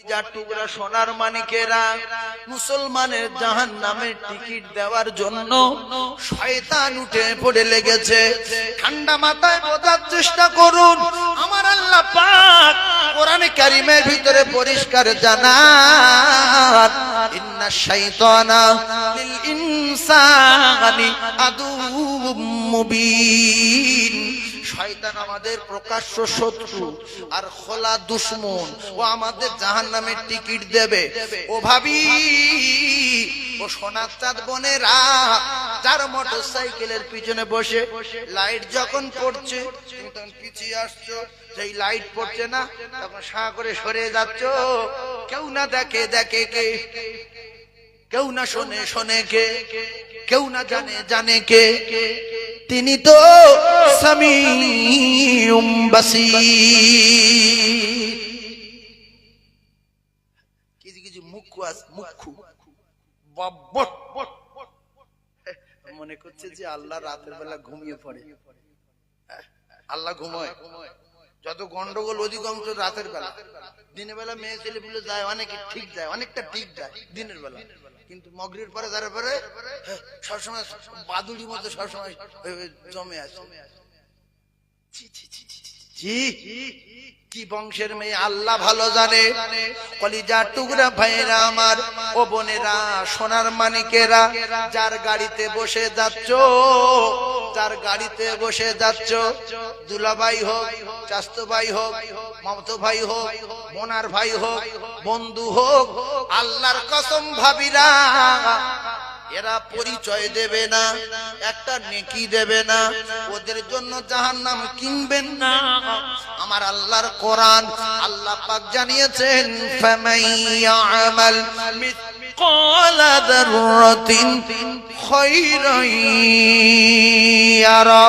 কলিজার টুকরা সোনার মানিকেরা, মুসলমানের জাহান্নামের টিকিট দেওয়ার জন্য শয়তান উঠে পড়ে লেগেছে। ঠান্ডা মাথায় বোঝার চেষ্টা করুন। আমার আল্লাহ পাক কোরআনে কারীমের ভিতরে পরিষ্কার জানান, ইন্না শাইতানা লিল ইনসানি আদুউম মুবিন। শয়তান আমাদের প্রকাশ্য শত্রু আর খোলা দুশমন। ও আমাদের জাহান্নামের টিকিট দেবে। ও ভাবি, ও সোনার চাঁদ বোনেরা, যার মোটরসাইকেলের পিছনে বসে লাইট যখন পড়ছে তুমি তখন পিছিয়ে আসছো, যেই লাইট পড়ছে না তখন সাঁ করে সরে যাচ্ছ। কেউ না দেখে দেখে কে, কেউ না শোনে শোনে কে, কেউ না জানে জানে কে, তিনি তো সামিউম বাসীর। কিছু কিছু মুখ্য মনে করছে যে আল্লাহ রাতের বেলা ঘুমিয়ে পড়ে। আল্লাহ ঘুমায়? যত গন্ডগোল অধিকাংশ রাতের বেলা। দিনের বেলা মেয়ে ছেলে পুলে যায়, অনেকে ঠিক যায়, অনেকটা ঠিক যায় দিনের বেলা, কিন্তু মগরিবের পরে যারা পরে সবসময় বাদুড়ির মতো সবসময় জমে আসে। কি বংশের মেয়ে আল্লাহ ভালো জানে। কলিজার টুকরা ভাইরা আমার, ও বোনেরা, সোনার মানিকেরা, যার গাড়িতে বসে যাচ্ছ, যার গাড়িতে বসে যাচ্ছ, দুলাভাই হোক, চাচতো ভাই হোক, মামতো ভাই হোক, বোনার ভাই হোক, বন্ধু হোক, আল্লাহর কসম ভাবিরা, এরা পরিচয় দেবে না, একটা নেকি দেবে না, ওদের জন্য জাহান্নাম কিনবেন না। আমার আল্লাহর কোরআন, আল্লাহ পাক জানিয়েছেন, ফামাইয়ামাল মিসকালা যাররাতিন খায়রান ইয়ারা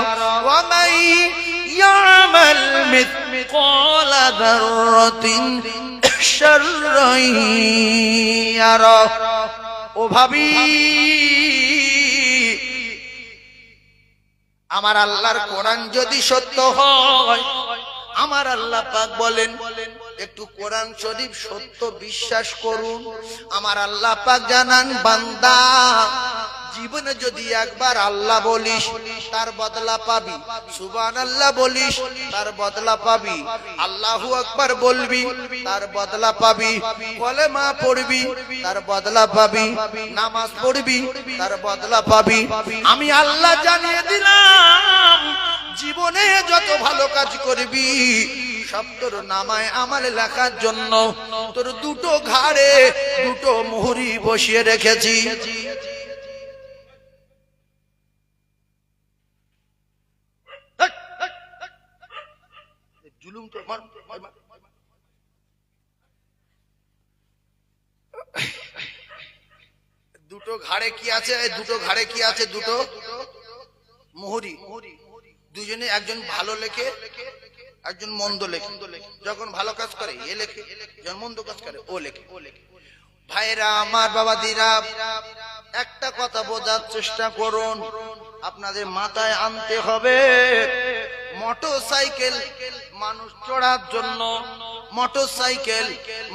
ওয়া মাইয়ামাল মিসকালা যাররাতিন শাররান ইয়ারা। ও ভাবি, আমার আল্লাহর কোরআন যদি সত্য হয়, আমার আল্লাহ পাক বলেন একটু কোরআন শরীফ সত্য বিশ্বাস করুন। আমার আল্লাহ পাক জানান, বান্দা জীবনে যদি একবার আল্লাহ বলিস তার বদলা পাবি, সুবহানাল্লাহ বলিস তার বদলা পাবি, আল্লাহু আকবার বলবি তার বদলা পাবি, কলেমা পড়বি তার বদলা পাবি, নামাজ পড়বি তার বদলা পাবি। আমি আল্লাহ জানিয়ে দিলাম, জীবনে যত ভালো কাজ করবি সব তোর নামায় আমালে লেখার জন্য তোর দুটো ঘাড়ে দুটো মুহুরি বসিয়ে রেখেছি। দুটো ঘাড়ে কি আছে? দুটো ঘাড়ে কি আছে? দুটো মুহুরি। দুজনে, একজন ভালো লেখে, একজন মন্দ লেখে। যখন ভালো কাজ করে এ লেখে, যখন মন্দ কাজ করে ও লেখে। ভাইরা আমার, বাবাদিরা, একটা কথা বোঝার চেষ্টা করুন। আপনাদের মাথায় আনতে হবে, মোটরসাইকেল মানুষ চড়ার জন্য, মোটরসাইকেল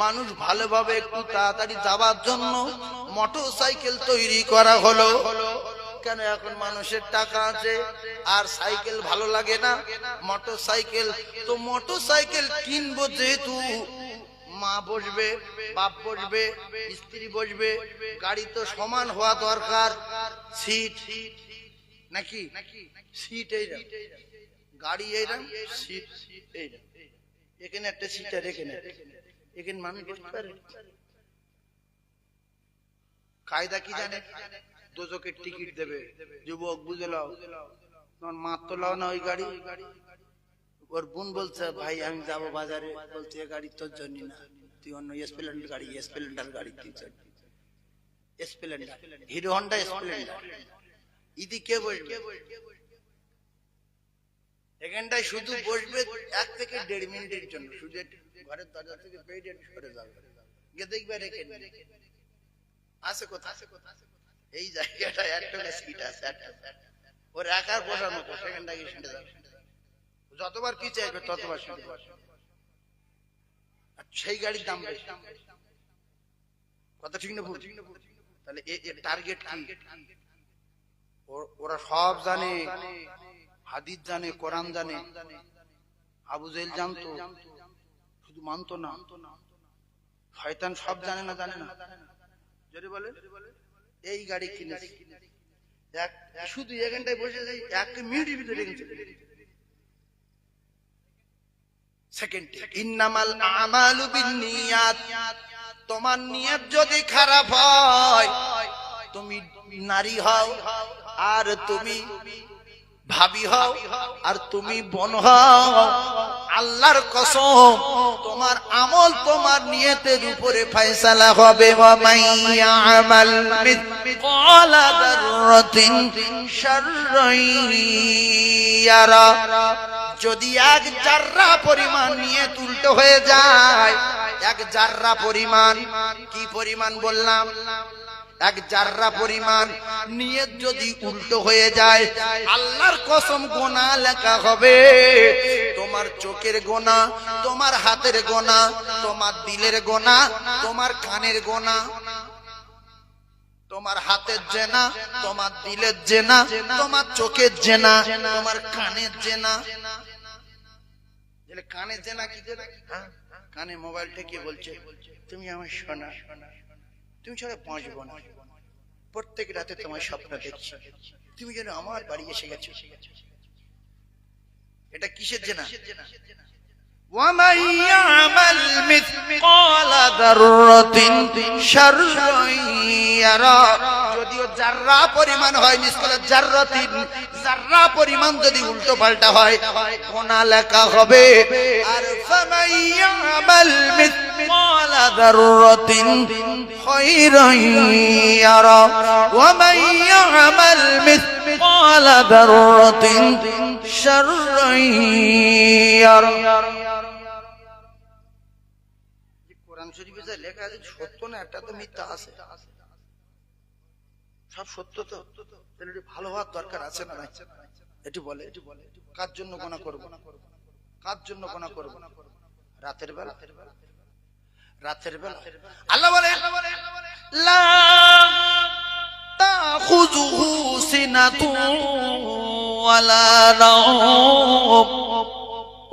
মানুষ ভালোভাবে একটু তাড়াতাড়ি যাওয়ার জন্য মোটরসাইকেল তৈরি করা হলো। কেন? এখন মানুষের টাকা আছে আর সাইকেল ভালো লাগে না, মোটরসাইকেল। তো মোটরসাইকেল কিনবো যেহেতু, মা বসবে, বাপ বসবে, স্ত্রী বসবে, গাড়ি তো সমান হওয়া দরকার। সিট নাকি? সিট এইরকম, গাড়ি এইরকম, সিট এইরকম। এখানে একটা সিট আর এখানে, এখানে মানুষ বসতে পারে। কায়দা কি জানে? দোজকের টিকিট দেবে। যুবক বুঝে লাও, তোমার মা তো লাও না ওই গাড়ি। ওর বোন বলছে, ভাই আমি যাবো বাজারে, বলছে এ গাড়ি তোর জন্য না, তুই অন্য স্প্লেন্ডার গাড়ি, স্প্লেন্ডার গাড়ি তুই চল। Splendor, Hero Honda Splendor. ইদি কে বসবে? এখানটায় শুধু বসবে 1 থেকে 1.5 মিনিটের জন্য, শুধু ঘরের দরজা থেকে বেরিয়ে সরে যাবে, গিয়ে দেখবে রেখে আছে কোথায়। এই জায়গাটা একটা সিট আছে, ও রাখার বসার মতো, সেখানটা গিয়ে শুনে যাবে। যতবার কি চাইবে ততবার শুনে। সেই গাড়ির দাম বেশি। কথা ঠিক না ভুল? তাহলে এর টার্গেট কি? ওরা সব জানে, হাদিস জানে, কোরআন জানে। আবু জেহেল জানতো, শুধু মানতো না। শয়তান সব জানে না, জানে না। যদি বলে এই গাড়ি কিনেছি, শুধু এখানটায় বসে যাই, 1 মিনিটের ভিতরে কিনছে। সেকেন্ডে ইন্নামাল আমালু বিন্নিয়াত, তোমার নিয়ত যদি খারাপ হয়, তুমি নারী হও আর তুমি ভাবি হও আর তুমি বোন হও, আল্লাহর কসম তোমার আমল তোমার নিয়তের উপরে ফয়সালা হবে। ওয়া মাইয়া আমাল মিসকালা যাররাতিন শাররান ইয়ারা, যদি 1 জাররা পরিমাণ নিয়ত উল্টো হয়ে যায়, 1 জাররা পরিমাণ, কি পরিমাণ বললাম? 1 জাররা পরিমাণ নিয়ত যদি উল্টো হয়ে যায়, আল্লাহর কসম গুনাহ লেখা হবে। তোমার চোখের গুনাহ, তোমার হাতের গুনাহ, তোমার দিলের গুনাহ, তোমার কানের গুনাহ, তোমার হাতের জেনা, তোমার দিলের জেনা, তোমার চোখের জেনা, তোমার কানের জেনা। কানের জেনা কি? কানে মোবাইল ঠেকিয়ে বলছে তুমি আমার সোনা, তুমি ছাড়া বাঁচব না। প্রত্যেক রাতে তোমার স্বপ্ন দেখছি, তুমি যেন আমার বাড়ি এসে গেছো। এটা কিসের জেনা? وَمَن يَعْمَلْ مِثْقَالَ ذَرَّةٍ شَرًّا يَرَهُ, যদিও জাররা পরিমাণ হয়, মিসকাল জাররাতিন, জাররা পরিমাণ যদি উল্টো পাল্টা হয়, গুনাহ লেখা হবে। আর فَمَن يَعْمَلْ مِثْقَالَ ذَرَّةٍ خَيْرًا يَرَهُ وَمَن يَعْمَلْ مِثْقَالَ ذَرَّةٍ شَرًّا يَرَهُ। কোরআন শরীফে যা লেখা আছে সত্য না, একটা তো মিথ্যা আছে। সব সত্য তো, তাহলে একটু ভালো হওয়ার দরকার আছে না? একটু বলে কার জন্য গুনাহ করব? কার জন্য গুনাহ করব? রাতের বেলা, রাতের বেলা আল্লাহ বলে লা তাখুযুহু সিনাতুন ওয়ালা নাওম।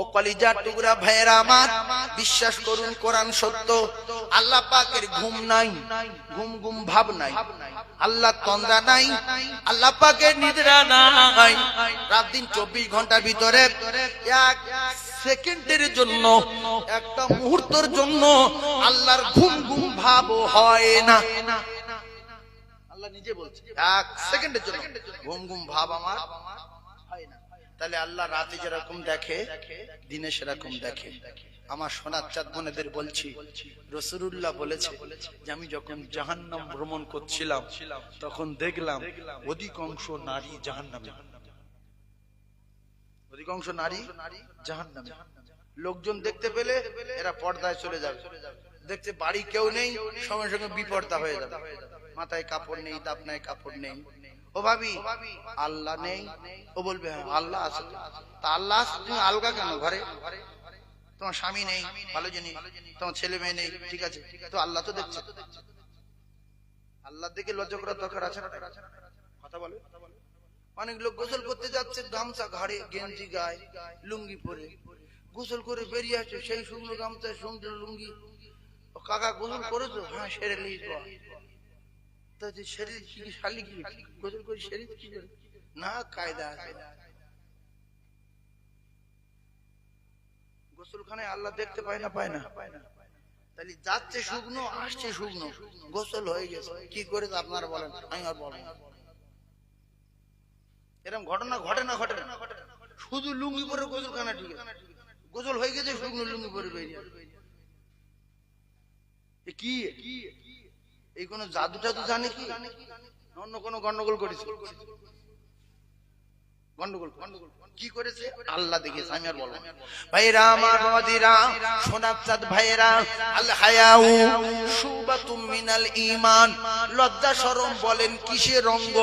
ও কলিজার টুকরা ভাইয়েরা আমার, বিশ্বাস করুন কোরআন সত্য। আল্লাহ পাকের ঘুম নাই, ঘুম ঘুম ভাব নাই, আল্লাহ তন্দ্রা নাই, আল্লাহ পাকের নিদ্রা নাই। রাত দিন 24 ঘন্টার ভিতরে 1 সেকেন্ডের জন্য, একটা মুহূর্তের জন্য আল্লাহর ঘুম ঘুম ভাব হয় না। আল্লাহ নিজে বলছে 1 সেকেন্ডের জন্য ঘুম ঘুম ভাব আমার হয় না। তাহলে আল্লাহ রাতে যেরকম দেখে, দিনে সেরকম দেখে। আমার সোনার চাঁদ বোনেদের বলছি, রাসূলুল্লাহ বলেছে যে আমি যখন জাহান্নাম ভ্রমণ করছিলাম, তখন দেখলাম অধিকাংশ নারী জাহান্নামে, অধিকাংশ নারী জাহান্নামে। লোকজন দেখতে পেলে এরা পর্দায় চলে যাবে, দেখতে বাড়ি কেউ নেই, সঙ্গে সঙ্গে বিপর্দা হয়ে যাবে। মাথায় কাপড় নেই, দাপনায় কাপড় নেই। ও ভাবি আল্লাহ নেই? ও বলবে হ্যাঁ আল্লাহ আছে। তা আল্লাহ তুমি আলগা কেন ঘরে? তোমার স্বামী নেই, ভালো জিনিস, তোমার ছেলে মেয়ে নেই, ঠিক আছে, তো আল্লাহ তো দেখছে। আল্লাহ দেখে লজ্জা করার দরকার আছে না? কথা বলে। অনেক লোক গোসল করতে যাচ্ছে, গামছা ঘাড়ে, গেঞ্জি গায়ে, লুঙ্গি পরে গোসল করে বেরিয়ে আসছে, সেই শুকনো গামছা, শুকনো লুঙ্গি। ও কাকা গোসল করেছো? হ্যাঁ সেরে লিস। শরীর কি শালি কি গোসল করে শরীর কি করে? না, কায়দা আছে। গোসলখানায় আল্লাহ দেখতে পায় না? পায় না। তাহলে যাচ্ছে শুকনো, আসছে শুকনো, গোসল হয়ে গেছে। কি করে আপনারা বলেন? আমি আর বলেন এরকম ঘটনা ঘটে না? ঘটে না? শুধু লুঙ্গি পরে গোসলখানা ঢুকে, গোসল হয়ে গেছে, শুকনো লুঙ্গি পরে বেরিয়ে। কি এই কোন জাদু টাদু জানে কি? অন্য কোন গন্ডগোল করেছে? গন্ডগোল কি করেছে? আল্লাহ দেখেছে, আমি আর বলবো। ভাইরা আমার, বাবাদিরা, সোনার চাঁদ ভাইরা, আল হায়াউ শুবাতুম মিনাল ঈমান। লজ্জা শরম বলেন কিসের অঙ্গ?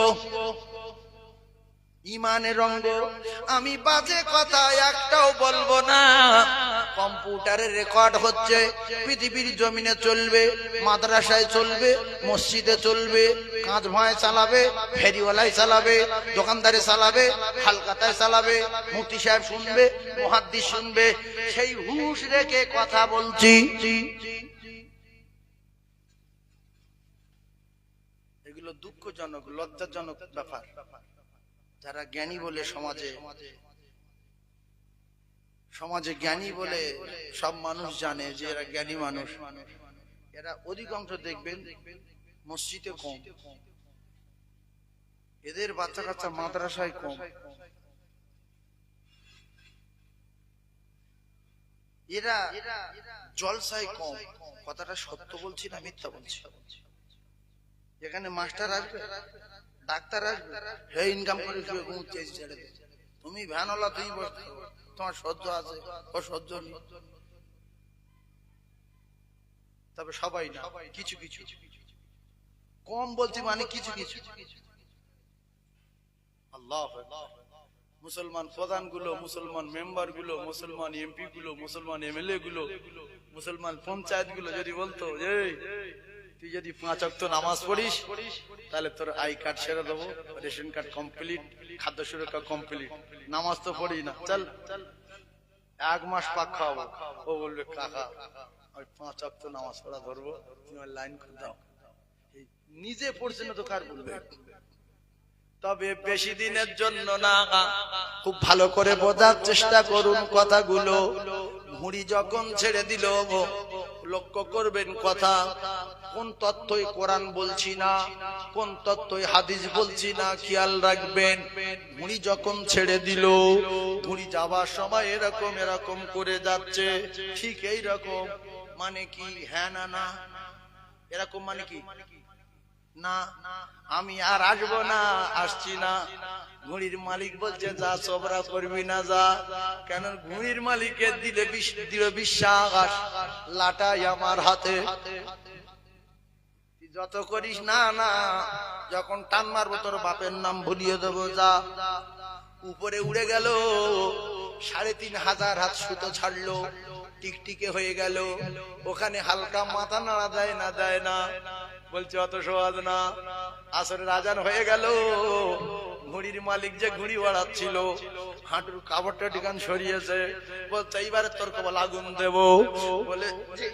ঈমানের অঙ্গ। আমি বাজে কথা একটাও বলবো না, কম্পিউটারে রেকর্ড হচ্ছে, পৃথিবীর জমিনে চলবে, মাদ্রাসায় চলবে, মসজিদে চলবে, কাঁধ ভয় চালাবে, ফেরিওয়ালায় চালাবে, দোকানদারে চালাবে, হালকাতায় চালাবে, মুফতি সাহেব শুনবে, মুহাদ্দিস শুনবে। সেই হুঁশ রেখে কথা বলছি। এগুলো দুঃখজনক, লজ্জাজনক ব্যাপার। যারা জ্ঞানী বলে সমাজে জ্ঞানী বলে সব মানুষ জানে যে এরা জ্ঞানী মানুষ, এরা অধিকাংশ দেখবেন মসজিদে কম, এদের বাচ্চা কাচ্চা মাদ্রাসায় কম, এরা জলসায় কম। কথাটা সত্য বলছি না মিথ্যা বলছি? এখানে মাস্টার আসবে, ডাক্তার আসবে, হে ইনকাম করে ছেড়ে দে, তুমি ভ্যানওয়ালা, তুমি তোমার সহ্য আছে, ও সহ্য নেই। তবে সবাই না, কিছু কিছু কম বলছি, মানে কিছু কিছু। আল্লাহ, মুসলমান প্রধান গুলো, মুসলমান মেম্বার গুলো, মুসলমান এমপি গুলো, মুসলমান এমএলএ গুলো, মুসলমান পঞ্চায়েত গুলো যদি বলতো যে তুই যদি 5 ওয়াক্ত নামাজ পড়িস তাহলে তোর আই কার্ড ছেড়ে দেবো, রেশন কার্ড কমপ্লিট, খাদ্য সুরক্ষা কমপ্লিট, নামাজ তো পড়ি না, চল 1 মাস পাক খাওয়াবো। ও বলবে কাকা আমি 5 ওয়াক্ত নামাজ পড়া ধরবো, তুমি লাইন করে দাও। নিজে পড়ছে না তো কার বলবে? তবে বেশি দিনের জন্য না, খুব ভালো করে বোঝার চেষ্টা করুন কথাগুলো। ঘুড়ি যখন ছেড়ে দিল, লক্ষ্য করবেন কথা, কোন তথ্যই কোরআন বলছি না, কোন তথ্যই হাদিস বলছি না, খেয়াল রাখবেন। ঘুড়ি যখন ছেড়ে দিল, ঘুড়ি যাবার সময় এরকম এরকম করে যাচ্ছে, ঠিক এই রকম মানে কি? হ্যাঁ না না, এরকম মানে কি? না আমি আর আসবো না, আসছি না। ঘুড়ির মালিক বলছে যা, সবরা করবি না, যা। কেন? ঘুড়ির মালিকের দিলে দৃঢ় বিশ্বাস, লাটাই আমার হাতে, যত করিস না না, যখন টান মারবো তোর বাপের নাম ভুলিয়ে দেবো, যা। উপরে উড়ে গেল, 3500 হাত সুতো ছাড়লো, টিকটিকে হয়ে গেল। ওখানে হালকা মাথা নাড়া দেয় না, দেয় না, বলছে অত সহজ না। আসরের আজান হয়ে গেল, ঘুড়ির মালিক যে ঘুড়ি বাড়াচ্ছিল হাঁটুর কাপড়টা টিকান সরিয়েছে, বলছে এইবারে তোর কপালে আগুন দেব, বলে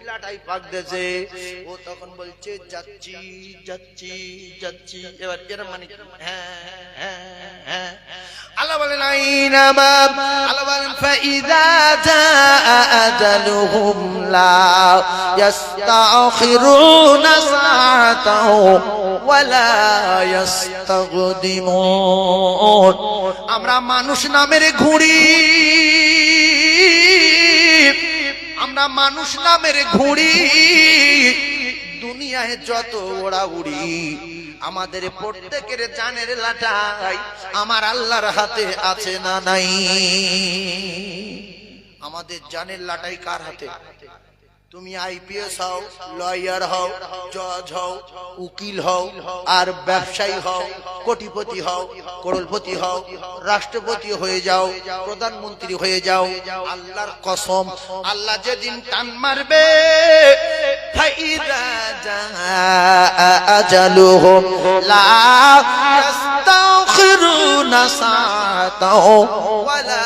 লাটাই পাক দিয়েছে। ও তখন বলছে যাচ্ছি যাচ্ছি যাচ্ছি। এবার এর মানে হ্যাঁ হ্যাঁ হ্যাঁ। আল্লাহ বলেন আল্লাহ বলেন ফাইযা জাআ আজালুহুম লা ইস্তাখিরুনা সাআতাও ওয়ালা ইস্তাগদিমুন। আমরা মানুষ নামের ঘুড়ি, আমরা মানুষ নামের ঘুড়ি, দুনিয়ায় যত ওড়া উড়ি, আমাদের প্রত্যেকের জানের লাটাই আমার আল্লাহর হাতে আছে না নাই? আমাদের জানের লাটাই কার হাতে? তুমি আইপিএস হও, লয়ার হও, জজ হও, উকিল হও, আর ব্যবসায়ী হও, কোটিপতি হও, করোড়পতি হও, রাষ্ট্রপতি হয়ে যাও, প্রধানমন্ত্রী হয়ে যাও, আল্লাহর কসম, আল্লাহ যেদিন টান মারবে, ফাইযা জাআ আজালুহুম লা ইস্তাখিরুনা সাআতাও ওয়ালা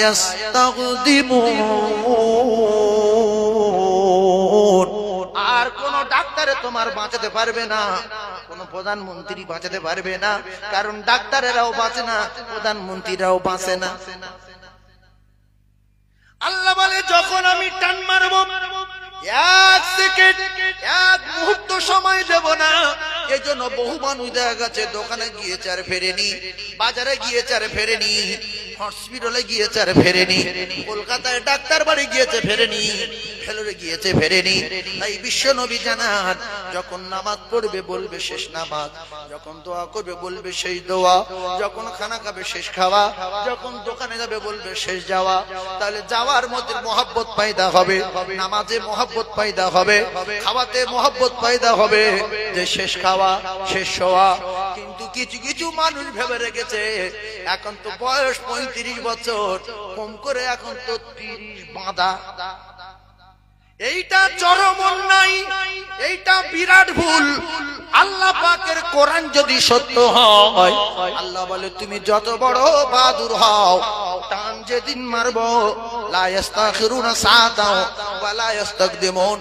ইস্তাগদিমুন। আর কোন ডাক্তারে তোমার বাঁচাতে পারবে না, কোন প্রধানমন্ত্রী বাঁচাতে পারবে না, কারণ ডাক্তারেরাও বাঁচে না, প্রধানমন্ত্রীরাও বাঁচে না। আল্লাহ বলে যখন আমি টান মারবো, 1 সেকেন্ড 1 মুহূর্ত সময় দেব না। এই জন্য বহু মানুষ দেখা গেছে দোকানে গিয়েছে আর ফেরেনি, বাজারে গিয়েছে আর ফেরেনি, হসপিটালে গিয়েছে আর ফেরেনি, কলকাতায় ডাক্তার বাড়ি গিয়েছে ফেরেনি, ফেলরে গিয়েছে ফেরেনি। তাই বিশ্ব নবী জানান, যখন নামাজ পড়বে বলবে শেষ নামাজ, যখন দোয়া করবে বলবে শেষ দোয়া, যখন খানা খাবে শেষ খাওয়া, যখন দোকানে যাবে বলবে শেষ যাওয়া। তাহলে যাওয়ার মধ্যে মহব্বত পয়দা হবে, নামাজে মহব্বত পয়দা হবে, খাওয়াতে মহব্বত পয়দা হবে, যে শেষ খাওয়া শেষ শোয়া। কিন্তু কিছু কিছু মানুষ ভেবে রেখেছে এখন তো বয়স 35 বছর, কম করে এখন তো 30 বাঁধা। এইটা চরম অন্যায়, এইটা বিরাট ভুল। আল্লাহ পাকের কোরআন যদি সত্য হয়, আল্লাহ বলে তুমি যত বড় বাহাদুর হও, টান যেদিন মারবো লা ইস্তাখিরুনা সাআতাও ওয়া লা ইস্তাকদিমুন,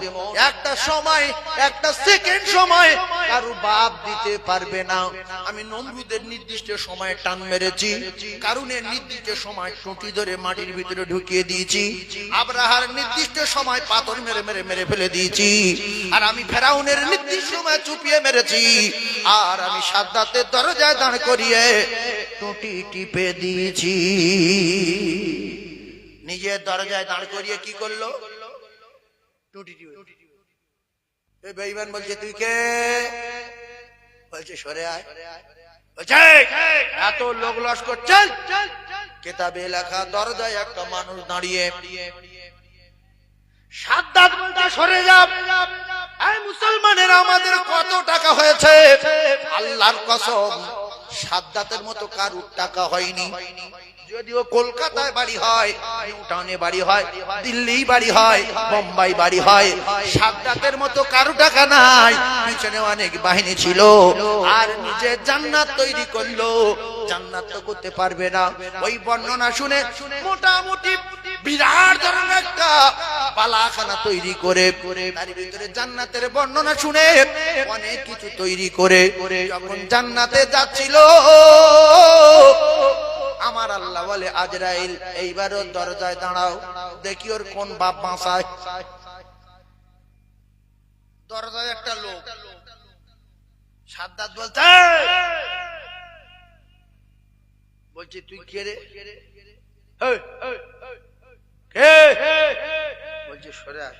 একটা সময়, একটা সেকেন্ড সময় কারো বাপ দিতে পারবে না। আমি নমরুদের নির্দিষ্ট সময়ে টান মেরেছি, কারুনের নির্দিষ্ট সময় টুটি ধরে মাটির ভিতরে ঢুকিয়ে দিয়েছি, আব্রাহার নির্দিষ্ট সময় পাথর মেরে মেরে মেরে ফেলে দিয়েছি, আর আমি ফেরাউনের নির্দিষ্ট সময় চুপিয়ে মেরেছি, আর আমি সাদ্দাতের দরজায় দাঁড় করিয়ে টুটি টিপে দিয়েছি। নিজের দরজায় দাঁড় করিয়ে কি করলো? টুটি টিপে। এই বেঈমান বলছে তুই কে? বলছে সরে আয়। বলছে এত লোক লস্কর, চল। কিতাবে লেখা দরজায় একটা মানুষ দাঁড়িয়ে, সাদ্দাত বলতে সরে যা। এই মুসলমানের আমাদের কত টাকা হয়েছে, আল্লাহর কসম সাদ্দাতের মতো কারুর টাকা হয়নি। যদিও কলকাতায় বাড়ি হয়, নিউ টাউনে বাড়ি হয়, দিল্লি বাড়ি হয়, বোম্বাই বাড়ি হয়, সাদ্দাতের মতো কারু টাকা নাই। পিছনে অনেক বাহিনী ছিল, আর নিজে জান্নাত তৈরি করলো। জান্নাত তো করতে পারবে না। ওই বর্ণনা শুনে মোটামুটি বিরাট ধরনের একটা পালাখানা তৈরি করে, তার ভিতরে জান্নাতের বর্ণনা শুনে অনেক কিছু তৈরি করে যখন জান্নাতে যাচ্ছিল, আমার আল্লাহ বলে আজরাইল এইবারও দরজায় দাঁড়াও, দেখি ওর কোন বাপ বাঁচায়। দরজায় একটা লোক, সাদ্দাত বলছে তুই কে রে? বলছে সরে আয়।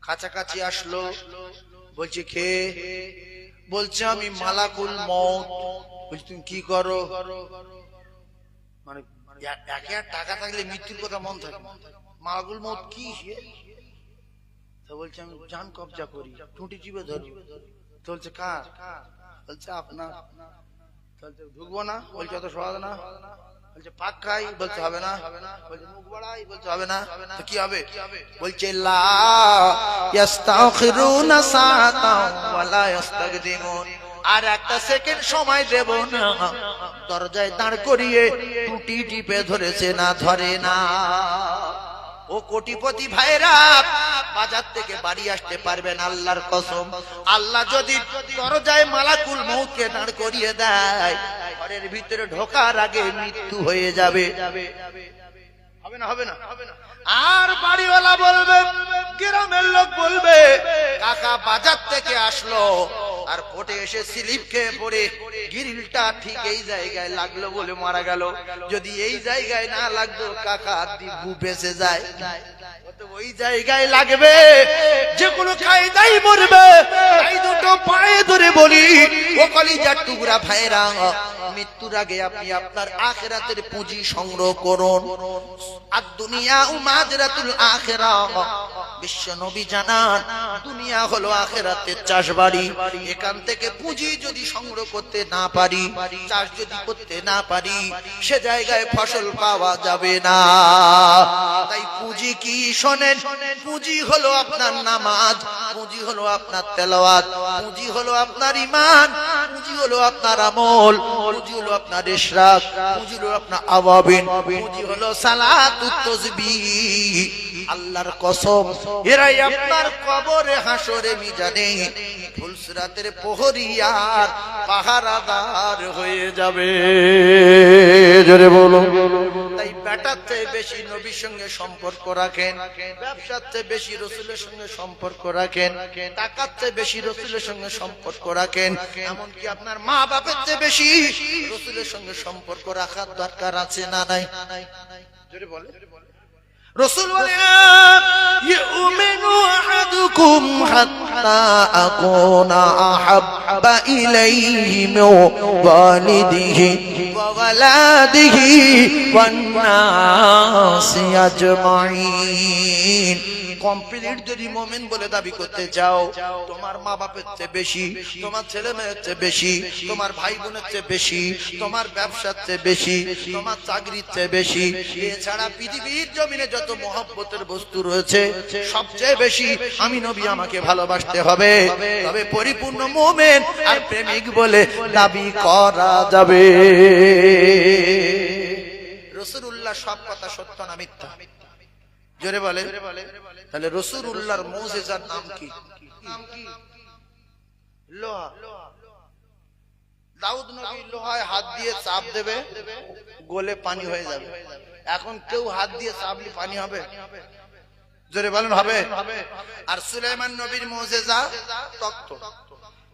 কাছাকাছি আসলো, বলছে কে? বলছে আমি মালাকুল মউত। বলছে তুমি কি করো? মানে একে আর টাকা থাকলে মৃত্যুর কথা মন থাকে, মালাকুল মউত কি? তো বলছে আমি জান কবজা করি, টুটি চিপে ধরি। বলছে কার? বলছে আপনার। ঢুকবো না? বলছে অত সহজ না। বলছে পাক খাই? বলছে হবে না। বলছে মুখ বাড়াই? বলছে হবে না। তো কি হবে? বলছে লা ইস্তাখিরুনা সাআতাও ওয়া লা ইস্তাকদিমুন, আর একটা সেকেন্ড সময় দেব না। দরজায় দাঁড় করিয়ে টুটি টিপে ধরেছে না, ধরে না। ও কোটিপতি ভাইরা, বাজার থেকে বাড়ি আসতে পারবেন আল্লাহর কসম। আল্লাহ যদি দরজায় মালাকুল মউতকে দাঁড় করিয়ে দেয়, ঘরের ভিতরে ঢোকার আগে মৃত্যু হয়ে যাবে। হবে না? হবে না? আর বাড়িওয়ালা বলবে, গ্রামের লোক বলবে কাকা বাজার থেকে আসলো আর কোটে এসে স্লিপ খেয়ে পড়ে গ্রিলটা ঠিক এই জায়গায় লাগলো বলে মারা গেল। যদি এই জায়গায় না লাগতো কাকা দিব্যু বেঁচে যায়, ওই জায়গায় লাগবে, যে কোনো কায়দায় মরবে। তাই দুটো পায়ে ধরে বলি ও কলিজার টুকরা ভাইরা, মৃত্যুর আগে আপনি আপনার আখিরাতের পুঁজি সংগ্রহ করুন। আর দুনিয়া উমাজরাতুল আখিরাহ, বিশ্ব নবী জানান দুনিয়া হলো আখিরাতের চাষবাড়ি। এখান থেকে পুঁজি যদি সংগ্রহ করতে না পারি, চাষ যদি করতে না পারি, সে জায়গায় ফসল পাওয়া যাবে না। তাই পুঁজি কি শোনেন? পুঁজি হলো আপনার নামাজ, পুঁজি হলো আপনার তেলাওয়াত, পুঁজি হলো আপনার ঈমান, পুঁজি হলো আপনার আমল, পুঁজি হলো আপনার ইশরাক, পুঁজি হলো আপনার আওয়াবিন, পুঁজি হলো সালাতুত তাসবিহ। আল্লাহর কসম এরাই আপনার কবরে হাসরে মিজানে ফুলসিরাতের প্রহরিয়ার পাহারাদার হয়ে যাবে। জোরে বলো। তাই বেটার চেয়ে বেশি নবীর সঙ্গে সম্পর্ক রাখেন, ব্যবসার চেয়ে বেশি রাসূলের সঙ্গে সম্পর্ক রাখেন, টাকার চেয়ে বেশি রাসূলের সঙ্গে সম্পর্ক রাখেন, এমনকি আপনার মা বাপের চেয়ে বেশি রাসূলের সঙ্গে সম্পর্ক রাখার দরকার আছে না নাই? জোরে বলে। রাসূল বলেন ইউমিনু আহাদুকুম হাত্তা আকুনা আহাব্বা ইলাইহি মিন ওয়ালিদিহি ওয়া ওয়ালাদিহি ওয়ান নাসি আজমাইন। কমপ্লিট যদি মুমিন বলে দাবি করতে চাও, তোমার মা বাপের চেয়ে বেশি, তোমার ছেলে মেয়ের চেয়ে বেশি, তোমার ভাই বোনের চেয়ে বেশি, তোমার ব্যবসার চেয়ে বেশি, তোমার চাকরির চেয়ে বেশি, এছাড়া পৃথিবীর জমিনে যত মহব্বতের বস্তু রয়েছে সবচেয়ে বেশি আমি নবী আমাকে ভালোবাসতে হবে, তবে পরিপূর্ণ মুমিন আর প্রেমিক বলে দাবি করা যাবে। রাসূলুল্লাহ সব কথা সত্য না মিথ্যা? জোরে বলে। তাহলে রাসূলুল্লাহর মুজিজার নাম কি? লোহা। দাউদ নবী লোহায় হাত দিয়ে চাপ দেবে, গলে পানি হয়ে যাবে। এখন কেউ হাত দিয়ে চাপলে পানি হবে? জোরে বলেন হবে? আর সুলাইমান নবীর মুজিজা তক্ত।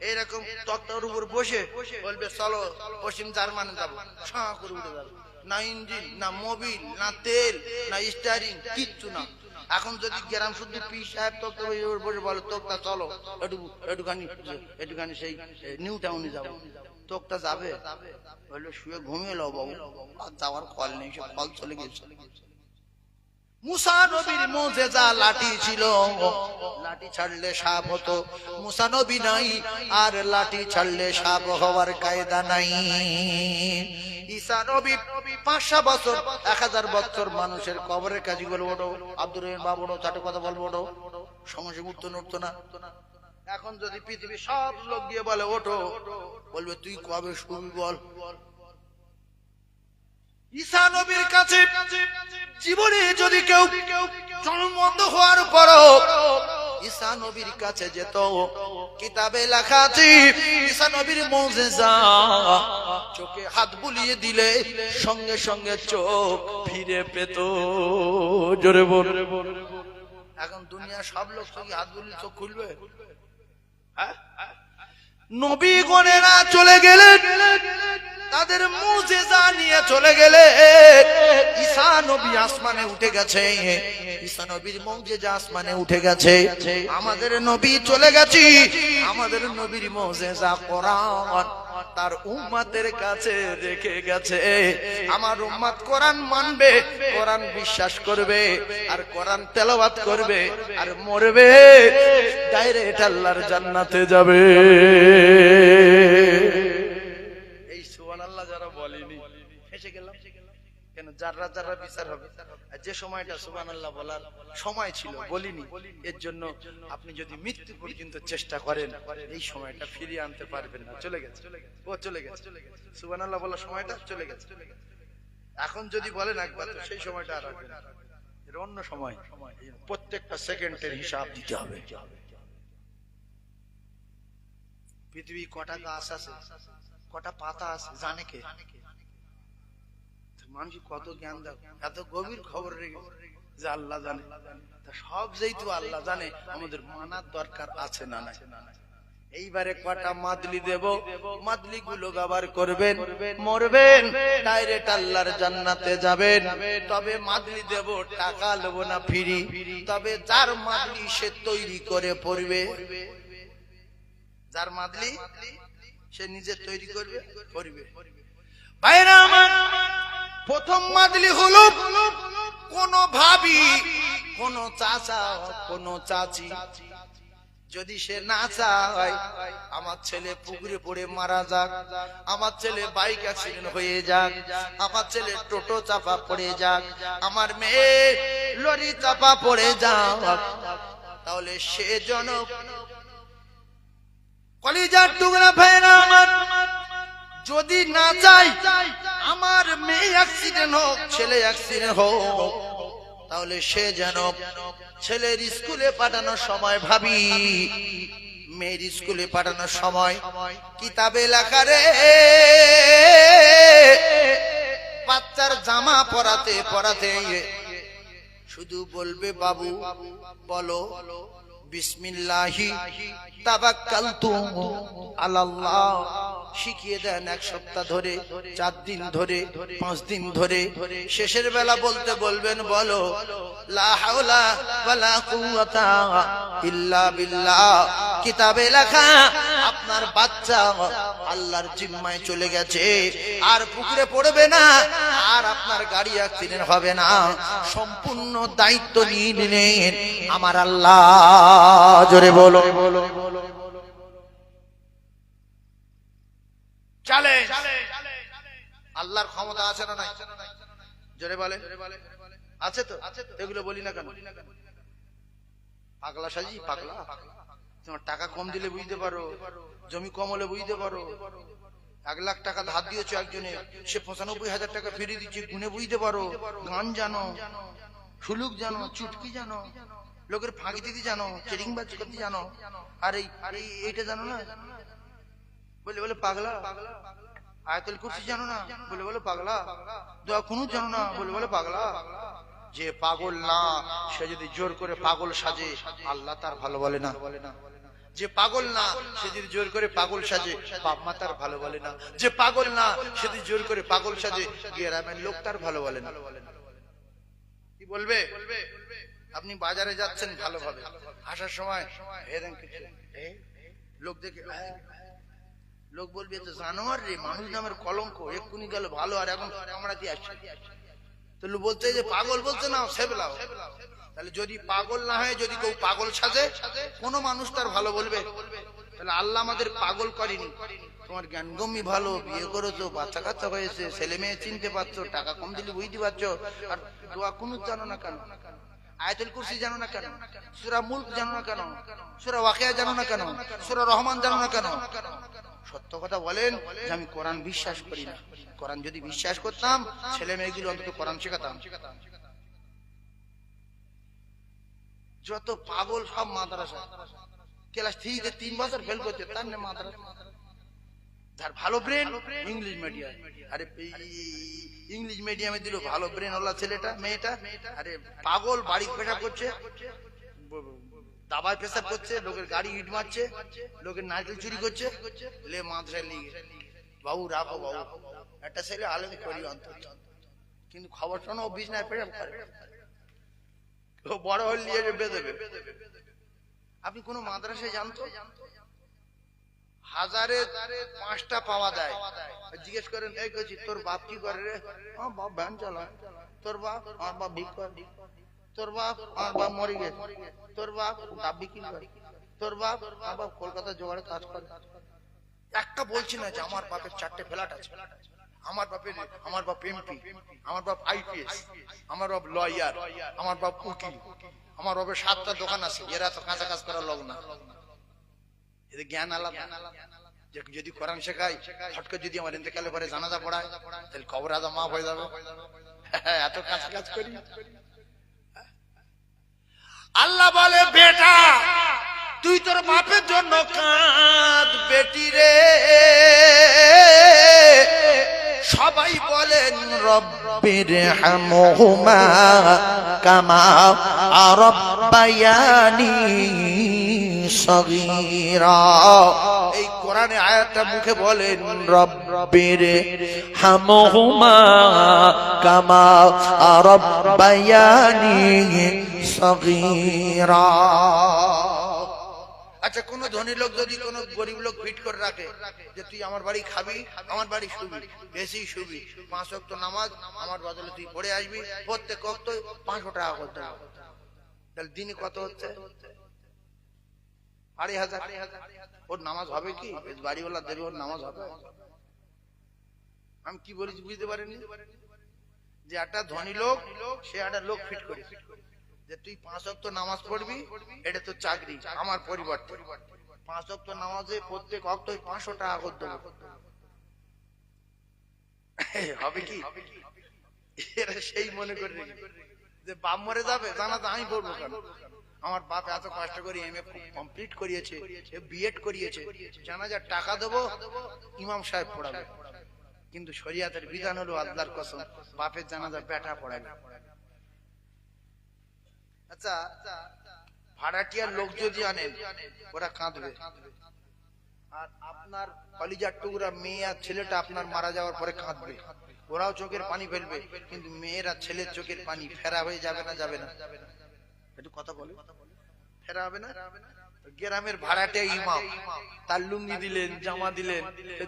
এইরকম তক্তার উপর বসে বলবে চলো পশ্চিম জার্মানি যাবো, সাঁ করে উঠে যাবে। না ইঞ্জিন, না মোবিল, না তেল, না স্টারিং, কিচ্ছু না। এখন যদি গ্রাম শুদ্ধ পীর সাহেব তক্তা বসে বলে তক্তা চলো একটুখানি সেই নিউ টাউনে যাবো, তক্তা যাবে? বললো শুয়ে ঘুমিয়ে লো বাবু, আর যাওয়ার ফল নেই, সে ফল চলে গেছে। মুসা নবীর মুজিজা লাঠি ছিল, লাঠি ছাড়লে সাপ হতো। মুসা নবী নাই আর লাঠি ছাড়লে সাপ হওয়ার কায়দা নাই। ঈসা নবী 500 বছর 1000 বছর মানুষের কবরের কাজী বলে ওঠো, আব্দুর রহিম বাবু ওঠো, চারটে কথা বলবো ওঠো, সমস্যা উঠতো না। এখন যদি পৃথিবীর সব লোক দিয়ে বলে ওঠো, বলবে তুই কবে শুনবি বল। ঈসা নবীর কাছে জীবনে যদি কেউ জন্মবন্ধ হওয়ার পরও ঈসা নবীর কাছে যেত, কিতাবে লেখা আছে ঈসা নবীর মুজিজা, চোখে হাত বুলিয়ে দিলে সঙ্গে সঙ্গে চোখ ফিরে পেত। জোরে বল। এখন দুনিয়া সব লোক সঙ্গে হাত বুলিয়ে চোখ খুলবে? নবী গণেরা চলে গেলেন, তাদের মুজিজা নিয়ে চলে গেলে। ঈসা নবী আসমানে উঠে গেছে, ঈসা নবীর মুজিজা আসমানে উঠে গেছে। আমাদের নবী চলে গেছে, আমাদের নবীর মুজিজা কোরআন তার উম্মতের কাছে রেখে গেছে। আমার উম্মত কোরআন মানবে, কোরআন বিশ্বাস করবে, আর কোরআন তেলাওয়াত করবে, আর মরবে ডাইরেক্ট আল্লাহর জান্নাতে যাবে। এই সুবহানাল্লাহ যারা বলেনি ফেসে গেলাম কেন? যারা যারা বিচার হবে। যে সময়টা সুবহানাল্লাহ বলার সময় ছিল বলিনি, এর জন্য আপনি যদি মৃত্যু পর্যন্ত চেষ্টা করেন এই সময়টা ফিরিয়ে আনতে পারবেন না। চলে গেছে, ও চলে গেছে, সুবহানাল্লাহ বলার সময়টা চলে গেছে। এখন যদি বলেন একবার, তো সেই সময়টা আর আসবে না, এর অন্য সময়। প্রত্যেকটা সেকেন্ডের হিসাব দিতে হবে। পৃথিবী কটা গাছ আছে, কটা পাতা আছে জানে কে? মানুষ কত জ্ঞান দাও, এত গভীর খবর রেখে যে আল্লাহ জানে। সব যেহেতু আল্লাহ জানে, আমাদের মানার দরকার আছে না নাই? এইবারে কটা মাদলি দেব, মাদলি গুলো ব্যবহার করবেন, মরবেন ডাইরেক্ট আল্লাহর জান্নাতে যাবেন। তবে মাদলি দেব, টাকা নেব না ফ্রি। তবে যার মাদলি সে তৈরি করে পড়বে, যার মাদলি সে নিজে তৈরি করবে পড়বে। ভাইরা আমার, প্রথম মাদলি হলো কোন ভাবি, কোন চাচা, কোন চাচি যদি সে না চায় আমার ছেলে পুকুরে পড়ে মারা যাক, আমার ছেলে বাইক অ্যাক্সিডেন্ট হয়ে যাক, আমার ছেলে টোটো চাপা পড়ে যাক, আমার মেয়ে লরি চাপা পড়ে যাক, তাহলে সে যেন কলিজার টুকরা ভাইরা আমার যদি না চাই আমার মেয়ে অ্যাক্সিডেন্ট হোক, ছেলে অ্যাক্সিডেন্ট হোক, তাহলে সে যেন ছেলের স্কুলে পাঠানোর সময় ভাবি, মেয়ের স্কুলে পাঠানোর সময় কিতাবে লেখা রে বাচ্চার জামা পরাতে পরাতে শুধু বলবে বাবু বলো বিসমিল্লাহি তাওয়াক্কালতু আলাল্লাহ, শিখিয়ে দেন 1 সপ্তাহ ধরে, 4 দিন ধরে, 5 দিন ধরে। শেষের বেলা বলতে বলবেন বলো লা হাওলা ওয়ালা কুওয়াতা ইল্লা বিল্লাহ। কিতাবে লেখা আপনার আপনার বাচ্চা আল্লাহর জিম্মায় চলে গেছে, আর পুকুরে পড়বে না, আর আপনার গাড়ি অ্যাক্সিডেন্ট হবে না, সম্পূর্ণ দায়িত্ব নিয়ে নিলেন আমার আল্লাহ। জোরে বলো। চলে আল্লাহর ক্ষমতা আছে না নাই? জোরে বলে। আছে তো? এগুলো বলি না কেন? পাগলা সাজি পাগলা। তোমার টাকা কম দিলে বুঝতে পারো, জমি কম হলে বুঝতে পারো। 1 লাখ টাকা ধার দিয়েছো একজনে, সে 95,000 টাকা ফিরিয়ে দিচ্ছে, গুনে বুঝতে পারো। গান জানো, সুলুক জানো, চুটকি জানো, লোকের ফাঁকি দিতে জানো, চেরিংবাজি করতে জানো, আর এইটা জানো না, বলে পাগলা। আয়াতুল কুরসি জানো না, বলে পাগলা। দোয়া কুনুত জানো না, বলে পাগলা। যে পাগল না, সে যদি জোর করে পাগল সাজে, আল্লাহ তার ভালো বলে না। যে পাগল না, সে যদি জোর করে পাগল সাজে, বাপ মা তার ভালো বলে না। যে পাগল না, সে যদি জোর করে পাগল সাজে, গ্রামের লোক তার ভালো বলে না। কি বলবে? আপনি বাজারে যাচ্ছেন ভালোভাবে, আসার সময় লোক দেখে, লোক বলবে তো জানোয়ার রে, মানুষ নামের কলঙ্ক, এক্ষুনি গেল ভালো, আর এখন আমরা দিয়ে আসছি। তো লোক বলছে যে পাগল বলছে না, সেবলাও। তাহলে যদি পাগল না হয়, যদি কেউ পাগল সাজে, কোন মানুষ তার ভালো বলবে? তাহলে আল্লাহ আমাদের পাগল করেনি। তোমার জ্ঞানগম্যি ভালো, বিয়ে করেছো, বাচ্চা কাচ্চা হয়েছে, ছেলে মেয়ে চিনতে পারছো, টাকা কম দিলে বুঝতে পারছো, আর দোয়া কুনুত জানো না কেন? আয়াতুল কুরসি জানো না কেন? সূরা মুলক জানো না কেন? সূরা ওয়াকিয়া জানো না কেন? সূরা রহমান জানো না কেন? সত্য কথা বলেন যে আমি কোরআন বিশ্বাস করি না। কোরআন যদি বিশ্বাস করতাম, ছেলে মেয়েগুলো অন্তত কোরআন শেখাতাম। যত পাগল সব মাদ্রাসা, ক্লাস 3-তে 3 বছর ফেল করছে, তার নাম মাদ্রাসা। যার ভালো ব্রেন ইংলিশ মিডিয়াম, আরে ইংলিশ মিডিয়ামে দিল ভালো ব্রেন ওলা ছেলেটা মেয়েটা, আরে পাগল বাড়ি পেশাব করছে, দাবায় পেশাব করছে, লোকের গাড়ি ইট মারছে, লোকের নারকেল চুরি করছে, লে মাদ্রাসায় লিগে বাবু রাখো বাবু। একটা ছেলে আলেম করি অন্তত, কিন্তু খবর শোনো ও বিছনায় পেশাব করে, ও বড় হল নিয়ে বেঁধেবে। আপনি কোন মাদ্রাসায় জানতো 1000-এ 5টা পাওয়া যায়, জিজ্ঞেস করেন এই কইছি তোর বাপ কি করে রে? আমার বাপ ভ্যান চালায়। তোর বাপ? আমার বাপ ভিক করে। তোর বাপ? আমার বাপ মরে গেছে। তোর বাপ ডাব বিক্রি করে। তোর বাপ? আমার বাপ কলকাতা জোগাড়ে কাজ করে। একটা বলছি না যে আমার বাপের 4টে ফ্ল্যাট আছে, আমার বাপ এমপি, আমার বাপ আইপিএস, আমার বাপ লয়ার, আমার বাপ উকিল, আমার বাপের 7টা দোকান আছে। এরা তো কাঁচা কাজ করার লোক না, এদের জ্ঞান আলাদা। যদি কোরআন শেখাই, হটকে যদি আমার ইন্তেকালে পরে জানাজা পড়ায়, তাহলে কবর আদা মাফ হয়ে যাবে। এত কাজ কাজ করি। আল্লাহ বলে বেটা তুই তোর বাপের জন্য কাঁদ বেটি রে। সবাই বলেন রব্বির হামহুমা কামা রাব্বায়ানি সগীরা। এই কোরআনে আয়াতটা মুখে বলেন রব্বির হামহুমা কামা রাব্বায়ানি সগীরা। আচ্ছা, কোন ধনী লোক যদি কোন গরিব লোক ফিট করে রাখে যে তুই আমার বাড়ি খাবি, আমার বাড়ি শুবি, বেশি শুবি, 5 ওয়াক্ত নামাজ আমার বদলে তুই পড়ে আসবি, প্রত্যেক ওয়াক্ত 500 টাকা করতে হবে, তাহলে দিনে কত হচ্ছে? 2,500। ওর নামাজ হবে কি? বাড়িওয়ালা দেবে, ওর নামাজ হবে? আমি কি বলেছি বুঝতে পারিনি? যে একটা ধনী লোক, সে একটা লোক ফিট করে যে তুই 5 ওয়াক্ত নামাজ পড়বি, এটা তো চাকরি, আমার পরিবর্তে 5 ওয়াক্ত নামাজে প্রত্যেক ওয়াক্ত 500 টাকা করতে হবে। হবে কি? এরা সেই মনে করে যে বাপ মরে যাবে, জানাজা আমি পড়বো কেন? আমার বাপ এত কষ্ট করে এমএ কমপ্লিট করিয়েছে, বিএড করিয়েছে, জানাজার টাকা দেবো, ইমাম সাহেব পড়াবে। কিন্তু শরিয়াতের বিধান হলো আল্লাহর কসম, বাপের জানাজা বেটা পড়াবে। আচ্ছা, ভাড়াটিয়ার লোক যদি আনেন, ওরা কাঁদবে, আর আপনার কলিজার টুকরা মেয়ে আর ছেলেটা আপনার মারা যাওয়ার পরে কাঁদবে, ওরাও চোখের পানি ফেলবে, কিন্তু মেয়েরা ছেলের চোখের পানি ফেরা হয়ে যাবে না? যাবে না? একটু কথা বলে, ফেরা হবে না? গ্রামের ভাড়াটে ইমাম তার লুঙ্গি দিলেন, জামা দিলেন,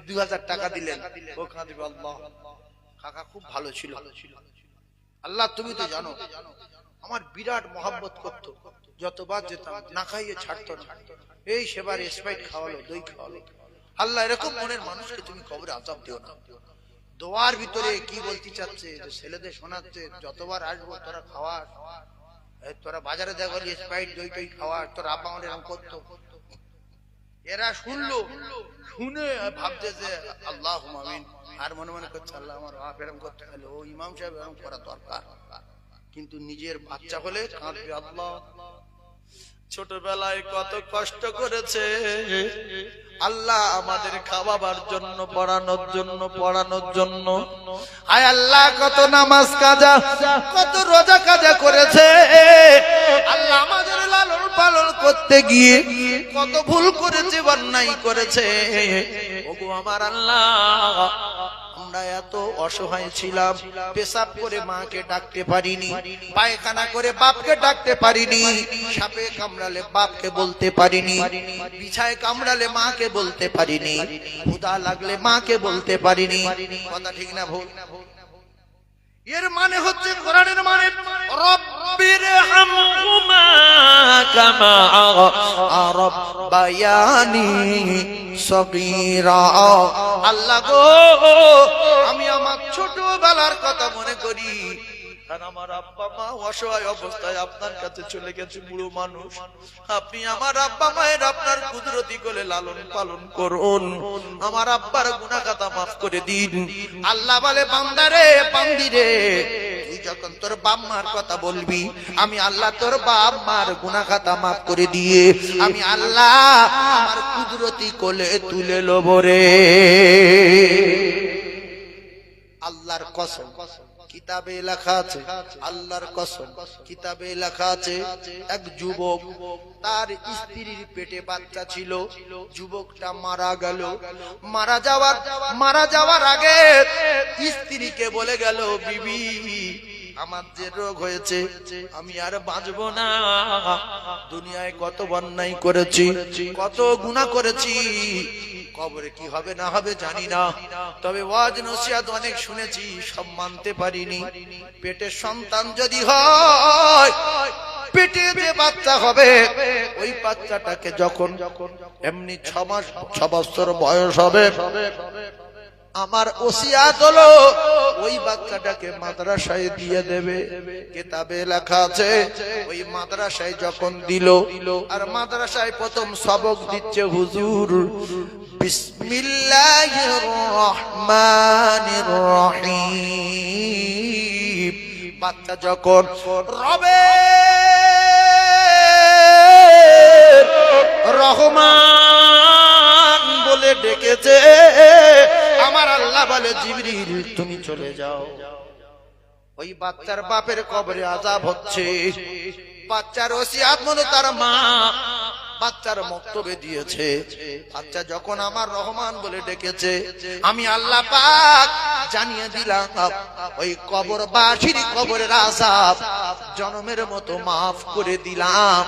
2000 টাকা দিলেন, ও কাঁদবে আল্লাহ কাকা খুব ভালো ছিল, আল্লাহ তুমি তো জানো আমার বিরাট মহব্বত করতো, যতবার যেতাম না খাইয়ে ছাড়তো না, এই সেবার স্প্রাইট খাওয়ালো, দই খাওয়ালো। আল্লাহ এরকম মনের মানুষকে তুমি কবরে আযাব দিও না। দোয়ার ভিতরে কি বলতে চাচ্ছে, ছেলেদের শোনাচ্ছে যতবার আসবো তোরা খাওয়াস, তোরা বাজারে দেখা গেলি স্প্রাইট দই টই খাওয়াস, তোর আব্বা আমার এরকম করতো। এরা শুনলো, শুনে ভাবছে যে আল্লাহুম্মা আমিন, আর মনে মনে করছে আল্লাহ আমার বাপ এরকম করতে গেল, ও ইমাম সাহেব এরকম করা দরকার। কিন্তু নিজের বাচ্চা হলে কাঁদবে আল্লাহ ছোটবেলায় কত কষ্ট করেছে, আল্লাহ আমাদের খাওয়াবার জন্য, পড়ানোর জন্য, আয় আল্লাহ কত নামাজ কাজা, কত রোজা কাজা করেছে, আল্লাহ আমাদের লালন পালন করতে গিয়ে কত ভুল করেছে, অন্যায় করেছে। ওগো আমার আল্লাহ, আমরা এত অসহায় ছিলাম, পেশাব করে মাকে ডাকতে পারিনি, পায়খানা করে বাপকে ডাকতে পারিনি, সাপে কামড়ালে বাপকে বলতে পারিনি, বিছায় কামড়ালে মাকে বলতে পারিনি, ক্ষুধা লাগলে মাকে বলতে পারিনি। কথা ঠিক না ভুল? এর মানে হচ্ছে কোরআনের মানে রব্বির হামহুমা কামা রাব্বায়ানি সগীরা। আল্লাহ গো, আমি আমার ছোটবেলার কথা মনে করি, আর আমার আব্বা মা অসহায় অবস্থায় আপনার কাছে চলে গেছে, বুড়ো মানুষ, আপনি আমার আব্বা মায়ের আপনার কুদরতি করে লালন পালন করুন, আমার আব্বার গুনাহ খাতা মাফ করে দিন। আল্লাহ বলে বান্দারে, বান্দিরে, তুই যখন তোর বাপ মার কথা বলবি, আমি আল্লাহ তোর বাপ মার গুনাহ খাতা মাফ করে দিয়ে আমি আল্লাহ আমার কুদরতি কোলে তুলে লব রে। আল্লাহর কসম, কিতাবে লেখা আছে, আল্লাহর কসম, কিতাবে লেখা আছে, এক যুবক, তার স্ত্রীর পেটে বাচ্চা ছিল, যুবকটা মারা গেল। মারা যাওয়ার আগে স্ত্রীকে বলে গেল, বিবি আমার যে রোগ হয়েছে আমি আর বাঁচবো না, দুনিয়ায় কত অন্যায় করেছি, কত গুনাহ করেছি, কবরে কি হবে না হবে জানি না, তবে ওয়াজ নসিহত অনেক শুনেছি, সব মানতে পারিনি। পেটের সন্তান যদি হয়, পেটে যে বাচ্চা হবে, ওই বাচ্চাটাকে যখন এমনি 6 বছর বয়স হবে, আমার ওসিয়াত হলো ওই বাচ্চাটাকে মাদ্রাসায় দিয়ে দেবে। কিতাবে লেখা আছে, ওই মাদ্রাসায় যখন দিল, আর মাদ্রাসায় প্রথম সবক দিচ্ছে হুজুর বিসমিল্লাহির রহমানির রহিম। বাচ্চা যখন রবে রহমান বলে ডেকেছে, আমার আল্লাহ বলে জিবরিল তুমি চলে যাও। ওই বাচ্চার বাপের কবরে আযাব হচ্ছে, বাচ্চার ওসিয়াত মনে তার মা বাচ্চার মক্তবে দিয়েছে। বাচ্চা যখন আমার রহমান বলে ডেকেছে, আমি আল্লাহ পাক জানিয়ে দিলাম ওই কবরবাসীর কবরের আযাব জনমের মতো মাফ করে দিলাম,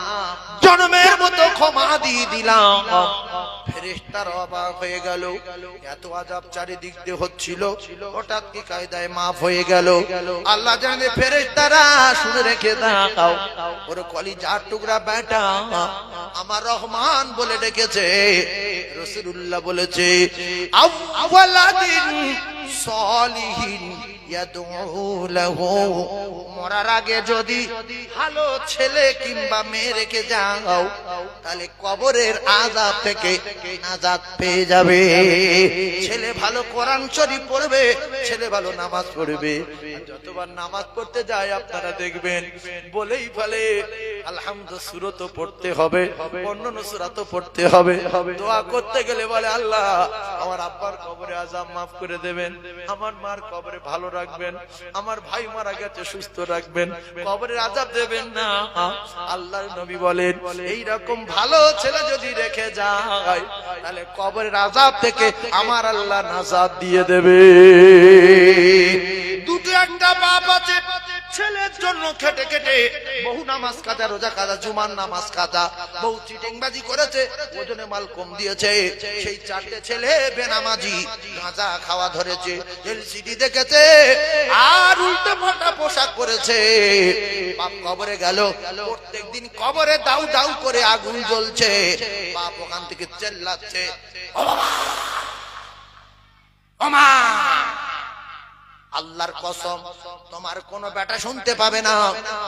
জনমের মতো ক্ষমা দিয়ে দিলাম। ফেরেশতারা অবাক হয়ে গেল, এত আযাব চারিদিক দিয়ে হচ্ছিল, হঠাৎ কি কায়দায় মাফ হয়ে গেল? আল্লাহ জানে ফেরেশতারা শুনে রেখে দাও, ওর কলিজার টুকরা বেটা আমার রহমান বলে ডেকেছে। রাসূলুল্লাহ বলেছে, আওয়ালাদিন সালিহিন ইয়াদউ লাহু, মরার আগে যদি ভালো ছেলে কিংবা মেয়ে রেখে যাও, তাহলে কবরের আযাব থেকে নাজাত পেয়ে যাবে। ছেলে ভালো কোরআন শরীফ পড়বে, ছেলে ভালো নামাজ পড়বে। যতবার নামাজ পড়তে যায় আপনারা দেখবেন বলেই ফেলে আলহামদুলিল্লাহ সূরা তো পড়তে হবে, অন্যান্য সূরা তো পড়তে হবে। দোয়া করতে গেলে বলে আল্লাহ আমার আব্বার কবরে আযাব মাফ করে দেবেন, আমার মার কবরে ভালো রাখবেন, আমার ভাই মারা গেছে সুস্থ রাখবেন, কবরের আযাব দেবেন না। আল্লাহর নবী বলেন এই রকম ভালো ছেলে যদি রেখে যায়, তাহলে কবরের আযাব থেকে আমার আল্লাহ নাজাত দিয়ে দেবে। দুটো একটা বাপ আছে, ছেলের জন্য খেটে খেটে বহু নামাজ কাজা, রোজা কাজা, জুমার নামাজ কাজা, বহু চিটিংবাজি করেছে, ওজনে মাল কম দিয়েছে। সেই 4টে ছেলে বেনামাজি, গাঁজা খাওয়া ধরেছে, এলসিডি দেখেছে, আর উল্টো পাল্টা পোশাক পরেছে। বাপ কবরে গেল, প্রত্যেকদিন কবরে দাউ দাউ করে আগুন জ্বলছে। বাপ ওখান থেকে চেল্লাচ্ছে, ও বাবা, ও মা, আল্লাহর কসম তোমার কোনো বেটা শুনতে পাবে না,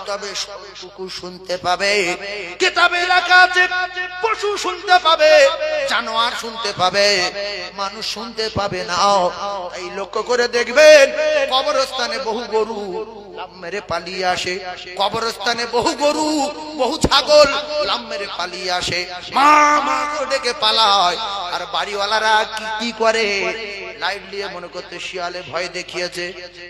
তবে সবটুকু শুনতে পাবে। কিতাবে লেখা আছে পশু শুনতে পাবে, জানোয়ার শুনতে পাবে, মানুষ শুনতে পাবে না। এই লক্ষ্য করে দেখবেন, কবরস্থানে বহু গরু লাম মেরে পালিয়ে আসে, কবরস্থানে বহু গরু, বহু ছাগল লাম মেরে পালিয়ে আসে, মা মা করে ডেকে পালায়। আর বাড়িওয়ালারা কি করে, লাইট দিয়ে মনে করতে শিয়ালে ভয় দেখিয়েছে,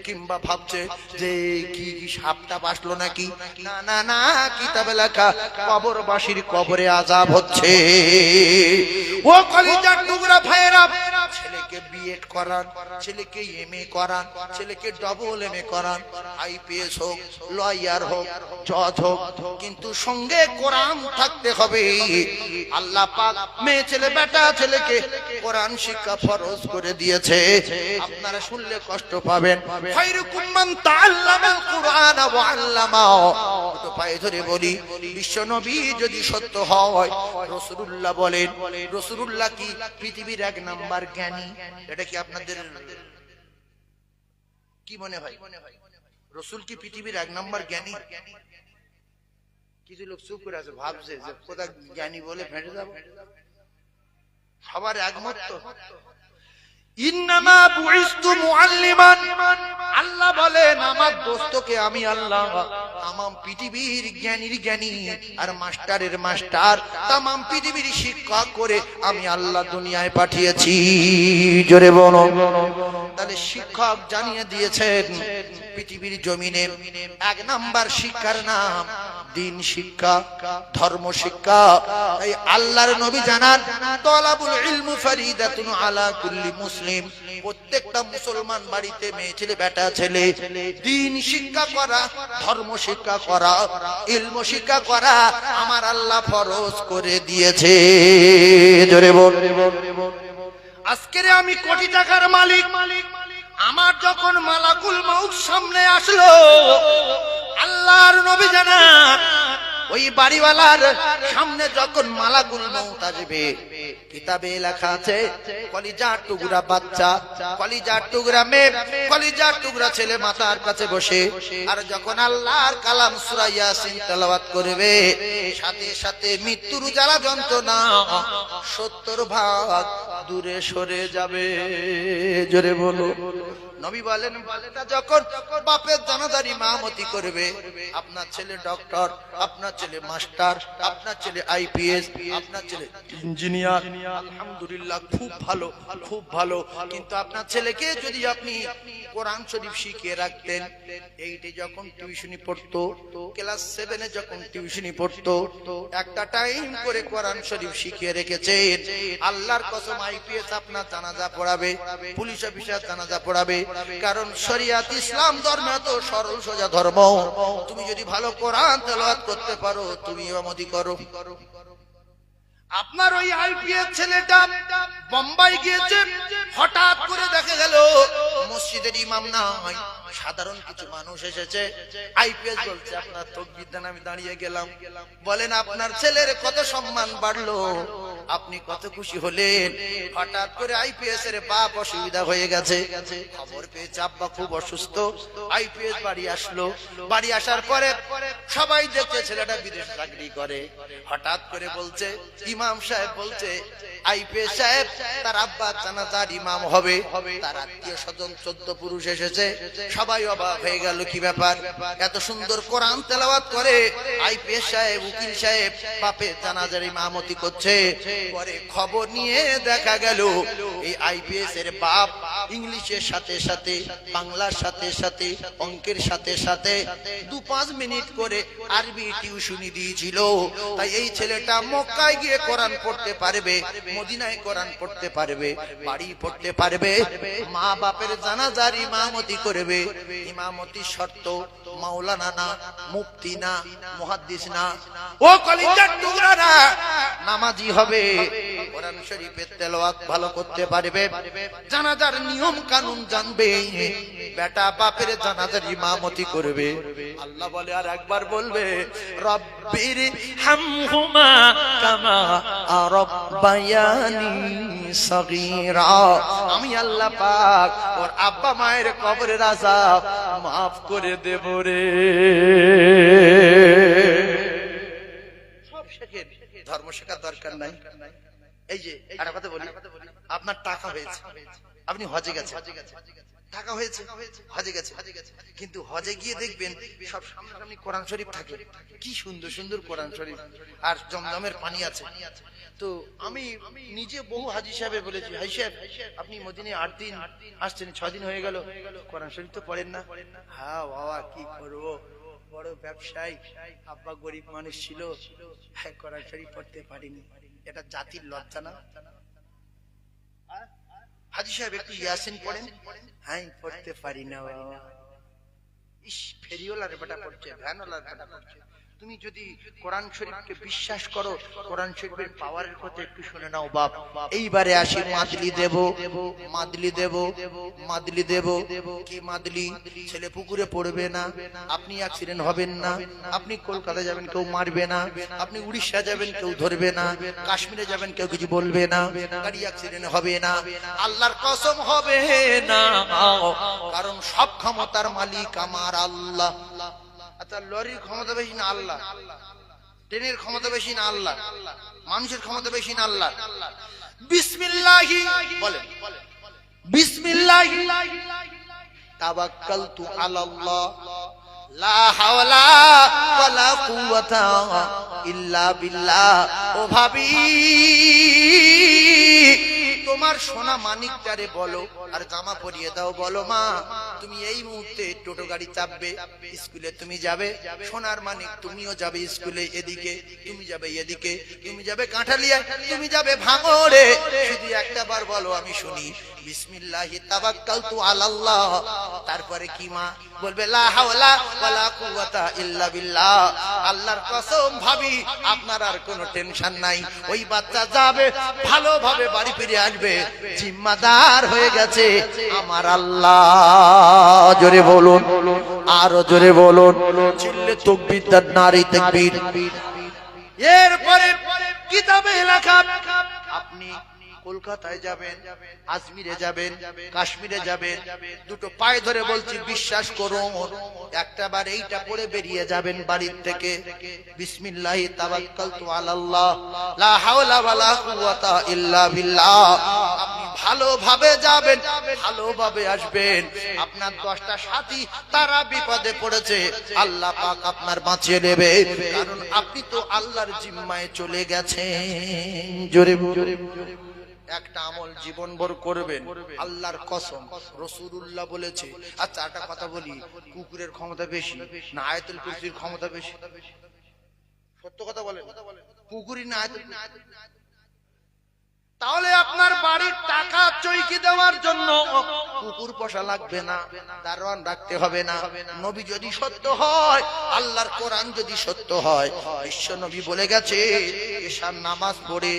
কিংবা ভাবছে যে কি সাপটা বাসলো নাকি। না না না, কিতাবে লেখা কবরবাসীর কবরে আযাব হচ্ছে। ও কলিজার টুকরা ভাইয়েরা, ছেলেকে বিএড করান, ছেলেকে এমএ করান, ছেলেকে ডবল এমএ করান, আইপিএস হোক, লয়ার হোক, জজ হোক, কিন্তু সঙ্গে কোরআন থাকতে হবে। আল্লাহ পাক মেয়ে ছেলে বেটা ছেলেকে কোরআন শিক্ষা ফরজ করে দিয়েছে। আপনারা শুনলে কষ্ট পাবেন। খায়রুকুম মান তাআল্লামাল কুরআন ওয়া আল্লামাহু। তো পায়ে ধরে বলি, বিশ্ব নবী যদি সত্য হয়, রাসূলুল্লাহ বলেন, রাসূলুল্লাহ কি পৃথিবীর 1 নাম্বার জ্ঞানী? এটা কি আপনাদের কি মনে হয়? রাসূল কি পৃথিবীর 1 নাম্বার জ্ঞানী? কিছু লোক চুপ করে আছে, ভাবছে যে কোথা জ্ঞানী বলে ফেটে যাব। সবার একমত তো? ইন্নামা বুইস্তু মুআল্লিমান। আল্লাহ বলেন, আমার দোস্তকে আমি আল্লাহ তামাম পৃথিবীর জ্ঞানীর জ্ঞানী আর মাস্টারের মাস্টার, তামাম পৃথিবীর শিক্ষক করে আমি আল্লাহ দুনিয়ায় পাঠিয়েছি। জোরে বলো। তাহলে শিক্ষক জানিয়ে দিয়েছেন, পৃথিবীর জমিনে 1 নাম্বার শিক্ষার নাম দিন শিক্ষা, ধর্ম শিক্ষা। এই আল্লাহর নবী জানান, তলাবুল ইলমু ফরিদাতুন আলা কুল্লি মুসলিম। প্রত্যেকটা মুসলমান বাড়িতে মেয়ে ছেলে বেটা ছেলে দিন শিক্ষা করা, ধর্ম শিক্ষা করা, ইলম শিক্ষা করা আমার আল্লাহ ফরজ করে দিয়েছে। জোরে বল। আজকে আমি কোটি টাকার মালিক, আমার যখন মালাকুল মউত সামনে আসলো, আল্লাহর নবী জানান, ওই বাড়িওয়ালার সামনে যখন মালাকুল মউত আসবে, কিতাবে লেখা আছে কলিজার টুকরা বাচ্চা, কলিজার টুকরা মেয়ে, কলিজার টুকরা ছেলে মাতার কাছে বসে, আর যখন আল্লাহর কালাম সূরা ইয়াসিন তেলাওয়াত করবে, সাথে সাথে মৃত্যুর জ্বালা যন্ত্রণা 70 ভাগ দূরে সরে যাবে। জোরে বলো। নবী বলেন, বাচ্চা যখন বাপের জানাজার ইমামতি করবে, আপনার ছেলে ডক্টর, আপনার ছেলে মাস্টার, আপনার ছেলে আইপিএস, আপনার ছেলে ইঞ্জিনিয়ার, আলহামদুলিল্লাহ খুব ভালো, খুব ভালো। কিন্তু আপনার ছেলেকে যদি আপনি কোরআন শরীফ শিখিয়ে রাখতেন, 8 যখন টিউশনি পড়তো, ক্লাস 7 যখন টিউশনি পড়তো, একটা টাইম করে কোরআন শরীফ শিখিয়ে রেখেছেন, আল্লাহর কসম আইপিএস আপনার জানাজা পড়াবে, পুলিশ অফিসার জানাজা পড়াবে। কারণ শরিয়াত ইসলাম ধর্ম তো সরল সোজা ধর্ম। তুমি যদি ভালো কোরআন তেলাওয়াত করতে পারো, তুমি ইমামতি করো। আপনার ওই আইপিএস ছেলেটা বোম্বাই গিয়েছে, হঠাৎ করে দেখা গেল মসজিদের ইমাম নাই, সাধারণ কিছু মানুষ এসেছে। আইপিএস বলছে, আপনার তাকবীর দেন। আমি দাঁড়িয়ে গেলাম। বলেন, আপনার ছেলের কত সম্মান বাড়লো, আপনি কত খুশি হলেন। হঠাৎ করে আইপিএস এর বাপ অসুবিধা হয়ে গেছে, খবর পেয়েছে আব্বা খুব অসুস্থ। আইপিএস বাড়ি আসলো। বাড়ি আসার পরে সবাই দেখছে ছেলেটা বিদেশে চাকরি করে। হঠাৎ করে বলছে, ইমাম সাহেব বলছে, আইপিএস সাহেব তার আব্বা জানাজার ইমাম হবে। তার আত্মীয় স্বজন 14 পুরুষ এসেছে। সবাই অবাক হয়ে গেল, কি ব্যাপার, এত সুন্দর কোরআন তেলাওয়াত করে আইপিএস সাহেব, উকিল সাহেব বাপের জানাজার ইমামতি করছে। পরে খবর নিয়ে দেখা গেল এই আইপিএস এর বাপ ইংলিশের সাথে সাথে বাংলার সাথে সাথে অঙ্কের সাথে সাথে 2-5 মিনিট করে আরবি টিউশনি দিয়েছিল। তাই এই ছেলেটা মক্কায় গিয়ে কোরআন পড়তে পারবে, মদিনায় কোরআন পড়তে পারবে, বাড়ি পড়তে পারবে, মা বাপের জানাজার ইমামতি করবে। ইমামতির শর্ত মাওলানা না, মুফতি না, মুহাদ্দিস না, ও কলিজার টুকরারা, নামাজি হবে, কোরআন শরীফের তেলাওয়াত ভালো করতে পারবে, জানাজার নিয়ম কানুন জানবে, বেটা বাপের জানাজার ইমামতি করবে। আল্লাহ বলে আর একবার বলবে রব্বির হামহুমা কামা রাব্বায়ানি সগীরা। আমি আল্লাহ পাক ওর আব্বা মায়ের কবরের আযাব maaf করে দেব রে। সব শেখেন, ধর্ম শেখার দরকার নাই। এই যে আর কথা বলি, আপনার টাকা হয়েছে, আপনি হজে গেছেন, টাকা হয়েছে, হজে গেছে, কিন্তু হজে গিয়ে দেখবেন সব সামনাসামনি কোরআন শরীফ থাকে, কি সুন্দর সুন্দর কোরআন শরীফ, আর জমজমের পানি আছে। তো আমি নিজে বহু হাজি সাহেব বলেছি, হাজি সাহেব আপনি মদিনায় 8 দিন আসছেন, 6 দিন হয়ে গেল, কোরআন শরীফ তো পড়েন না। হ্যাঁ বাবা কি করবো, বড় ব্যবসায়ী, আব্বা গরিব মানুষ ছিল, হ্যাঁ কোরআন শরীফ পড়তে পারিনি। এটা জাতির লজ্জা না? হাজি সাহেব একটু ইয়াসিন পড়েন। হ্যাঁ পড়তে পারি না বাবা। ইস, ফেরিওয়ালার বেটা পড়ছে, ভ্যানওয়ালার বেটা পড়ছে। তুমি যদি কোরআন শরীফকে বিশ্বাস করো, কোরআন শরীফের পাওয়ারের কথা একটু শুনে নাও বাপ। এইবারে আসি মাদলি দেব, মাদলি দেব, মাদলি দেব। কি মাদলি? ছেলে পুকুরে পড়বে না, আপনি অ্যাক্সিডেন্ট হবেন না, আপনি কলকাতা যাবেন কেউ মারবে না, আপনি উড়িষ্যা যাবেন কেউ ধরবে না, কাশ্মীরে যাবেন কেউ কিছু বলবে না, গাড়ি অ্যাক্সিডেন্ট হবে না, আল্লাহর কসম হবে না, কারণ সব ক্ষমতার মালিক আমার আল্লাহ। আচ্ছা, লরির ক্ষমতা বেশি না আল্লাহ? ট্রেনের ক্ষমতা বেশি না আল্লাহ? মানুষের ক্ষমতা বেশি না আল্লাহ? বিসমিল্লাহি বলেন, বিসমিল্লাহি তাওয়াক্কালতু আলাল্লাহ লা হাওলা ওয়ালা কুওয়াতা ইল্লা বিল্লাহ। ও ভাবি, তোমার সোনা মানিকটারে বলো আর জামা পরিয়ে দাও, বলো মা তুমি এই মুহূর্তে টোটো গাড়ি চাপবে, স্কুলে তুমি যাবে, সোনার মানিক তুমিও যাবে স্কুলে, এদিকে তুমি যাবে, এদিকে তুমি যাবে কাঁঠালিয়া, তুমি যাবে ভাঙড়ে, শুধু একটা বার বলো আমি শুনি, বিসমিল্লাহি তাওয়াক্কালতু আলাল্লাহ। তারপরে কি মা বলবে? লা হাওলা ওয়ালা কুওয়াতা ইল্লা বিল্লাহ। আল্লাহর কসম ভাবি, আপনার আর কোনো টেনশন নাই, ওই বাচ্চা যাবে ভালোভাবে বাড়ি ফিরে আসবে, জিম্মাদার হয়ে গেছে আমার আল্লাহ। জোরে বলুন, আরো জোরে বলুন, চিল্লে তাকবীর, নারী তাকবীর। এরপরে কিতাবে লেখা, আপনি কলকাতায় যাবেন, আজমিরে যাবেন, কাশ্মীরে যাবেন, দুটো পায়ে ধরে বলছি বিশ্বাস করুন, একটা বার এইটা পড়ে বেরিয়ে যাবেন বাড়ির থেকে, বিসমিল্লাহি তাওয়াক্কালতু আলাল্লাহ লা হাওলা ওয়ালা কুওয়াতা ইল্লা বিল্লাহ। আপনি ভালোভাবে যাবেন, ভালোভাবে আসবেন, আপনার 10টা সাথী তারা বিপদে পড়েছে, আল্লাহ পাক আপনার বাঁচিয়ে নেবে, কারণ আপনি তো আল্লাহর জিম্মায় চলে গেছেন। জোরে জোরে একটা আমল জীবনভর করবেন, আল্লাহর কসম, রাসূলুল্লাহ বলেছে। আচ্ছা একটা কথা বলি, কুকুরের ক্ষমতা বেশি না আয়াতুল কুরসির ক্ষমতা বেশি? সত্য কথা বলেন, কুকুরই না আয়াতুল কুরসি? তাহলে আপনার বাড়ির টাকা চৈকি দেওয়ার জন্য কুকুর পোষা লাগবে না, দারোয়ান রাখতে হবে না। নবী যদি সত্য হয়, আল্লাহর কোরআন যদি সত্য হয়, বিশ্ব নবী বলে গেছে, এশার নামাজ পড়ে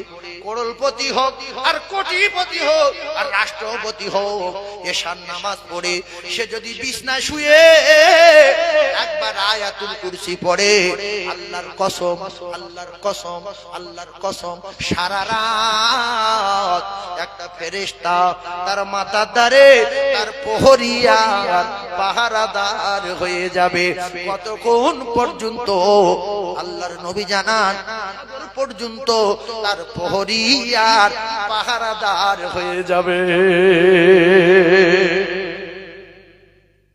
করোড়পতি হোক আর কোটিপতি হোক আর রাষ্ট্রপতি হোক, এশার নামাজ পড়ে সে যদি বিছনায় শুয়ে একবার আয়াতুল কুরসি পড়ে, আল্লাহর কসম, আল্লাহর কসম, আল্লাহর কসম, সারা রাত একটা ফেরেশতা তার মাথার দ্বারে তার প্রহরিয়ার পাহারাদার হয়ে যাবে। কতক্ষণ পর্যন্ত? আল্লাহর নবী জানান, পর্যন্ত তার প্রহরিয়ার পাহারাদার হয়ে যাবে।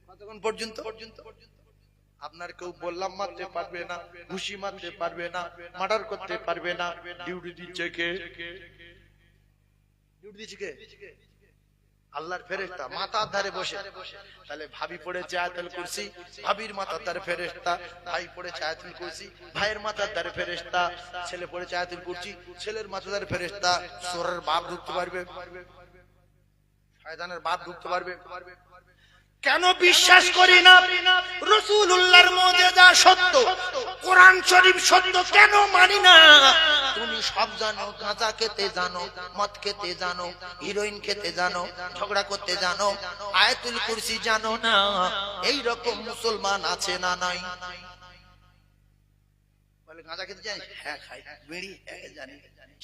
কতক্ষণ পর্যন্ত? আপনার কেউ বললাম মারতে পারবে না, ঘুষি মারতে পারবে না, মার্ডার করতে পারবে না। ডিউটি দিচ্ছে কে? ডিউটি দিচ্ছে কে? আল্লাহর ফেরেশতা মাথার ধারে বসে, তাহলে ভাবি পড়েছে আয়াতুল কুরসি, ভাবির মাথার ধারে ফেরেশতা, ভাই পড়েছে আয়াতুল কুরসি, ভাইয়ের মাথার ধারে ফেরেশতা, ছেলে পড়েছে আয়াতুল কুরসি, ছেলের মাথার ধারে ফেরেশতা। সূরার বাপ ঢুকতে পারবে? শয়তানের বাপ ঢুকতে পারবে? কেন বিশ্বাস করি না রাসূলুল্লাহর মুজিজা সত্য, কোরআন শরীফ সত্য কেন মানি না? তুমি সব জানো, গাঁজা খেতে জানো, মদ খেতে জানো, হিরোইন খেতে জানো, ঝগড়া করতে জানো, আয়াতুল কুরসি জানো না। এই রকম মুসলমান আছে না নাই? বলে গাঁজা খেতে জানিস? হ্যাঁ খাই। বিড়ি? হ্যাঁ জানি।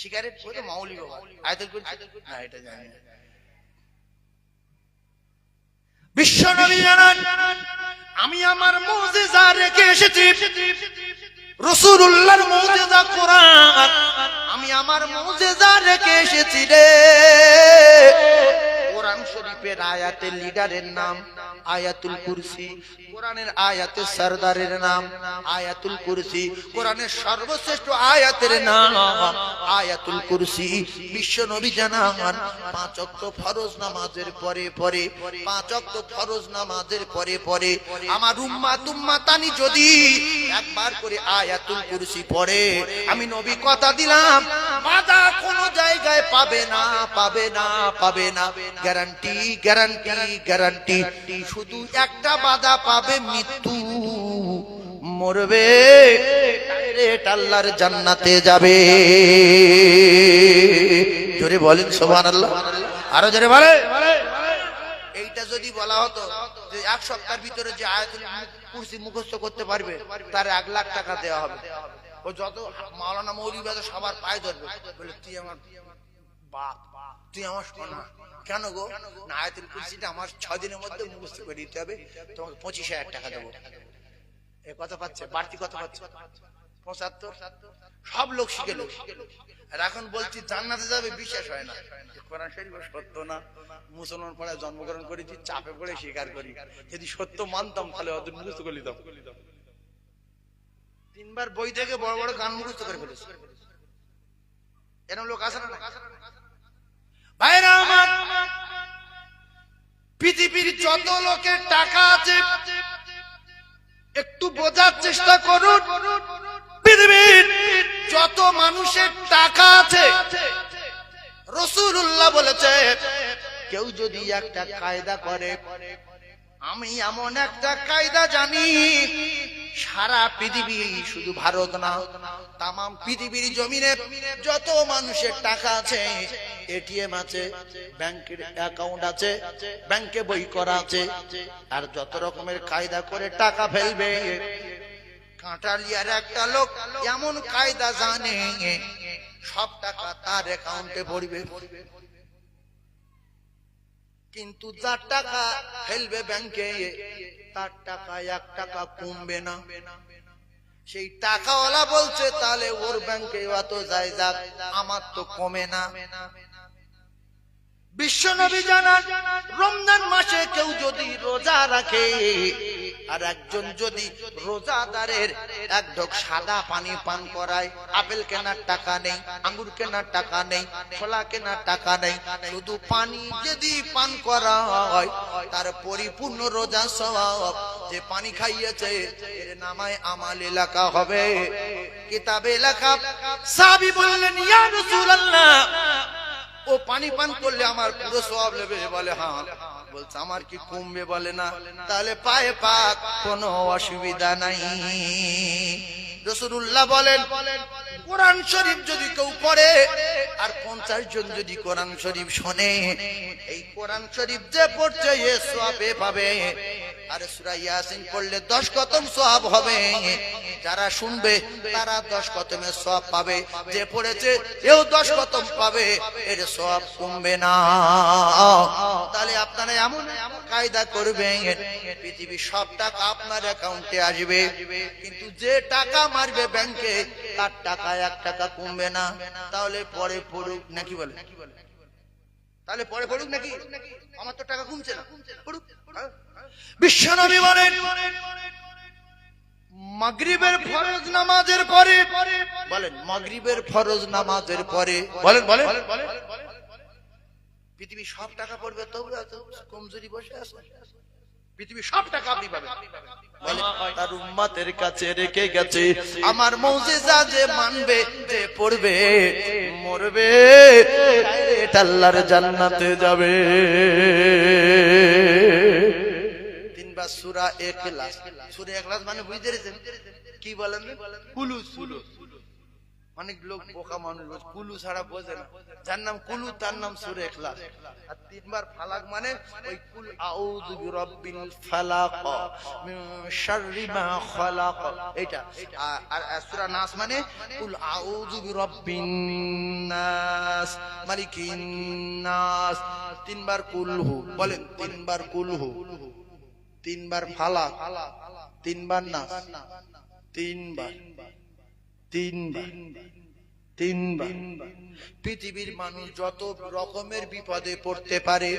সিগারেট? ওই তো মাউলি বাবা। আয়াতুল কুরসি? হ্যাঁ এটা জানি। বিশ্ব নবী জানান, আমি আমার মুজিজা রেখে এসেছি, রাসূলুল্লাহর মুজিজা কোরআন, আমি আমার মুজিজা রেখে এসেছি রে। কোরআন শরীফের আয়াতের লিডারের নাম আয়াতুল কুরসি, কোরআনের আয়াতের সরদারের নাম আয়াতুল কুরসি, কোরআনের সর্বশ্রেষ্ঠ আয়াতের নাম আয়াতুল কুরসি। বিশ্ব নবী জানান, 5 ওয়াক্ত ফরজ নামাজের পরে পরে, 5 ওয়াক্ত ফরজ নামাজের পরে পরে আমার উম্মাতানি যদি একবার করে আয়াতুল কুরসি পড়ে, আমি নবী কথা দিলাম বাধা কোনো জায়গায় পাবে না, পাবে না, পাবে না। Guarantee, guarantee, guarantee. শুধু একটা বাধা পাবে, মৃত্যু, মরবে, ডাইরেক্ট আল্লাহর জান্নাতে যাবে। জোরে বলেন সুবহানাল্লাহ, আরো জোরে বলে। এইটা যদি বলা হতো যে 1 সপ্তাহের ভিতরে যে আয়াতুল কুরসি মুখস্থ করতে পারবে তার 1 লাখ টাকা দেওয়া হবে। ও যত মাওলানা মৌলভী সবার পায়ে ধরবে, বলে তুই আমার বাপ, তুই আমার সোনা। কেন গো? না, আয়াতুল কুরসিটা আমার 6 দিনের মধ্যে মুখস্থ করে দিতে হবে, তোমাকে 25,000 টাকা দেবো। এ কথা পাচ্ছে, বাড়তি কথা পাচ্ছে 75। সব লোক শিখে লোক। আর এখন বলছি জান্নাতে যাবে, বিশ্বাস হয় না। কোরআন শরীফ সত্য না, মুসলমান পাড়ায় জন্মগ্রহণ করেছি, চাপে পড়ে স্বীকার করি। যদি সত্য মানতাম তাহলে অত মুখস্থ করে দিতাম। 3 বার বই থেকে বড় বড় গান মুখস্থ করে ফেলেছে। এরকম লোক আছে না? ভাইরা আমার, পৃথিবীর যত লোকের টাকা আছে একটু বোঝার চেষ্টা করুন। পৃথিবীর যত মানুষের টাকা আছে, রাসূলুল্লাহ বলেছে কেউ যদি একটা কায়দা করে, আমি এমন একটা কায়দা জানি, সারা পৃথিবী, শুধু ভারত না, তামাম পৃথিবীর জমিনে যত মানুষের টাকা আছে, এটিএম আছে, ব্যাংকের অ্যাকাউন্ট আছে, ব্যাংকে বই করা আছে, আর যত রকমের কায়দা করে টাকা ফেলবে, কাঁটালিয়ার একটা লোক এমন কায়দা জানে সব টাকা তার অ্যাকাউন্টে পড়বে। কিন্তু যার টাকা ফেলবে ব্যাংকে, তার টাকা 1 টাকা কমবে না। সেই টাকাওয়ালা বলছে তাহলে ওর ব্যাংকে অত যায় যাক, আমার তো কমে না। বিশ্ব নবী জানান, রমজান মাসে কেউ যদি রোজা রাখে, আর একজন যদি রোজাদারের 1 ঢোক সাদা পানি পান করায়, আপেল কেনার টাকা নেই, আঙ্গুর কেনার টাকা নেই, ছোলা কেনার টাকা নেই, শুধু পানি যদি পান করা হয়, তার পরিপূর্ণ রোজা সওয়াব। যে পানি খাইয়েছে এর নামায় আমালে লেখা হবে, কিতাবে লেখা। সাহাবী বললেন, ইয়া রাসূলুল্লাহ, ও পানি পান করলে আমার পুরো সওয়াব নেবে? বলে হ্যাঁ। বলছে আমার কি কমবে? বলে না। তাহলে পায়ে পাক, কোনো অসুবিধা নাই। রাসূলুল্লাহ বলেন, কোরআন শরীফ যদি কেউ পড়ে আর 50 জন যদি কোরআন শরীফ শোনে, এই কোরআন শরীফ যে পড়ছে এ সওয়াব পাবে। আর সূরা ইয়াসিন পড়লে 10 খতম সওয়াব হবে। যারা শুনবে তারা 10 খতমের সওয়াব পাবে, যে পড়েছে এও 10 খতম পাবে, এর সওয়াব কমবে না। তাহলে আপনারা এমন কায়দা করবেন, পৃথিবীর সব টাকা আপনার অ্যাকাউন্টে আসবে, কিন্তু যে টাকা মারবে ব্যাংকে তার টাকা 1 টাকা কমবে না। তাহলে পরে পড়ুক নাকি? বলে তাহলে পরে পড়ুক নাকি? আমার তো টাকা কমছে না, পড়ুক। বিশ্বনবী বলেন, মাগরিবের ফরজ নামাজের পরে, বলেন মাগরিবের ফরজ নামাজের পরে, বলেন বলেন, পৃথিবী সব টাকা পড়বে তবু এত কমজোরি বসে আছে। পৃথিবী সব টাকা আপনি পাবেন, তার উম্মতের কাছে রেখে গেছে আমার মুজিজা যে মানবে যে পড়বে মরবে ডাইরেক্ট আল্লাহর জান্নাতে যাবে। তিনবার সূরা ইখলাস। সূরা ইখলাস মানে বুঝতে পেরেছেন কি বলেন? কুলু সুলু। অনেক লোক বোকা মানুষ কুলু ছাড়া বোঝে না, যার নাম কুলু তার নাম সূরা ইখলাস। আর তিনবার ফালাক মানে ওই কুল আউযু বিরাব্বিল ফালাক মিন শাররি মা খালাক, এটা। আর সূরা নাস মানে কুল আউযু বিরাব্বিন নাস মালিকিন নাস। তিনবার কুলহু বলেন, তিনবার কুলহু, তিনবার ফালাক, তিনবার নাস, তিনবার তিনবার। পৃথিবীর মানুষ যত রকমের বিপদে পড়তে পারে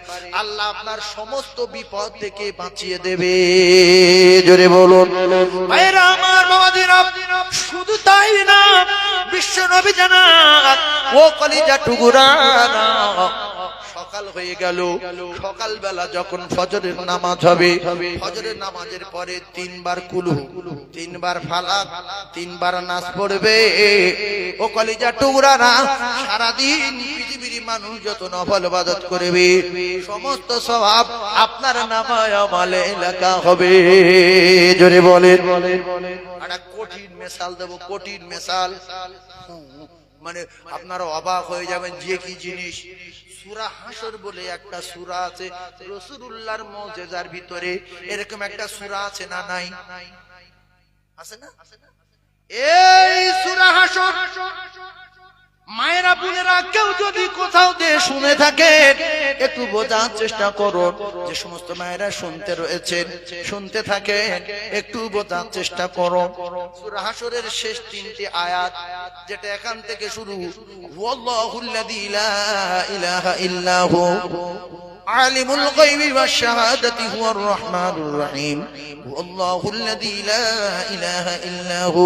আল্লাহ আপনার সমস্ত বিপদ থেকে বাঁচিয়ে দেবে। জোরে বলুন ভাইরা আমার, বাবাজিরা। শুধু তাই না, বিশ্ব নবী জানাত ও কলিজা টুকুরা, সকাল হয়ে গেল, সকাল বেলা যখন ফজরের নামাজ হবে, ফজরের নামাজের পরে তিনবার কুলু, তিনবার ফালাক, তিনবার নাস পড়বে। ও কলিজা টুকরারা, সারাদিন পৃথিবীর মানুষ যত নফল ইবাদত করবে সমস্ত সওয়াব আপনার নামায় আমলে লেখা হবে। জোরে বলেন। একটা কঠিন মিসাল দেব, কঠিন মিসাল, মানে আপনারা অবাক হয়ে যাবেন যে কি জিনিস। সূরা হাসর বলে একটা সূরা আছে রাসূলুল্লাহর মুজিজার ভিতরে, এরকম একটা সূরা আছে না নাই? আছে না? এই সূরা হাসর মায়েরা বোনেরা কেউ যদি কোথাও দিয়ে শুনে থাকেন একটু বোঝার চেষ্টা করুন। যে সমস্ত মায়েরা শুনতে রয়েছেন, শুনতে থাকেন, একটু বোঝার চেষ্টা করুন। সূরা হাসরের শেষ তিনটি আয়াত, যেটা এখান থেকে শুরু, ওয়াল্লাহুল্লাযী লা ইলাহা ইল্লাহু আলিমুল গায়বি ওয়াশ শাহাদাতি হুয়ার রাহমানুর রহিম, ওয়াল্লাহুল্লাযী লা ইলাহা ইল্লাহু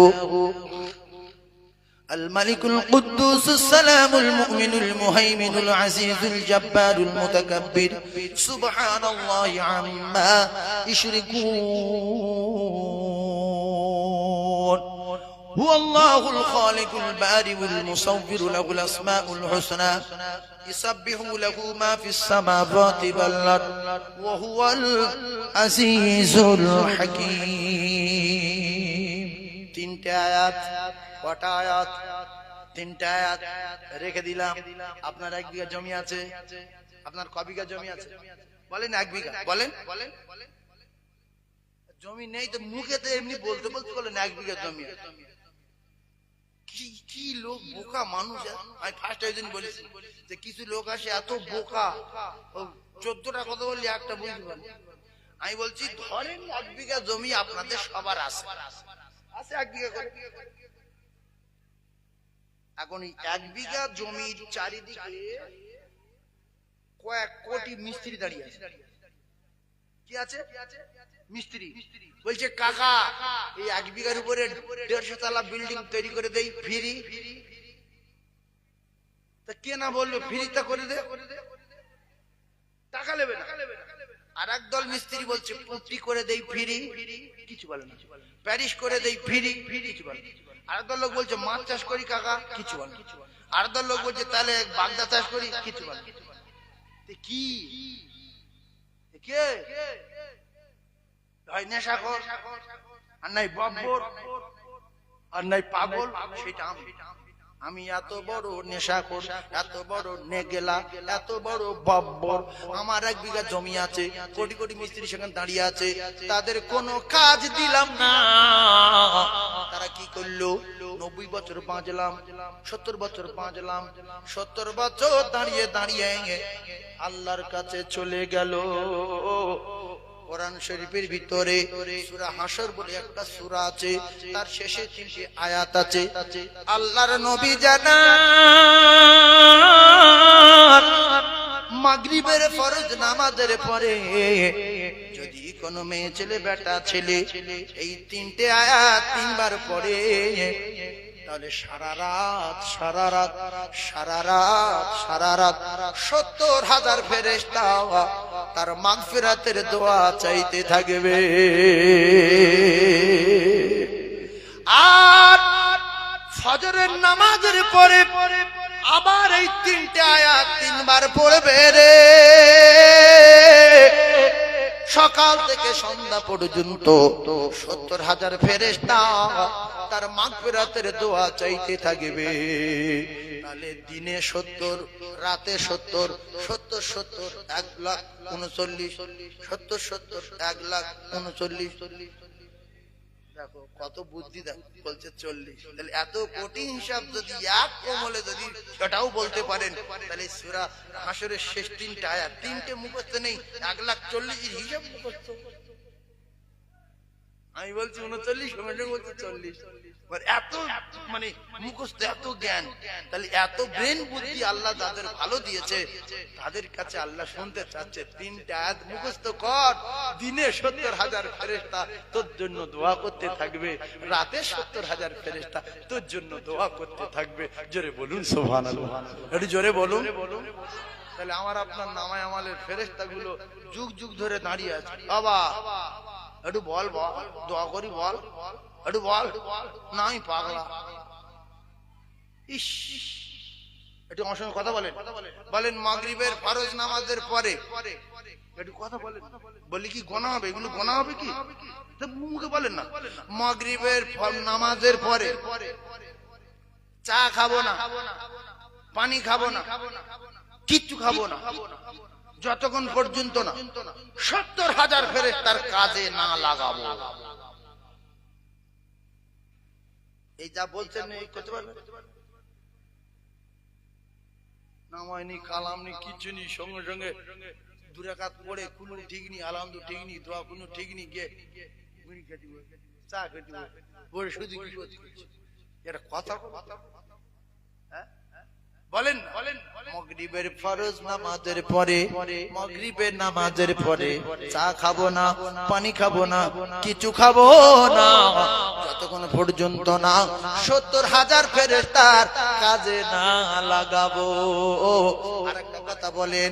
الملك القدوس السلام المؤمن المهيمن العزيز الجبار المتكبر سبحان الله عما يشركون هو الله الخالق البارئ المصور له الأسماء الحسنى يسبح له ما في السماوات والأرض وهو العزيز الحكيم। তিনটা আয়াত, কটা আয়াত? তিনটা আয়াত রেখে দিলাম। আপনার 1 বিঘা জমি আছে, আপনার ক বিঘা জমি আছে? বলেন 1 বিঘা, বলেন। জমি নেই তো মুখেতে এমনি বলতে বলতে বলেন 1 বিঘা জমি। কি লোক বোকা মানুষ। আমি ফার্স্ট টাইম বলেছি যে কিছু লোক আসে এত বোকা, 14টা কথা বললি একটা বুঝতে পারে। আমি বলছি ধরেন 1 বিঘা জমি আপনাদের সবার আছে, আছে 1 বিঘা করে। এখন 1 বিঘা জমির চারিদিকে কয়েক কোটি মিস্ত্রি দাঁড়িয়ে আছে। কি আছে? মিস্ত্রি। বলছে কাকা এই 1 বিঘার উপরে 150 তলা বিল্ডিং তৈরি করে দেই ফ্রি। তা কে না বললো ফ্রিটা করে দে, টাকা নেবে না। আর একদল মিস্ত্রি বলছে পুটি করে দেই ফ্রি, কিছু বলে না। প্যারিস করে দেই ফ্রি, কিছু বলে না। আর দল লোক বলছে মাছ চাষ করি কাকা, কিছু বলে না। আর দল লোক বলছে তাহলে বাগদা চাষ করি, কিছু বলে না। কি কে হয় নেশাখোর, আর নাই বব্বর, আর নাই পাগল, সেটা আমি এত বড় নেশাখোর, এত বড় নেগেলা, এত বড় বব্বর। আমার 1 বিঘা জমি আছে, কোটি কোটি মিস্ত্রি সেখানে দাঁড়িয়ে আছে, তাদের কোনো কাজ দিলাম না। তারা কি করলো? 90 বছর বাঁচলাম, 70 বছর বাঁচলাম, 70 বছর দাঁড়িয়ে দাঁড়িয়ে আল্লাহর কাছে চলে গেল। কোরআন শরীফের ভিতরে সূরা হাসর বলে একটা সূরা আছে, তার শেষে 3টি আয়াত আছে। আল্লাহর নবী জানান মাগরিবের ফরজ নামাজের পরে যদি কোনো মেয়ে ছেলে বেটা ছেলে এই 3টে আয়াত 3 বার পড়ে তাহলে সারা রাত 70,000 ফেরেশতা তার মাগফিরাতের দোয়া চাইতে থাকবে। আর ফজরের নামাজের পরে আবার এই 3টে আয়াত 3 বার পড়বে রে। সকাল থেকে সন্ধ্যা পর্যন্ত 70,000 ফেরেশতা তার মাগফিরাতের দোয়া চাইতে থাকবে। তাহলে দিনে 70, রাতে 70, 70 1,39,000, 70 1,39,000। দেখো কত বুদ্ধি, দেখো বলছে 40। তাহলে এত কোটি হিসাব যদি এক কমলে যদি সেটাও বলতে পারেন, তাহলে সূরা হাশরের শেষ 3টে আয়াত 3টে মুখস্থ নেই, 1,40,000 হিসাব মুখস্থ। আমি বলছি 39, সঙ্গে বলছি 40। এত মানে মুখস্থ, এত জ্ঞান, তাহলে এত ব্রেন বুদ্ধি আল্লাহ যাদের ভালো দিয়েছে তাদের কাছে আল্লাহ শুনতে চাচ্ছে 3টে আয়াত মুখস্থ কর, দিনে 70,000 ফেরেশতা তোর জন্য দোয়া করতে থাকবে, রাতে 70,000 ফেরেশতা তোর জন্য দোয়া করতে থাকবে। জোরে বলুন সুবহানাল্লাহ, একটু জোরে বলুন। তাহলে আমার আপনার নামায় আমালের ফেরেশতা গুলো যুগ যুগ ধরে দাঁড়িয়ে আছে। বাবা একটু বল, দোয়া করি বল, একটু বল। নাই পাগলা, ইস একটু আমার সঙ্গে কথা বলেন। মাগরিবের ফরজ নামাজের পরে একটু কথা বলেন। বলি কি গোনা হবে? এগুলো গোনা হবে কি? মুখে বলেন না। মাগরিবের নামাজের পরে চা খাবো না, পানি খাবো না, কিচ্ছু খাবো না, যতক্ষণ পর্যন্ত না 70,000 ফেরেশতার কাজে না লাগাবো। এই যা বলছেন এই করতে পারবেন? নামায়নি, কালাম নেই, কিছু নেই, সঙ্গে সঙ্গে 2 রাকাত পড়ে কোনো ঠিক নেই, আলহামদু ঠিক নেই, দোয়া কোনো ঠিক নেই, গিয়ে মুড়ি খেতে চা খেতে পড়ে শুধু কি করছে? এটা কথা বলেন। মাগরিবের ফরজ নামাজের পরে চা খাবো না, পানি খাবো না, কিছু খাবো না, যতক্ষণ পর্যন্ত না 70,000 ফেরেশতার কাজে না লাগাবো। আরেকটা কথা বলেন,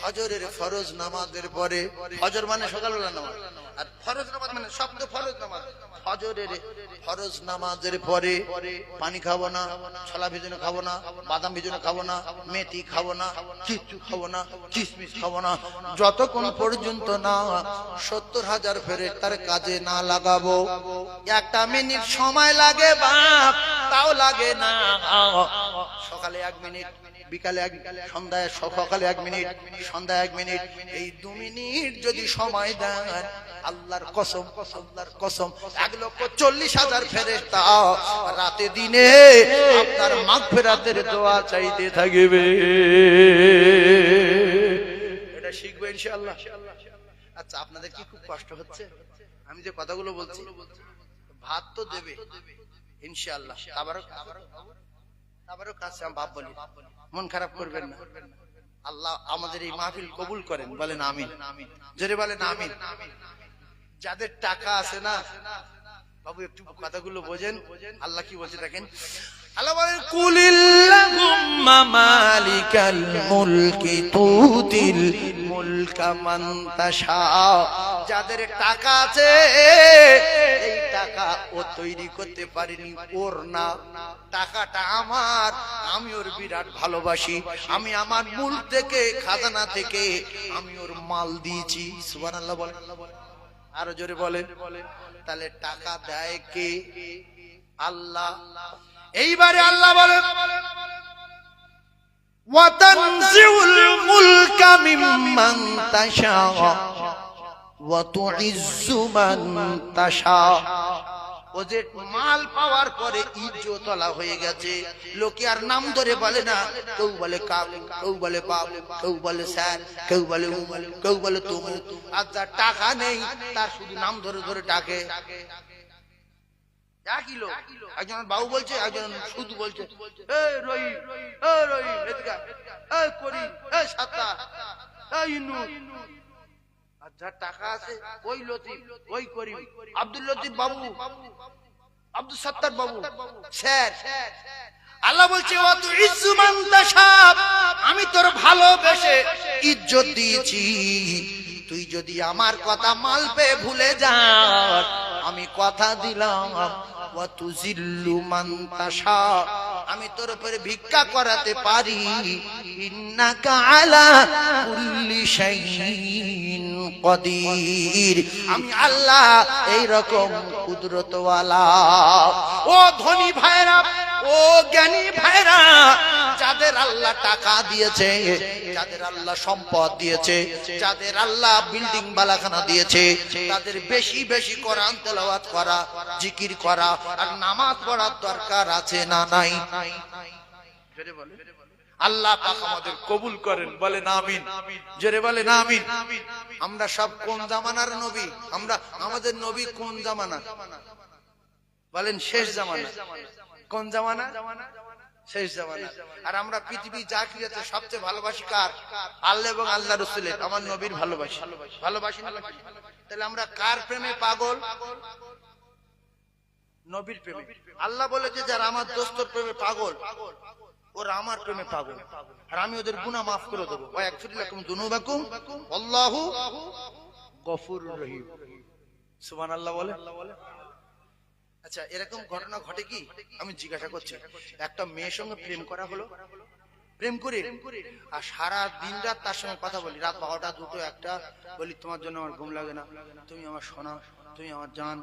ফজরের ফরজ নামাজের পরে, ফজর মানে সকালবেলা নামাজ, আর ফরজ নামাজ মানে শব্দ ফরজ নামাজ। ফজরের ফরজ নামাজের পরে পানি খাবো না, ছোলা ভিজানো খাবো না, বাদাম ভিজানো খাবো না, মেথি খাবো না, কিচ্ছু খাবো না, কিশমিশ খাবো না, যতক্ষণ পর্যন্ত না 70,000 ফেরেশতার কাজে না লাগাবো। 1 মিনিট সময় লাগে বাপ, তাও লাগে না। সকালে 1 মিনিট, বিকালে 1, সন্ধ্যায়, সকালে 1 মিনিট, সন্ধ্যায় 1 মিনিট, এই 2 মিনিট যদি সময় দেন, আল্লাহর কসম 1,40,000 ফেরেশতা রাতে দিনে আপনার মাগফিরাতের দোয়া চাইতে থাকবে। এটা শিখবে ইনশাআল্লাহ। আচ্ছা, আপনাদের কি খুব কষ্ট হচ্ছে? আমি যে কথাগুলো বলছি, ভাত তো দেবে ইনশাআল্লাহ, আবারও কাছে আমি ভাব বলি, মন খারাপ করবেন না। আল্লাহ আমাদের এই মাহফিল কবুল করেন, বলেন আমিন। জোরে বলেন আমিন। যাদের টাকা আছে না বাবু, একটু কথাগুলো বোঝেন। আল্লাহ কি বলছে দেখেন, আল্লাহ বলেন কুলিল্লাহুম্মা মালিকাল মুলকি তুতিল মুলকা মান তাশা। যাদের টাকা আছে, এই টাকা ও তৈরি করতে পারেনি, ওর না, টাকাটা আমার, আমি ওর বিরাট ভালোবাসি, আমি আমার মূল থেকে, খাজানা থেকে আমি ওর মাল দিয়েছি। সুবহানাল্লাহ বলেন, আরো জোরে বলেন। তাহলে টাকা দেয় কে? আল্লাহ। এইবারে আল্লাহ বলেন ওয়া তানজিউল মুলকা মিম্মান তাশা ওয়া তুইজ্জু মান তাশা। ও যে মাল পাওয়ার পরে ইজ্জত তোলা হয়ে গেছে, লোকে আর নাম ধরে বলে না, কেউ বলে কাকু, কেউ বলে বাবু, কেউ বলে স্যার, কেউ বলে উমুক, কেউ বলে তুমুক। আর যার টাকা নেই তার শুধু নাম ধরে ধরে ডাকে। একই লোক, একজন বাবু বলছে, একজন শুধু বলছে, এই রহিম, এই রহিম, এদিকে, এই করিম, এই সাত্তা, এই ইনু। আর যার টাকা আছে ওই লতিফ, ওই করিম, আব্দুল লতিফ বাবু, আব্দুল সত্তার বাবু স্যার, আল্লাহ বলছে ওয়া তুইজ্জু মান তাশা, আমি তোর ভালোবেসে ইজ্জত দিয়েছি। তুই যদি আমার কথা মানবে ভুলে যাস, আমি কথা দিলাম ওয়া তুজিল্লু মান তাশা, আমি তোর উপরে ভিক্ষা করাতে পারি। ইন্নাকা আলা কুল্লি শাইইন কদির, আমি আল্লাহ এই রকম কুদরতওয়ালা। ও ধনী ভাইরা, ও জ্ঞানী ভাইরা, যাদের আল্লাহ টাকা দিয়েছে, যাদের আল্লাহ সম্পদ দিয়েছে, যাদের আল্লাহ বিল্ডিং বালাখানা দিয়েছে, তাদের বেশি বেশি কোরআন তেলাওয়াত করা, জিকির করা আর নামাজ পড়ার দরকার আছে না নাই? আল্লাহ পাক আমাদের কবুল করেন, বলেন আমিন, জোরে বলেন আমিন। আমরা সব কোন জামানার নবী? আমরা, আমাদের নবী কোন জামানা? বলেন শেষ জামানা। কোন জামানা? শেষ জামানা। আর আমরা পৃথিবী যা কি আছে সবচেয়ে ভালোবাসি কার? আল্লাহ এবং আল্লাহ রাসূলের, আমার নবীর ভালোবাসি। ভালোবাসি না? তাহলে আমরা কার প্রেমে পাগল? নবীর প্রেমে। আল্লাহ বলেছে যারা আমার দোস্তর প্রেমে পাগল, ওরা আমার প্রেমে পাগল, আর আমি ওদের গুনাহ মাফ করে দেবো। ওয়া ইয়াগফিরু লাকুম যুনুবাকুম আল্লাহু গফুরুর রহিম। সুবহানাল্লাহ বলে। আচ্ছা, এরকম ঘটনা ঘটে কি? আমি জিজ্ঞাসা করছি, একটা মেয়ের সঙ্গে প্রেম করা হলো, প্রেম করে আর সারা দিন রাত তার সঙ্গে কথা বলি, রাত 12টা 2টো 1টা, বলি তোমার জন্য আমার ঘুম লাগে না, তুমি আমার সোনা, তুমি আমার জান,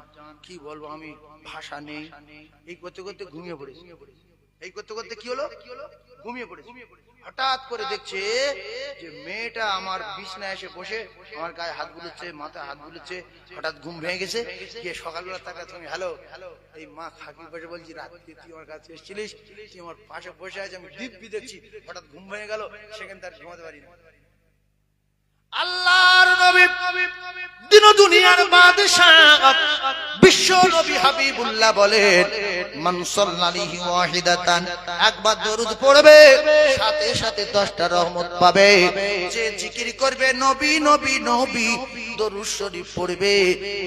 কি বলবো আমি, ভাষা নেই। এই করতে করতে ঘুমিয়ে পড়েছি। এই করতে করতে কি হলো? ঘুমিয়ে পড়েছি। হঠাৎ করে দেখছে যে মেয়েটা আমার বিছনায় এসে বসে আমার গায়ে হাত বুলোচ্ছে, মাথায় হাত বুলোচ্ছে। হঠাৎ ঘুম ভেঙে গেছে। গিয়ে সকালবেলা তাকে তুমি হ্যালো, এই মা খাকি বসে বলছি রাত্রে তুই আমার কাছে এসেছিলিস, তুই আমার পাশে বসে আছে, আমি দিব্যি দেখছি। হঠাৎ ঘুম ভেঙে গেল, সেখানে তার ঘুমাতে পারি না। আল্লাহর নবী, দিন দুনিয়ার বাদশাহ, বিশ্ব নবী হাবিবুল্লাহ বলেন, মান সাল্লাল্লাহু ওয়াহিদাতান, একবার দরুদ পড়বে সাথে সাথে 10টা রহমত পাবে। যে জিকির করবে নবী নবী নবী, দরুদ শরীফ পড়বে,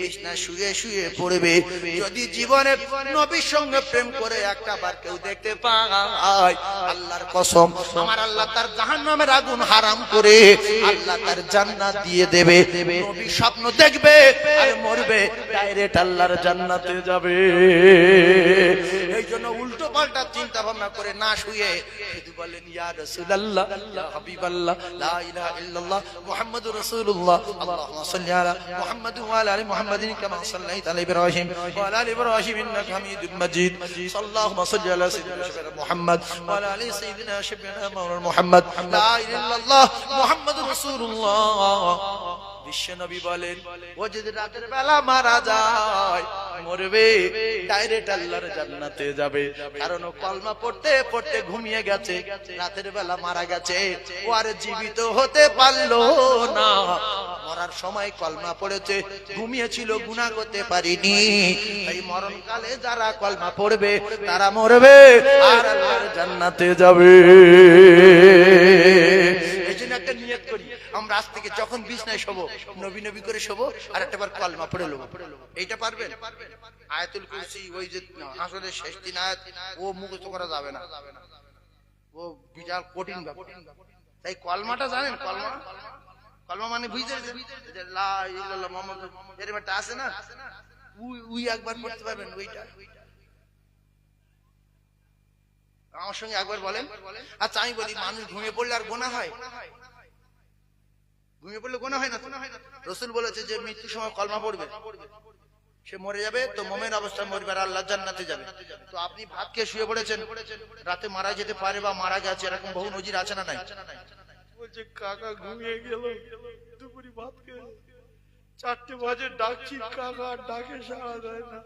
বিছানায় শুয়ে শুয়ে পড়বে। যদি জীবনে নবীর সঙ্গে প্রেম করে একটা বার কেউ দেখতে পায়, আল্লাহর কসম, আমার আল্লাহ তার জাহান্নামের আগুন হারাম করে আল্লাহ তার জান্নাত দিয়ে দেবে। নবী স্বপ্ন দেখবে আর মরবে, ডাইরেক্ট আল্লাহর জান্নাতে যাবে। এই জন্য উল্টো পাল্টা চিন্তা ভাবনা করে না শুয়ে শুধু বলেন ইয়া রাসূলুল্লাহ, ইয়া হাবিবাল্লাহ, লা ইলাহা ইল্লাল্লাহ, মুহাম্মাদুর রাসূলুল্লাহ, আল্লাহুম্মা সাল্লি আলা মুহাম্মাদ ওয়া আলা আলি মুহাম্মাদিন কামা সাল্লাইতা আলা ইব্রাহিম ওয়া আলা আলি ইব্রাহিম ইন্নাকা হামিদুম মাজিদ। আল্লাহুম্মা সাল্লি আলা সাইয়্যিদিনা মুহাম্মাদ ওয়া আলা আলি সাইয়্যিদিনা শাফিনা মাওলানা মুহাম্মাদ, লা ইলাহা ইল্লাল্লাহ, মুহাম্মাদুর রাসূলুল্লাহ। বিশ্ব নবী বলেন, ও যদি রাতের বেলা মারা যায়, মরবে, ডাইরেক্ট আল্লাহর জান্নাতে যাবে। কারণ ও কলমা পড়তে পড়তে ঘুমিয়ে গেছে, রাতের বেলা মারা গেছে, ও আর জীবিত হতে পারলো না। মরার সময় কলমা পড়েছে, ঘুমিয়েছিল, গুনাহ করতে পারিনি। এই মরণকালে যারা কলমা পড়বে তারা মরবে আর আল্লাহর জান্নাতে যাবে। এই জন্য একটা নিয়ত করি, আমরা আজ থেকে যখন বিছনায় শোবো নবী নবী করে শোবো, আর একটাবার কলমা পড়ে নেবো। এইটা পারবেন? আয়াতুল কুরসি, ওই যে হাসরের শেষ দিন আয়াত, ও মুখস্থ করা যাবে না, ও বিশাল কঠিন ব্যাপার। তাই কলমাটা জানেন? কলমা, কলমা মানে বুঝতে লা ইলাহা ইল্লাল্লাহ মুহাম্মাদুর, এরকম একটা আছে না, উই একবার পড়তে পারবেন? ওইটা আমার সঙ্গে একবার বলেন। আচ্ছা আমি বলি, মানুষ ঘুমিয়ে পড়লে আর গুনাহ হয়? ঘুমিয়ে পড়লে গুনাহ হয় না? রাসূল বলেছে যে মৃত্যুর সময় কলমা পড়বে, সে মরে যাবে, তো মুমিন অবস্থায় মরবে আর আল্লাহর জান্নাতে যাবে। তো আপনি ভাত খেয়ে শুয়ে পড়েছেন, রাতে মারা যেতে পারে বা মারা গেছে, এরকম বহু নজির আছে না নাই? বলছে কাকা ঘুমিয়ে গেল, দুপুরে ভাত খেয়ে 4টে বাজে ডাকছি, কাকা ডাকে সাড়া দেয় না।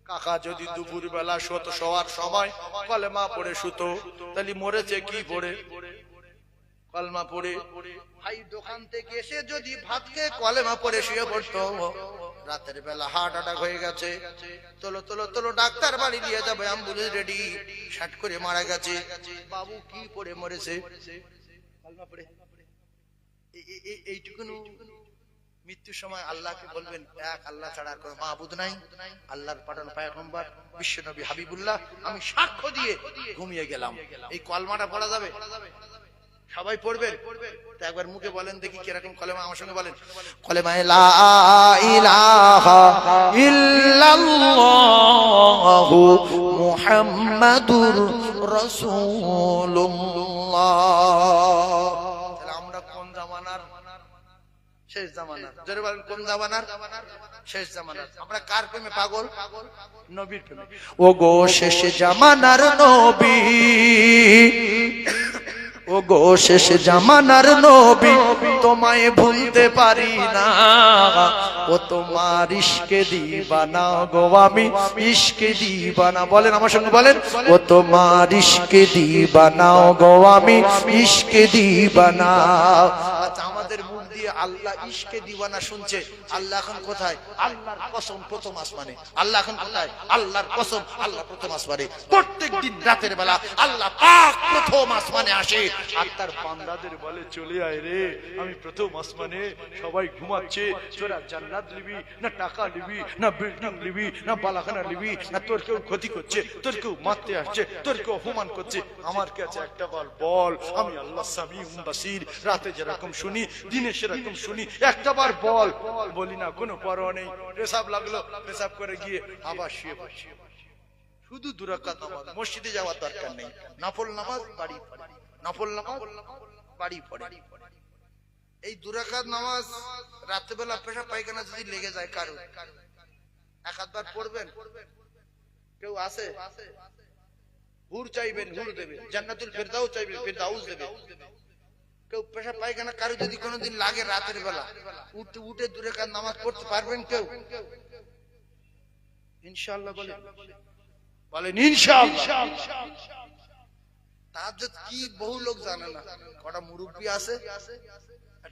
কাকা যদি দুপুর বেলা শোয়ার সময় কলেমা পড়ে শুতো, তাহলে মরেছে কি পড়ে? কলমা পড়ে। ভাই দোকান থেকে এসে যদি ভাত খেয়ে কলেমা পড়ে শুয়ে পড়তো, রাতের বেলা হার্ট অ্যাটাক হয়ে গেছে, তোলো তোলো তোলো, ডাক্তার বাড়ি নিয়ে যাবে, অ্যাম্বুলেন্স রেডি, শাট করে মারা গেছে। বাবু কি পড়ে মরেছে? কলমা পড়ে। এইটুকুন মৃত্যুর সময় আল্লাহকে বলবেন, এক আল্লাহ ছাড়া আর কোনো মাবুদ নাই, আল্লাহর পাঠানো পয়গম্বর বিশ্বনবী হাবিবুল্লাহ, আমি সাক্ষ্য দিয়ে ঘুমিয়ে গেলাম। এই কলমাটা পড়া যাবে? সবাই পড়বেন তো একবার মুখে বলেন দেখি কিরকম কলেমা, আমার সঙ্গে বলেন। কলেমা লা ইলাহা ইল্লাল্লাহু মুহাম্মাদুর রাসূলুল্লাহ। তাহলে আমরা কোন জামানার? শেষ জামানার। জোরে বলেন, কোন জামানার? শেষ জামানার। আমরা কার প্রেমে পাগল? নবীর প্রেমে। ও গো শেষ জামানার নবী, ও গো শেষ জামানার নবী, তোমায় ভুলতে পারি না। ও তোমার ইশকে দিবানা গো, আমি ইশকে দিবানা। বলেন আমার সঙ্গে বলেন, ও তোমার ইশকে দিবানা গো, আমি ইশকে দিবানা। আচ্ছা, আমাদের মুখ দিয়ে আল্লাহ ইশকে দিবানা শুনছে, আল্লাহ এখন কোথায়? আল্লাহর কসম প্রথম আসমানে। আল্লাহ এখন কোথায়? আল্লাহর কসম আল্লাহ প্রথম আসমানে। প্রত্যেক দিন রাতের বেলা আল্লাহ পাক প্রথম আসমানে আসে আর তার বান্দাদের বলে, চলে আয় রে, আমি প্রথম আসমানে, সবাই ঘুমাচ্ছে, তোরা জান্নাত নিবি না টাকা নিবি না বিল্ডিং নিবি না বালাখানা নিবি না, তোর কেউ ক্ষতি করছে, তোর কেউ মারতে আসছে, তোর কেউ অপমান করছে, আমার কাছে একটা বার বল, আমি আল্লাহ সামিউম বাসির, রাতে যেরকম শুনি দিনে সেরকম শুনি, একটা বার বল। বলি না, কোনো পরোয়া নেই, পেশাব লাগলো, পেশাব করে গিয়ে আবার শুয়ে বসে। শুধু 2 রাকাত নামাজ, মসজিদে যাওয়ার দরকার নেই, নফল নামাজ বাড়ি পড়ে, নফল নামাজ বাড়ি পড়ে। এই 2 রাকাত নামাজ রাত্রেবেলা পেশাব পায়খানা যদি লেগে যায় কারো, 1-2 বার পড়বেন। কেউ আছে হুর চাইবেন, হুর দেবে, জান্নাতুল ফেরদাউস চাইবেন, ফেরদাউস দেবে। কেউ পেশাব পায়খানা কারো যদি কোনোদিন লাগে রাতের বেলা, উঠে 2 রাকাত নামাজ পড়তে পারবেন কেউ? ইনশাআল্লাহ বলেন, বলেন ইনশাআল্লাহ। তাহাজ্জুদ কি বহু লোক জানে না। কটা মুরব্বি আছে,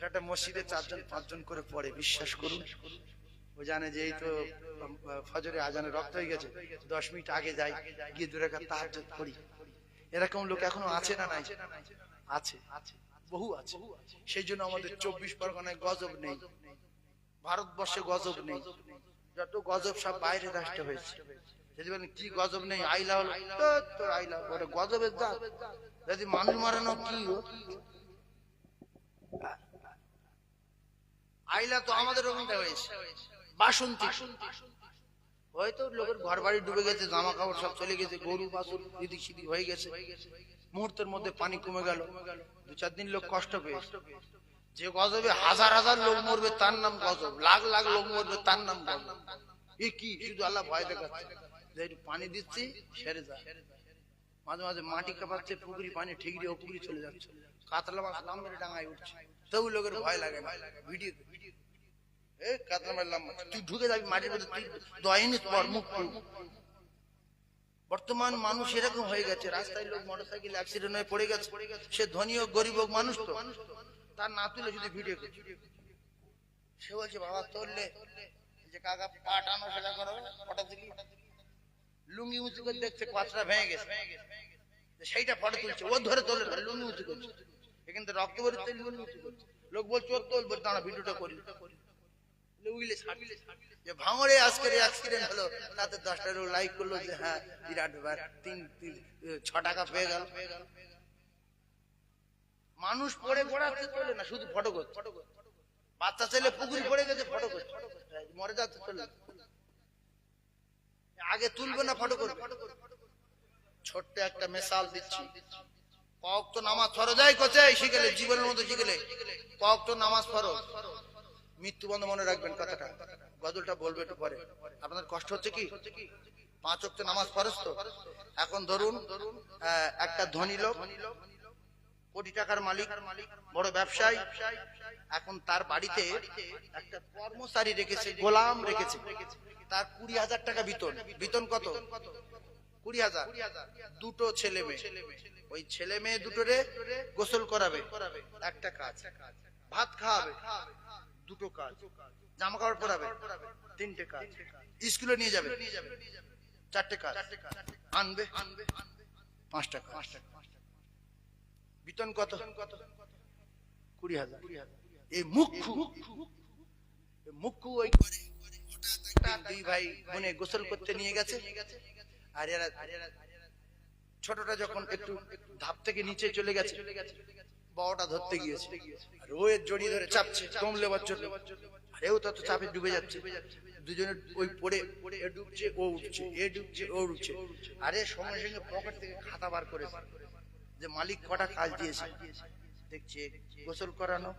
একটা মসজিদে 4জন-5জন করে পড়ে, বিশ্বাস করুন। ও জানে যে এই তো ফজরে আজানের রক্ত হয়ে গেছে, 10 মিনিট আগে যাই, গিয়ে 2 রাকাত তাহাজ্জুদ পড়ি। এরকম লোক এখনো আছে না নাই? আছে, বহু আছে। সেই জন্য আমাদের 24 পরগনায় গজব নেই, ভারতবর্ষে গজব নেই। যত গজব সব বাইরের রাষ্ট্রে হয়েছে। যদি বলেন কি গজব নেই, আইলা হলো তোর আইলা, ওটা গজবের জাত। যদি মানুষ মারানো কি আইলা, তো আমাদের ওখানটা হয়েছে বাসন্তী। হয়তো লোকের ঘর বাড়ি ডুবে গেছে, জামা কাপড় সব চলে গেছে, গরু বাছুর দিদি সিদি হয়ে গেছে, মুহূর্তের মধ্যে পানি কমে গেল, 2-4 দিন লোক কষ্ট পেয়েছে। যে গজবে হাজার হাজার লোক মরবে তার নাম গজব, লাখ লাখ লোক মরবে তার নাম গজব। এ কি শুধু আল্লাহ ভয় দেখাচ্ছে যে পানি দিচ্ছি সেরে যায়। মাঝে মাঝে মাটি কাঁপাচ্ছে, পুকুরি পানি ঠিকরি ও পুকুরি চলে যাচ্ছে, কাতলা মাছ লাম মেরে ডাঙায় উঠছে, তবু লোকের ভয় লাগে না। ভিডিও কাতলা মাছ লাম, তুই ঢুকে যাবি মাটির মধ্যে, তুই 10 মিনিট পর মুখ খুলবি। বর্তমান মানুষ এরকম হয়ে গেছে, রাস্তায় লোক মোটরসাইকেল অ্যাক্সিডেন্ট হয়ে পড়ে গেছে, সে ধনী হোক গরিব হোক মানুষ তো, তার না তুলে যদি ভিডিও করছে, সে বলছে বাবা তোললে যে কাকা পা টানো সেটা করো, ফটো দিলি, লুঙ্গি উঁচু করে দেখছে পাঁচটা ভেঙে গেছে, সেইটা ফটো তুলছে, ও ধরে তোলে লুঙ্গি উঁচু করছে, এখান থেকে রক্ত বেরোচ্ছে, লুঙ্গি উঁচু করছে, লোক বলছে ওর তোল, বলছে দাঁড়া ভিডিওটা করি। যে ভাঙড়ে আজকের অ্যাক্সিডেন্ট হলো, তাতে 10টা লোক লাইক করলো যে হ্যাঁ বিরাট ব্যাপার, 6 টাকা পেয়ে গেল। মানুষ পড়ে পড়াচ্ছে চলে না, শুধু ফটো করছে। বাচ্চা ছেলে পুকুরি পড়ে গেছে, ফটো করছে, মরে যাচ্ছে চলে। আগে তুলবে না ফটো করবে। ছোট্ট একটা মিসাল দিচ্ছি, ওয়াক্ত নামাজ ফরজ হয় কোথায় শিখেলে, জীবনের মধ্যে শিখেলে ওয়াক্ত নামাজ ফরজ। মৃত্যু বন্ধ মনে রাখবেন কথাটা, গজলটা বলবে একটু পরে। আপনাদের কষ্ট হচ্ছে কি? 5 ওয়াক্ত নামাজ ফরজ তো। এখন ধরুন একটা ধনী লোক, কোটি টাকার মালিক, বড় ব্যবসায়ী, এখন তার বাড়িতে একটা কর্মচারী রেখেছে, গোলাম রেখেছে, তার 20,000 টাকা বেতন। বেতন কত? 20,000। 2টো ছেলে মেয়ে, ওই ছেলে মেয়ে দুটোরে গোসল করাবে, একটা কাজ, ভাত খাওয়াবে, 2টো কাজ, জামা কাপড় পরাবে, 3টে কাজ, স্কুলে নিয়ে যাবে, 4টে কাজ, আনবে 5টা কাজ। বেতন কত? 20,000। এই মুখ্য মুক্কু ওই করে হঠাৎ দুই ভাই বোনে গোসল করতে নিয়ে গেছে। আর এরা ছোটটা যখন একটু ধাপ থেকে নিচে চলে গেছে, বড়টা ধরতে গিয়েছে, আর ও এর জড়িয়ে ধরে চাপছে দম লেবার জন্য, আর এও তত চাপে ডুবে যাচ্ছে। দুজনে ওই পড়ে এ ডুবছে ও উঠছে, এ ডুবছে ও উঠছে। আরে সঙ্গে সঙ্গে পকেট থেকে খাতা বার করে যে মালিক কটা কাজ দিয়েছে দেখছে, গোসল করানো,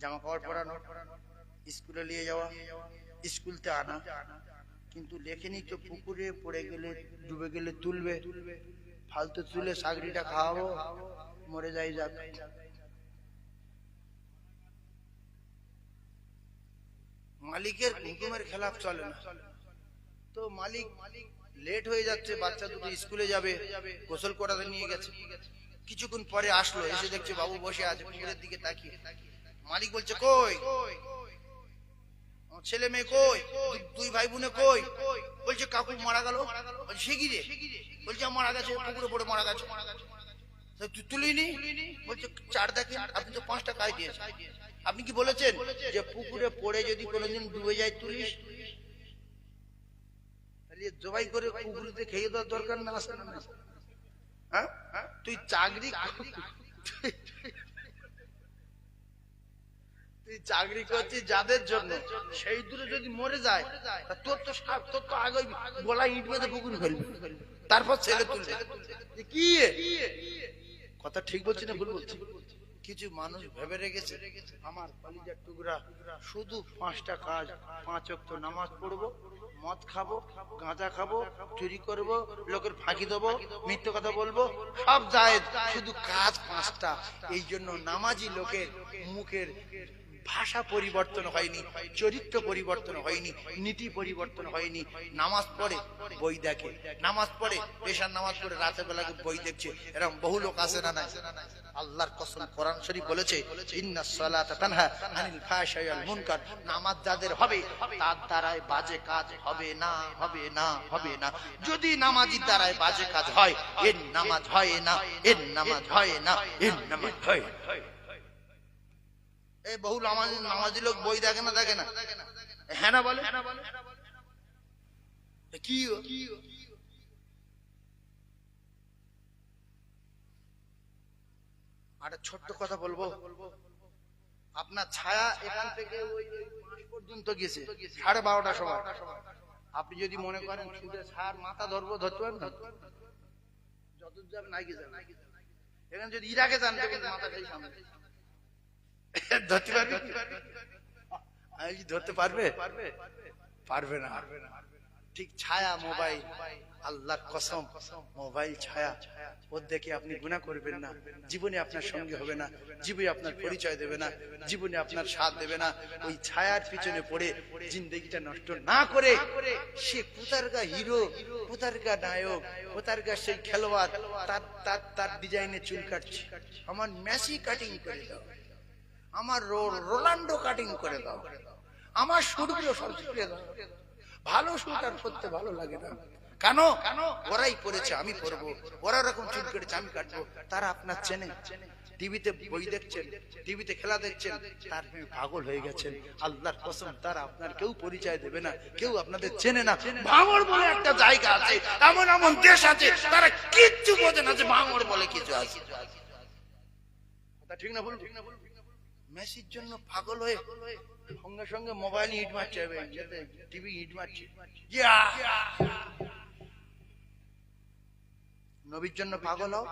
জামা কাপড় পরানো, স্কুলে নিয়ে যাওয়া, স্কুলতে আনা, কিন্তু লেখেনি তো পুকুরে পড়ে গেলে ডুবে গেলে তুলবে, ফালতু তুলে সাগরিটা খাওয়াবো, মরে যাই যাক। মালিকের হুকুমের খেলাফ চলে না। তো মালিক লেট হয়ে যাচ্ছে, বাচ্চা দুটো স্কুলে যাবে, গোসল করাতে নিয়ে গেছে। কিছুক্ষণ পরে আসলো, এসে দেখছে বাবু বসে আছে পুকুরের দিকে তাকিয়ে। মালিক বলছে কই ছেলে মেয়ে কই, দুই ভাই বোনে কই? বলছে কাকু মারা গেল। সে কি রে? বলছে মারা গেছে, পুকুরে পড়ে মারা গেছে। তুলিনি? বলছে চার দেখেন, আপনি তো 5টা কাজ দিয়েছেন, আপনি কি বলেছেন যে পুকুরে পড়ে যদি কোনোদিন ডুবে যায় তুলিস? তাহলে জবাই করে পুকুরিতে খেয়ে দেওয়ার দরকার না আছে না? হ্যাঁ, তুই চাকরি করছিস যাদের জন্য, সেই দূরে যদি মরে যায় তোর তো আগে গলায় ইট বেঁধে পুকুরে ফেলবি, তারপর ছেলে তুলবে। কি কথা ঠিক বলছি না ভুল বলছি? কিছু মানুষ ভেবে রেখেছে আমার কলিজার টুকরা শুধু 5টা কাজ, 5 ওয়াক্ত নামাজ পড়বো, মদ খাবো, গাঁজা খাবো, চুরি করবো, লোকের ফাঁকি দেবো, মিথ্যে কথা বলবো, সব জায়েজ, শুধু কাজ 5টা। এই জন্য নামাজি লোকের মুখের ভাষা পরিবর্তন হয়নি, চরিত্র পরিবর্তন হয়নি, নীতি পরিবর্তন হয়নি। নামাজ পড়ে বই দেখে, নামাজ পড়ে পেশার নামাজ পড়ে রাতের বেলা বই দেখছে, এরকম বহু লোক আছে না? নাই। আল্লাহর কসম, কোরআন শরীফ বলেছে ইন্নাস সালাতা তানহা আনিল ফাহশাই ওয়াল মুনকার। নামাজ যাদের হবে তার দ্বারাই বাজে কাজ হবে না, হবে না, হবে না। যদি নামাজির দ্বারাই বাজে কাজ হয়, এর নামাজ হয় না, এর নামাজ হয় না, এর নামাজ হয়। এই বহু নামাজি লোক বই দেখে না, দেখে না, হ্যাঁ না বলে কি? একটা ছোট্ট কথা বলবো, আপনার ছায়া এখান থেকে ওই পর্যন্ত গেছে 12:30টার সময়। আপনি যদি মনে করেন ছায়ার মাথা ধরবো, ধরতে পারেন না? যত যাবে নাই গেছে, এখানে যদি ইরাকে যান মাথা সেই সামনে ধরতে পারবে? ধরতে পারবে? পারবে না। ঠিক ছায়া মোবাইল, আল্লাহর কসম মোবাইল ছায়া, ওর দেখে আপনি গুনাহ করবেন না, জীবনে আপনার সঙ্গে হবে না, জীবনে আপনার পরিচয় দেবে না, জীবনে আপনার সাথ দেবে না। ওই ছায়ার পিছনে পড়ে জিন্দেগিটা নষ্ট না করে সে কোথারকা হিরো, কোথারকা নায়ক, কোথারকা সেই খেলোয়াড়, তার ডিজাইনে চুল কাটছে, আমার মেসি কাটিং করে দাও, আমার রোনাল্ডো কাটিং করে দাও, আমার শুটগুলো সব ছুটে দাও। ভালো শুট আর করতে ভালো লাগে না। কেন? ওরাই পড়েছে আমি পড়বো, ওরা রকম চুল কেটেছে আমি কাটবো। তারা আপনার চেনে, টিভিতে বই দেখছেন, টিভিতে খেলা দেখছেন, তার পাগল হয়ে গেছেন। আল্লাহর কসম তারা আপনার কেউ পরিচয় দেবে না, কেউ আপনাদের চেনে না। ভাঙড় বলে একটা জায়গা আছে, এমন এমন দেশ আছে তারা কিচ্ছু বোঝে না যে ভাঙড় বলে কিছু আছে। ঠিক না বলুন? মেসির জন্য পাগল হয়ে সঙ্গে সঙ্গে মোবাইল ইট মারছে, টিভি ইট মারছে। নবীর জন্য পাগল হও,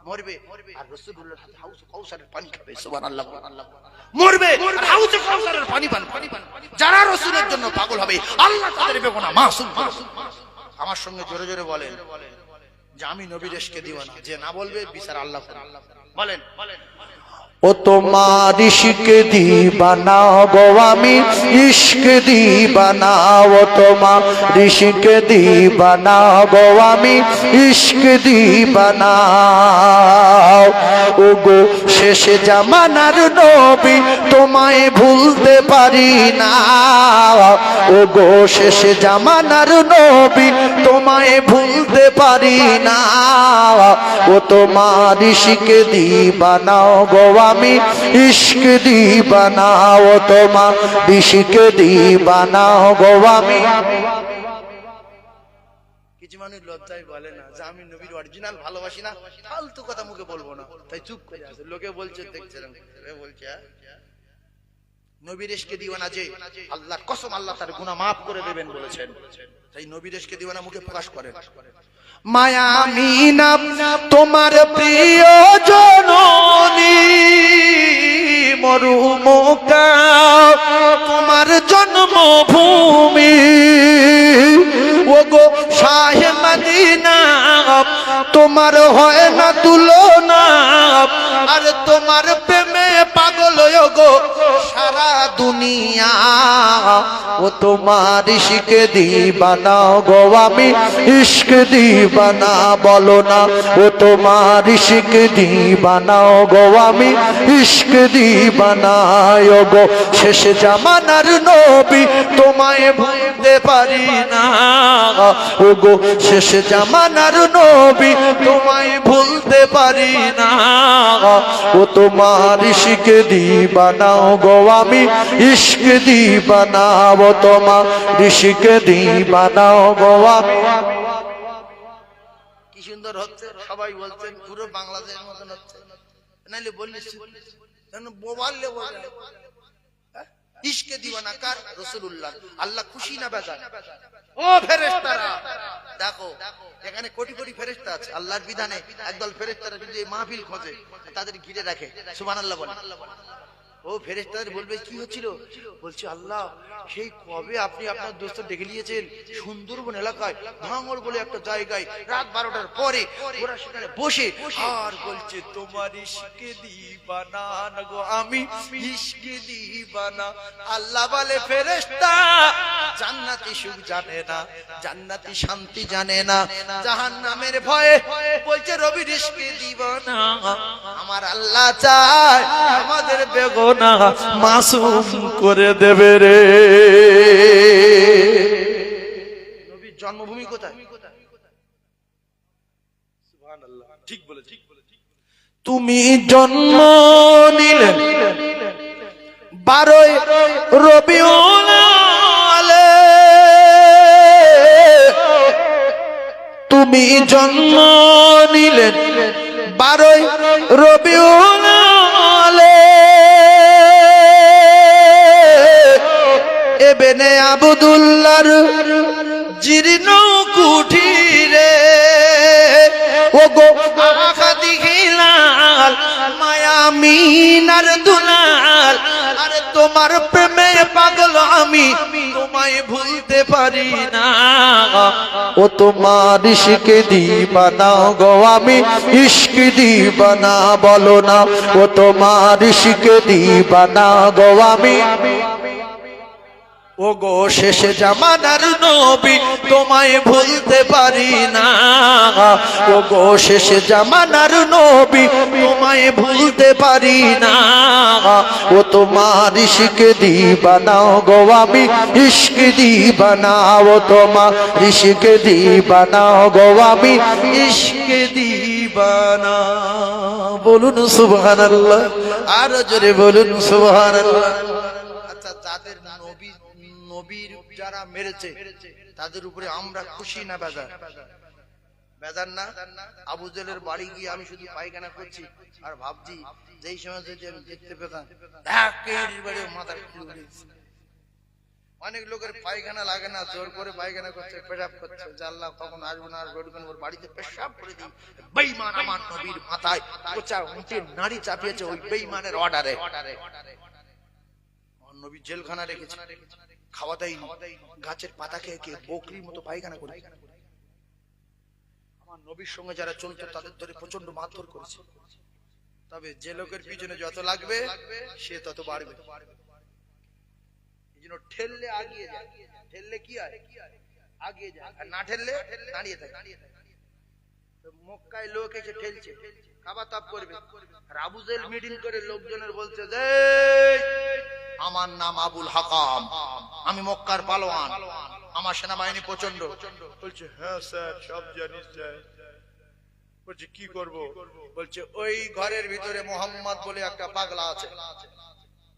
মরবে, আর রাসূলুল্লাহ হাউজে কাউসারের পানি খাবে। সুবহানাল্লাহ। মরবে আর হাউজে কাউসারের পানি পান। যারা রাসূলের জন্য পাগল হবে আল্লাহ তাদের বেগুনাহ মাসুম। আমার সঙ্গে জোরে জোরে বলেন যে আমি নবীর ইশকে দিওয়ানা। যে না বলবে বিচার আল্লাহ করবে। বলেন ও তোমার ইশক দিবানা গো আমি ইশক দিবানা, ও তোমার ইশক দিবানা গো আমি ইশক দিবানা। ও গো শেষ জামানার নবী তোমায় ভুলতে পারি না, ও গো শেষ জামানার নবী তোমায় ভুলতে পারি না। ও তোমার ইশক দিবানা গো আমি ইশক দিবানা ও তোমার ইশক দিবানা গো আমি। কিছু মানুষ লজ্জায় বলে না যে আমি নবীর অরিজিনাল ভালোবাসি না, ফালতু কথা মুখে বলবো না, তাই চুপ করে আছে। লোকে বলছে দেখছিলাম, বলছে নবীর ইশকে দিওয়ানা যে আল্লাহর কসম আল্লাহ তার গুনাহ মাফ করে দেবেন বলেছেন, তাই নবীর ইশকে দিওয়ানা মুখে প্রকাশ করেন। মায়া মিনা তোমার প্রিয় জননী মরুমকা তোমার জন্মভূমি ওগো শাহে মদিনা তোমার হয় না তুলনা আর তোমার প্রেমে পাগল গো সারা দুনিয়া ও তোমার ইশক দিবানা গো আমি ইশক দিবানা বলো না ও তোমার ইশক দিবানা গো আমি ইশক দিবানা গো শেষ জামানার নবী তোমায় ভুলতে পারি না ও গো শেষ জামানার নবী তোমায় ভুলতে পারি না ও তোমার ইশক দিবানা গো আমি ইশক দিবানা ও তোমার ইশক দিবানা গো আমি। কি সুন্দর হচ্ছে, সবাই বলছেন পুরো বাংলাদেশের মতন হচ্ছে, নাইলে বললিস বোবাল্লে বলে ইশকে দিওয়ানা কার? রাসূলুল্লাহ। আল্লাহ খুশি না বেজার? ও ফেরেশতারা দেখো, এখানে কোটি কোটি ফেরেশতা আছে, আল্লাহর বিধানে একদল ফেরেশতারা যদি এই মাহফিল খোঁজে তাদের ঘিরে রাখে, সুবহানাল্লাহ বলে। ও ফেরেশতাদের বলবে কি হচ্ছিল? বলছে আল্লাহ সেই কবে আপনি আপনার দোস্ত ডেকে নিয়েছেন সুন্দরবন এলাকায় ভাঙড় বলে একটা জায়গায় রাত 12টার পরে ওরা সেখানে বসে আর বলছে তোমার ইশকে দিবানা গো আমি ইশকে দিবানা। আল্লাহ বলে ফেরেশতা জান্নাতি সুখ জানে না, জান্নাতি শান্তি জানে না, জাহান্নামের ভয়ে বলছে রবির ইশকে দিবানা। আমার আল্লাহ চায় আমাদের বেগুনা মাসুম করে দেবে রে। নবীর জন্মভূমি কোথায়? সুবহানাল্লাহ, ঠিক বলে, ঠিক বলে। তুমি জন্ম নিলে 12 রবিউল আলে, তুমি জন্ম নিলে 12 রবিউল আলে ইবনে আব্দুল্লাহর জীর্ণ কুঠিরে ওগো আখাদি হিলাল মায়া মিনার দুলাল আরে তোমার প্রেমে পাগল আমি তোমায় ভুলতে পারি না ও তোমার ইশক দিবানা গো আমি ইশক দিবানা বলো না ও তোমার ইশক দিবানা গো আমি। ও গো শেষ জামানার নবী তোমায় ভুলতে পারি না ও গো শেষ জামানার নবী তোমায় ভুলতে পারি না ও তোমার ইশক দিবানা গো আমি ইশক দিবানা ও তোমার ইশক দিবানা গো আমি ইশক দিবানা। বলুন সুবহানাল্লাহ, আরো জোরে বলুন সুবহানাল্লাহ। আচ্ছা, যাদের নবীর যারা মেরেছে তাদের উপরে আমরা খুশি না বেজার? বেজার না? আবু জেলের বাড়ি গিয়ে আমি শুধু পায়খানা করছি আর ভাবছি যেই সময় যদি আমি দেখতে পেতাম মাথার খুলে উঠেছে। অনেক লোকের পায়খানা লাগে না, জোর করে পায়খানা করছে, পেশাব করছে, যে আল্লাহ কখন আসবো না, রোডবেন ওর বাড়িতে পেশাব করে দিই। বেঈমান আমার নবীর মাথায় কোচা উঠে নাড়ি চাপিয়েছে ওই বেঈমানের অর্ডারে। নবী জেলখানা রেখেছে, খাওয়া দেয়নি, গাছের পাতা খেয়ে খেয়ে বকরির মতো পায়খানা করে। আমার নবীর সঙ্গে যারা চলতো তাদের ধরে প্রচন্ড মারধর করেছে। তবে যে লোকের পিছনে যত লাগবে সে তত বাড়বে। এই জন্য ঠেললে আগিয়ে যায়, ঠেললে কি হয় আগিয়ে যায়, আর না ঠেললে দাঁড়িয়ে থাকে। মক্কায় লোক এসে ঠেলছে, কাবা তাপ করবে, আর আবু জেল মিডিল করে লোকজনের বলছে যে আমার নাম আবুল হাকাম, আমি মক্কার পালোয়ান, আমার সেনাবাহিনী প্রচন্ড। বলছে হ্যাঁ স্যার সব জানি স্যার। বলছে কি করব? বলছে ওই ঘরের ভিতরে মোহাম্মদ বলে একটা পাগলা আছে,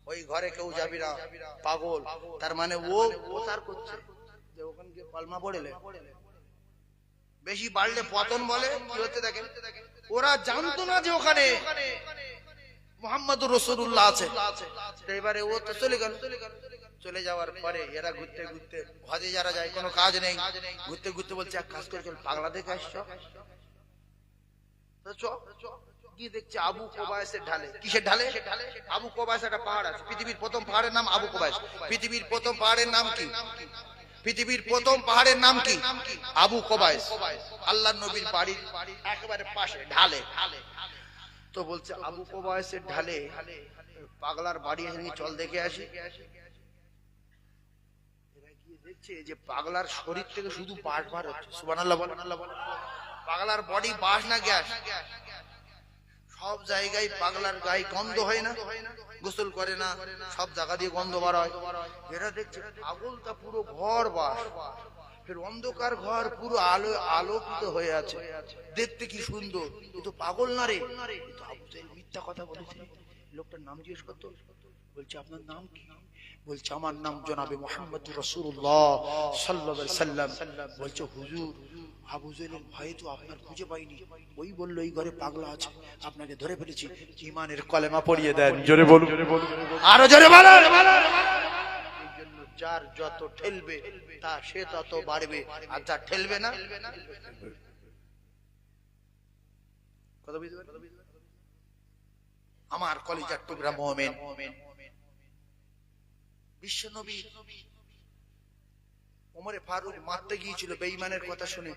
ওই ঘরে কেউ যাবি না, পাগল। তার মানে ও প্রচার করছে যে ওখানে গিয়ে কলমা পড়লে বেশি বাড়লে পতন বলে। কি হচ্ছে দেখেন, ওরা জানতো না যে ওখানে মুহাম্মদুর রাসূলুল্লাহ আছে। এবারে ও তো চলে গেল। চলে যাওয়ার পরে এরা ঘুরতে ঘুরতে, হজে যারা যায় কোনো কাজ নেই, ঘুরতে ঘুরতে বলছে এক কাজ করে চল, পাগলা দেখে আসছো। গিয়ে দেখছে আবু কোবাইসের ঢালে। কিসের ঢালে? আবু কোবাইস একটা পাহাড় আছে, পৃথিবীর প্রথম পাহাড়ের নাম আবু কোবাইস। পৃথিবীর প্রথম পাহাড়ের নাম কি? পৃথিবীর প্রথম পাহাড়ের নাম কি? আবু কোবাইস। আল্লাহর নবীর বাড়ির একেবারে পাশে ঢালে। তো বলছে আবু কোবাইসের ঢালে পাগলার বাড়ি এনে চল দেখে আসি। এরা গিয়ে দেখছে যে পাগলার শরীর থেকে শুধু বাস বার হচ্ছে। সুবহানাল্লাহ বলেন। পাগলার বডি বাস না গ্যাস? সব জায়গায় পাগলার গায়ে গন্ধ হয় না, গোসল করে না, সব জায়গা দিয়ে গন্ধ বার হয়। এরা দেখছে পাগলটা পুরো ঘর বাস, ফের অন্ধকার ঘর পুরো আলো আলোকিত হয়ে আছে, দেখতে কি সুন্দর। কিন্তু পাগল না রে, তো আবু জাহেল মিথ্যা কথা বলেছে। লোকটার নাম জিজ্ঞেস করতো, বলছে আপনার নাম কি? বলছে আমার নাম জনাবে মুহাম্মদুর রাসূলুল্লাহ সাল্লাল্লাহু আলাইহি সাল্লাম। বলছে হুজুর, আবু জাহেলের ভয়ে তো আপনার খুঁজে পাইনি, ওই বললো এই ঘরে পাগলা আছে, আপনাকে ধরে ফেলেছি, ঈমানের কলেমা পড়িয়ে দেন। জোরে বলুন, আরো জোরে বলুন। এই জন্য যার যত ঠেলবে তা সে তত বাড়বে, আর যার ঠেলবে না কথা বুঝতে পারছেন? আমার কলিজার টুকরা মুমিন, বিশ্বনবী ওমরে ফারুক মারতে গিয়েছিল বেঈমানের কথা শুনে।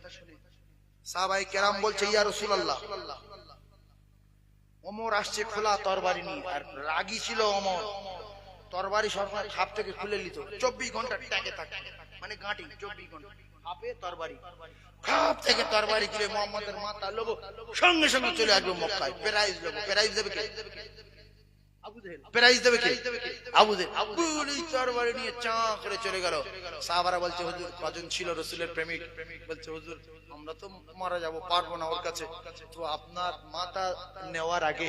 সাহাবায়ে কেরাম বলছে ইয়া রাসূলুল্লাহ, ওমর আসছে খোলা তরবারি নিয়ে, আর রাগী ছিল ওমর, তরবারি সরকার খাপ থেকে খুলে নিত, 24 ঘন্টা ট্যাগে থাকে, মানে গাঁটি 24 ঘন্টা খাপে তরবারি, খাপ থেকে তরবারি খুলে মুহাম্মদের মাথা লব, সঙ্গে সঙ্গে চলে আসবে মক্কায়। প্রাইজ দেব, প্রাইজ দেবে কে? আবু জাহেল। প্রাইজ দেবে কে? আবু জাহেল। আবুল তরবারি নিয়ে চাঁ করে চলে গেল। সাহাবারা বলছে হুজুর কজন ছিল রাসূলের প্রেমিক? বলছে হুজুর আমরা তো মারা যাব, পারবো না ওর কাছে, তো আপনার মাথা নেওয়ার আগে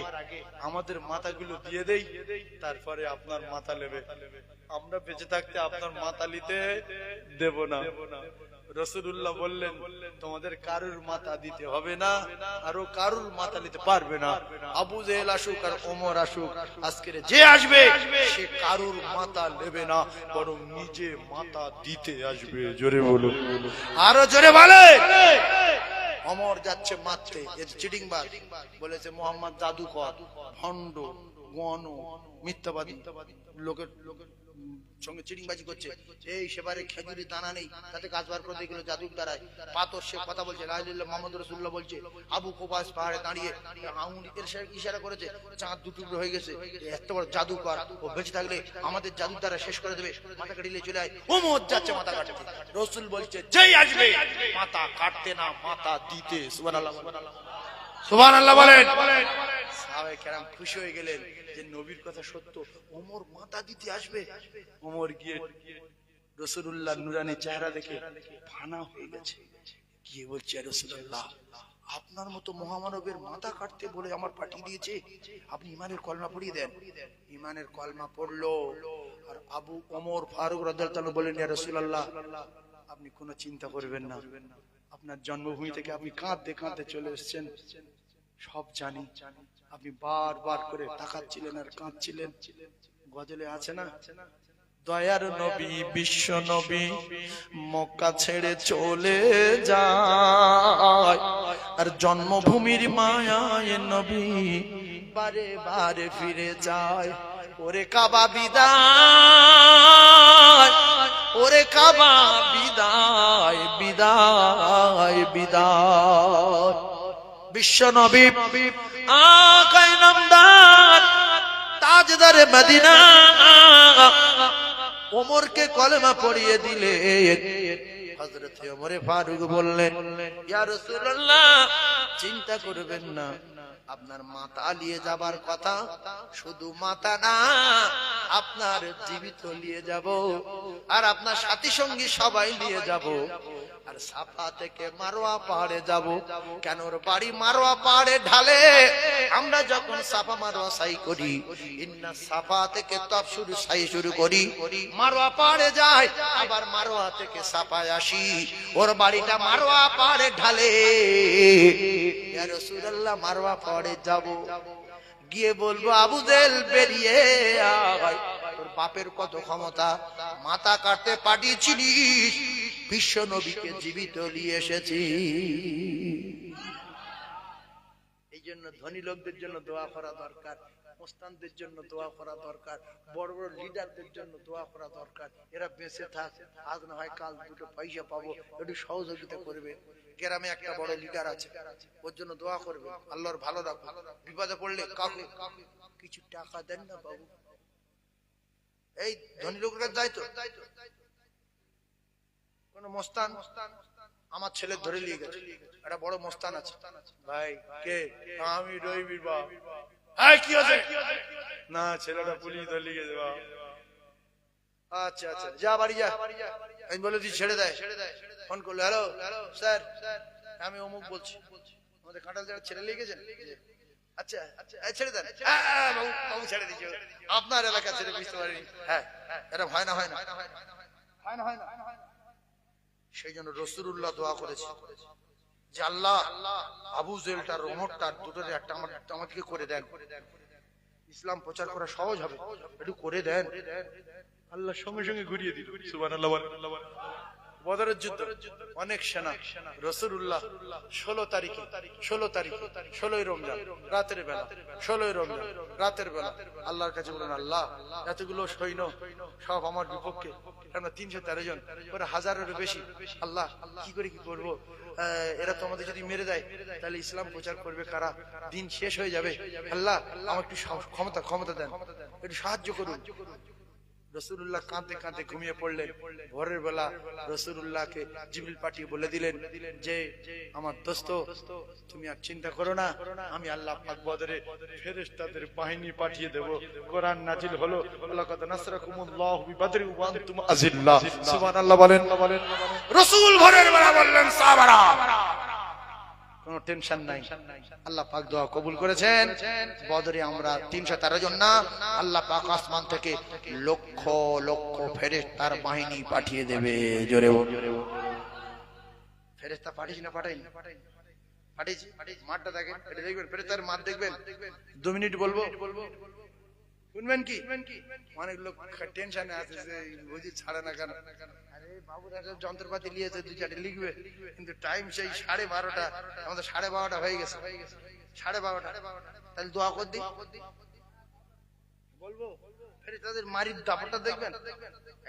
আমাদের মাথাগুলো দিয়ে দেই, তারপরে আপনার মাথা নেবে, আমরা বেঁচে থাকতে আপনার মাথা নিতে দেব না। রাসূলুল্লাহ বললেন তোমাদের কারুর মাথা দিতে হবে না, আর ও কারুর মাথা নিতে পারবে না। আবু জাহেল আসুক আর ওমর আসুক, আজকের যে আসবে সে কারুর মাথা নেবে না, বরং নিজে মাথা দিতে আসবে। জোরে বলুন, আরো জোরে বলেন। ওমর যাচ্ছে মারতে, এর চিটিংবাজ বলেছে মুহাম্মদ জাদুকর, ভণ্ড, গণ, মিথ্যাবাদী, লোকের সঙ্গে চিটিংবাজি করছে। এই সেবারে খেজুরি দানা নেই, তাতে গাছ বার করতে গেল জাদুর দ্বারায়, পাথর সে কথা বলছে, লা ইলাহা ইল্লাল্লাহ মুহাম্মাদুর রাসূলুল্লাহ বলছে। আবু কোবাস পাহাড়ে দাঁড়িয়ে আঙ্গুলিতে ইশারা করেছে, চাঁদ দুটুকরো হয়ে গেছে, এত বড় জাদুকর, ও বেঁচে থাকলে আমাদের জাদুর দ্বারা শেষ করে দেবে, মাথা কাটিলে চলে আয়। ওমর যাচ্ছে মাথা কাটতে, রাসূল বলছে যেই আসবে মাথা কাটতে না, মাথা দিতে। সুবহানাল্লাহ, সুবহানাল্লাহ বলেন। সাহাবায়ে কেরাম খুশি হয়ে গেলেন যে নবীর কথা সত্য, ওমর মাথা দিতে আসবে। ওমর গিয়ে রাসূলুল্লাহ নুরানি চেহারা দেখে ফানা হয়ে গেছে, গিয়ে বলছে রাসূলুল্লাহ আপনার মতো মহামানবের মাথা কাটতে বলে আমার পাঠিয়ে দিয়েছে, আপনি ঈমানের কলমা পড়িয়ে দেন। ঈমানের কলমা পড়লো, আর আবু ওমর ফারুক রাদিয়াল্লাহু আনহু বললেন ইয়া রাসূলুল্লাহ আপনি কোনো চিন্তা করবেন না, আপনার জন্মভূমি থেকে আপনি কাঁদতে কাঁদতে চলে এসেছেন, সব জানি, আপনি বারবার করে তাকাচ্ছিলেন আর কাঁদছিলেন। গজলে আছে না, দয়ার নবী বিশ্ব নবী মক্কা ছেড়ে চলে যায়, আর জন্মভূমির মায়ায় নবী বারে বারে ফিরে যায়। ওরে কাবা বিদায়, ওরে কাবা বিদায়, বিদায় বিদায়। বিশ্ব নবী আকায়ে নামদার তাজদারে মদিনা ওমরকে কলেমা পড়িয়ে দিলে। হযরত ওমর ফারুক বললেন ইয়া রাসূলুল্লাহ চিন্তা করবেন না, আপনার মাথা নিয়ে যাবার কথা, শুধু মাথা না আপনার জীবিত নিয়ে যাব, আর আপনার সাথী সঙ্গী সবাই নিয়ে যাব, আর সাফা থেকে মারোয়া পাহাড়ে যাব। কেন? ওর বাড়ি মারোয়া পাহাড়ে ঢালে। আমরা যখন সাফা মারোয়া সাই করি, ইন্না সাফা থেকে তফসুর সাই শুরু করি, মারোয়া পাহাড়ে যাই, আবার মারোয়া থেকে সাফায় আসি। ওর বাড়িটা মারোয়া পাহাড়ে ঢালে। ইয়া রাসূলুল্লাহ, মারোয়া পাহাড়ে যাব, গিয়ে বলবো আবু জেহেল বেরিয়ে আয়। তোর বাপের কত ক্ষমতা, মাথা কাটতে পাঠিয়েছিলিস, বিশ্ব নবীকে জীবিত নিয়ে এসেছি। এই জন্য ধনী লোকদের জন্য দোয়া করা দরকার, মুস্তানদের জন্য দোয়া করা দরকার, বড় বড় লিডারদের জন্য দোয়া করা দরকার। এরা বেঁচে থাক, আজ না হয় কাল দুটো পয়সা পাবো, একটু সহযোগিতা করবে। গ্রামে একটা বড় লিডার আছে, ওর জন্য দোয়া করবে, আল্লাহর ভালো রাখবে। বিপদে পড়লে কাউকে কিছু টাকা দেন না বাবু। এই ধনী লোকের কাছে যাই তো, কোন মস্তান আমার ছেলে ধরে নিয়ে গেছে, একটা বড় মস্তান আছে, ভাই কে? আমি রবির বাপ। হ্যাঁ, কি আছে? না, ছেলেটা পুলিশ ধরে নিয়ে গেছে। আচ্ছা আচ্ছা, যা বাড়ি যা। আমি বলে দিই ছেড়ে দেয়। ফোন করলো, হ্যালো স্যার, আমি অমুক বলছি, আমাদের কাঁঠাল যারা ছেড়ে নিয়ে গেছেন। আচ্ছা ছেড়ে দেন। বাবু ছেড়ে দিচ্ছি, আপনার এলাকা ছেড়ে বুঝতে পারিনি। হ্যাঁ, এটা হয় না, হয় না, হয় না। সেই জন্য রাসূলুল্লাহ দোয়া করেছে যে আল্লাহ, আবু জেহেলটার ওমরটার দুটোর একটা আমাকে করে দেন, ইসলাম প্রচার করা সহজ হবে, একটু করে দেন। আল্লাহ সঙ্গে সঙ্গে ঘুরিয়ে দিল। সুবহানাল্লাহ। বদরের যুদ্ধ, অনেক সেনা। রাসূলুল্লাহ 16 তারিখে 16ই রমজান রাতের বেলা, 16ই রমজান রাতের বেলা আল্লাহর কাছে বলেন, আল্লাহ এতগুলো সৈন্য সব আমার বিপক্ষে, আমরা 313 জন, ওরা হাজারেরও বেশি। আল্লাহ কি করে কি করবো? এরা তো আমাদের যদি মেরে দেয় তাহলে ইসলাম প্রচার করবে কারা? দিন শেষ হয়ে যাবে। আল্লাহ আমার একটু ক্ষমতা দেন, একটু সাহায্য করুন। রাসূলুল্লাহ কাঁদতে কাঁদতে ঘুমিয়ে পড়লেন। ভোরের বেলা রাসূলুল্লাহকে জিবরিল পাঠিয়ে বলে দিলেন যে আমার দোস্ত, তুমি আর চিন্তা করো না, আমি আল্লাহ পাক বদরে ফেরেশতাদের বাহিনী পাঠিয়ে দেব। কোরআন নাজিল হলো, লাকাদ নাসরাকুমুল্লাহু বিবদরি ওয়া আনতুম আযিল্লাহ। সুবহানাল্লাহ বলেন। রাসূল ভোরের বেলা বললেন, সাহাবারা কোনো টেনশন নাই, আল্লাহ পাক দোয়া কবুল করেছেন। বদরে আমরা 313 জন না, আল্লাহ পাক আসমান থেকে লক্ষ লক্ষ ফেরেশতার বাহিনী পাঠিয়ে দেবে। জোরে ফেরেশতা পাঠিয়েছি না পাঠাইনি? পাঠিয়েছি। মাঠটা দেখেন, এটা দেখবেন, ফেরেশতার মাঠ দেখবেন। 2 মিনিট বলবো, শুনবেন কি? অনেক লোক টেনশনে আছে যে বুঝি ছাড়ে না কেন। আরে বাবুর একটা যন্ত্রপাতি নিয়েছে, 2-4টে লিখবে, কিন্তু টাইম সেই 12:30, আমাদের 12:30 হয়ে গেছে, 12:30। তাহলে দোয়া কর দিই, বলবো ফেরেশতাদের মারির দাপটটা দেখবেন।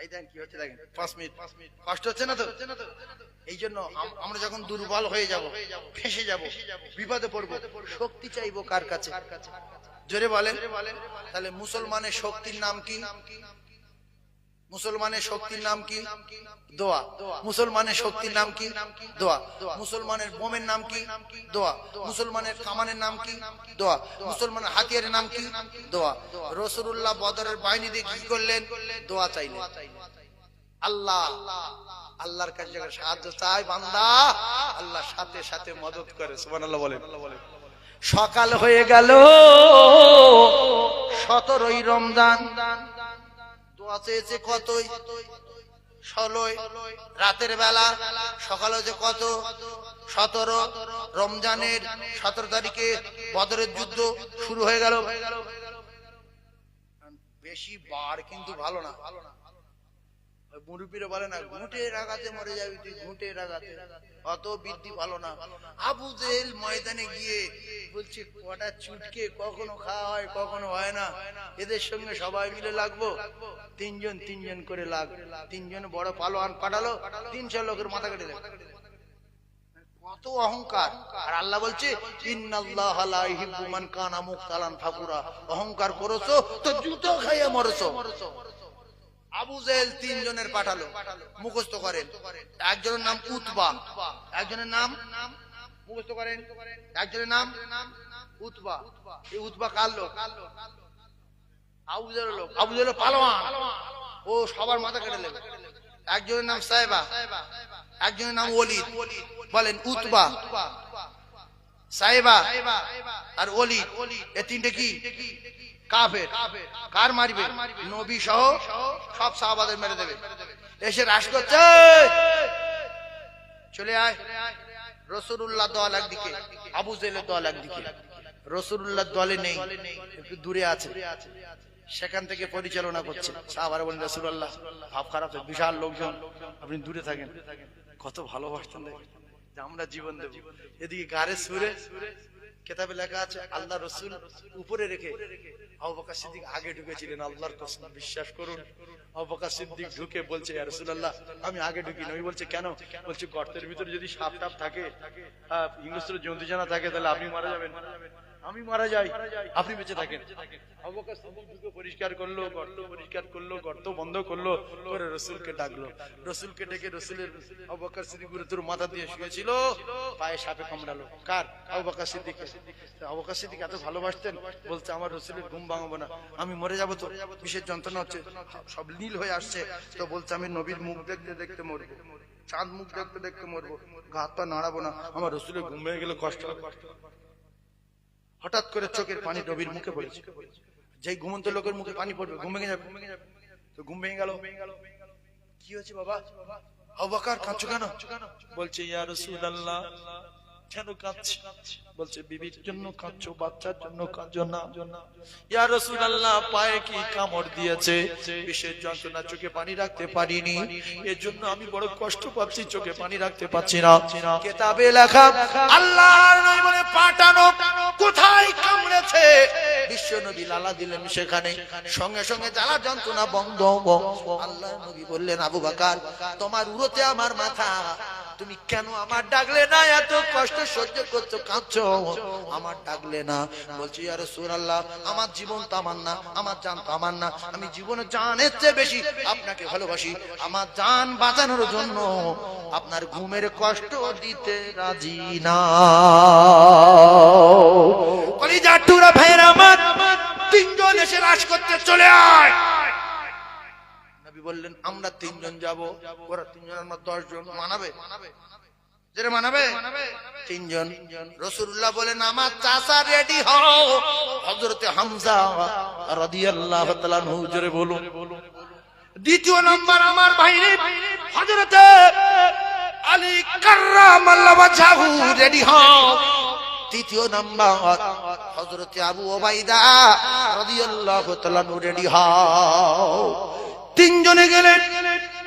এই দেখেন কি হচ্ছে, দেখেন 5 মিনিট কষ্ট হচ্ছে না তো? এই জন্য আমরা যখন দুর্বল হয়ে যাব, ফেঁসে যাব, বিপদে পড়বো, শক্তি চাইবো কার কাছে? জোরে বলেন। তাহলে মুসলমানের শক্তির নাম কি? মুসলমানের শক্তির নাম কি? দোয়া। মুসলমানের শক্তির নাম কি? দোয়া। মুসলমানের বোমের নাম কি? দোয়া। মুসলমানের কামানের নাম কি? দোয়া। মুসলমানের হাতিয়ারের নাম কি? দোয়া। রাসূলুল্লাহ বদরের বাহিনী দিয়ে কি করলেন? দোয়া চাইলেন। আল্লাহ, আল্লাহর কাছে যখন সাহায্য চায় বান্দা, আল্লাহ সাথে সাথে মদত করে। সুবহানাল্লাহ বলেন। সকাল হয়ে গেল, 17ই রমজান। দোয়া চেয়েছে কতই? 16। রাতের বেলা, সকাল হয়েছে কত? 17। রমজানের 17 তারিখে বদরের যুদ্ধ শুরু হয়ে গেল। বেশি বার কিন্তু ভালো না। মুরব্বীরা বলে না, ঘুঁটের আঘাতে মরে যাবি তুই, ঘুঁটের আঘাতে, অত বৃদ্ধি ভালো না। আবু জেহেল ময়দানে গিয়ে বলছে, কটা চুটকে কখনো খাওয়া হয় কখনো হয় না, এদের সঙ্গে সবাই মিলে লাগবো। 3 জন করে লাগ। 3 জন বড় পালোয়ান পাঠালো, 300 লোকের মাথা কেটে দেবে। কত অহংকার! আর আল্লাহ বলছে, ইন্নাল্লাহা লা ইউহিব্বু মান কানা মুখতালান ফাকুরা। অহংকার করেছো তো জুতো খাইয়া মরেছো। আবু জেহেল 3 জনের পাঠালো, মুখস্থ করেন। একজনের নাম উতবা, একজনের নাম মুখস্থ করেন, একজনের নাম উতবা। এই উতবা কার লোক? আবু জেহেলের লোক। আবু জেহেল পালোয়ান, ও সবার মাথা কেটে নেবে। একজনের নাম সাইবা, একজনের নাম ওলিদ, বলেন উতবা, সাইবা আর ওলিদ, এই তিনটে কি কাফের। কার মারবে? নবী সহ সব সাহাবাদের মেরে দেবে। এসে রাশ করছে, চলে আয়। রাসূলুল্লাহ দল একদিকে, আবু জেহেলের দল একদিকে। রাসূলুল্লাহ দলে নেই, একটু দূরে আছে, সেখান থেকে পরিচালনা করছে। সাহাবারা বলেন রাসূলুল্লাহ ভাব খারাপ, বিশাল লোকজন, আপনি দূরে থাকেন। কত ভালোবাসতেন যে আমরা জীবন দেব। এদিকে গারে সুরে কিতাবে লেখা আছে আল্লাহ রাসূল উপরে রেখে আবু বকর সিদ্দিক আগে ঢুকেছিলেন। আল্লাহর কসম বিশ্বাস করুন, আবু বকর সিদ্দিক ঢুকে বলছে ইয়া রাসূলুল্লাহ আমি আগে ঢুকি। নবী বলছে কেন? বলছে গর্তের ভিতরে যদি সাপ টাপ থাকে, হিংস্র জন্তু জানা থাকে, তাহলে আপনি মারা যাবেন, আমি মারা যাই, আপনি বেঁচে থাকেন। আবু বকর সিদ্দিক ঢুকে পরিষ্কার করলো, গর্ত পরিষ্কার করলো, গর্ত বন্ধ করলো, করে রাসূলকে ডাকলো। রাসূলকে ডেকে রাসূলের আবু বকর সিদ্দিক তোর মাথা দিয়ে শুয়েছিল, পায়ে সাপে কামড়ালো। কার? আবু বকর সিদ্দিক। আবু বকর সিদ্দিক এত ভালোবাসতেন, বলছে আমার রাসূলের ঘুম ভাঙাবো না, আমি মরে যাবো, তো বিশেষ যন্ত্রণা হচ্ছে, সব নীল হয়ে আসছে, তো বলছে আমি নবীর মুখ দেখতে দেখতে মরবো, চাঁদ মুখ দেখতে দেখতে মরবো, গা হাত পা নাড়াবো না, আমার রাসূলের ঘুম ভেঙে গেলে কষ্ট হবে। হঠাৎ করে চোখের পানি নবীর মুখে পড়েছে। যেই ঘুমন্ত লোকের মুখে পানি পড়বে ঘুম ভেঙে যাবে, তো ঘুম ভেঙে গেল। কি হয়েছে বাবা? আবু বকর কাঁদছো কেন? বলছে ইয়া রাসূলুল্লাহ কেন কাঁদছি? বলছে বিবির জন্য কাঁদছো, বাচ্চার জন্য কাঁদছো না? ইয়া রাসূলুল্লাহ পায়ে কি কামড় দিয়েছে, বিশেষ যন্ত্রণা, চোখে পানি রাখতে পারিনি, এর জন্য আমি বড় কষ্ট পাচ্ছি, চোখে পানি রাখতে পারছি না। কিতাবে লেখা আল্লাহর নবী বলে পাঠানো কোথায় কামড়েছে, বিশ্ব নবী লালা দিলেন সেখানে, সঙ্গে সঙ্গে জ্বালা যন্ত্রণা বন্ধ। আল্লাহর নবী বললেন আবু বকর তোমার উরতে আমার মাথা, তুমি কেন আমার ডাকলে না? এত কষ্ট সহ্য করছো, কাঁদছো, আমার ডাকলে না? বলছি ইয়া রাসূলুল্লাহ আমার জীবন তো আমার না, আমার জান তো আমার না, আমি জীবনের জানের চেয়ে বেশি আপনাকে ভালোবাসি, আমার জান বাঁচানোর জন্য আপনার ঘুমের কষ্ট দিতে রাজি না। কলিজার টুকরা ভাইরা আমার, তিনজন এসে রাশ করতে, চলে আয়। নবী বললেন আমরা তিনজন যাব, ওরা তিনজন, আমরা 10 জন, মানাবে? যেটা মানাবে তিনজন। রাসূলুল্লাহ বলেন আমার চাচা রেডি হও, হযরতে হামজা রাদিয়াল্লাহু তাআলা আনহু, জোরে বলুন। দ্বিতীয় নাম্বার আমার ভাইরে হযরতে আলী কাররামাল্লাহু ওয়াজহু রেডি হও। তৃতীয় নাম্বার হযরতে আবু ওবাইদা রাদিয়াল্লাহু তাআলা আনহু রেডি হও। তিনজনে গেলেন,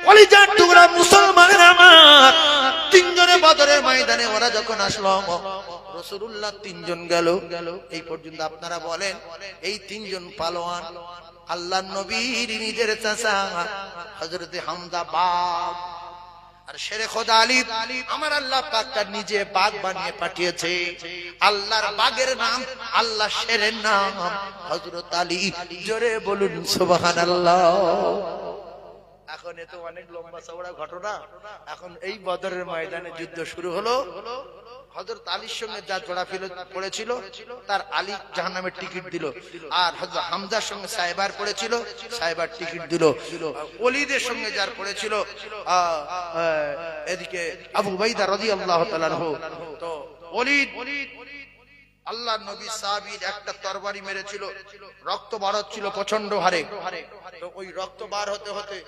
কলিজার টুকরা মুসলমানের আমার, তিনজনে বদরের ময়দানে ওরা যখন আসলো, রাসূলুল্লাহ তিনজন গেল। এই পর্যন্ত আপনারা বলেন এই তিনজন পালোয়ান আল্লাহর নবীর নিজের চাচা হযরতে হামজা বাঘ, আর শেরে খোদা আলী আমার আল্লাহ পাক তার নিজে বাঘ বানিয়ে পাঠিয়েছে। আল্লাহর বাঘের নাম, আল্লাহ শেরের নাম হযরত আলী। জোরে বলুন সুবহানাল্লাহ। এখন এত অনেক লম্বা চওড়া ঘটনা। এখন এই বদরের ময়দানে যুদ্ধ শুরু হলো। হযরত আলীর সঙ্গে যা জোড়া পড়েছিল তার আলী জাহান্নামের টিকিট দিল, আর হযরত হামজার সঙ্গে সাইবার পড়েছিল, সাইবার টিকিট দিল। ওলীদের সঙ্গে যার পড়েছিল এদিকে আবু উবাইদা রাদিয়াল্লাহু তাআলা আনহু, তো ওলীদ আল্লাহর নবী সাহাবীর একটা তরবারি মেরেছিল, রক্ত বার হচ্ছিল প্রচন্ড হারে। তো ওই রক্ত বার হতে হতে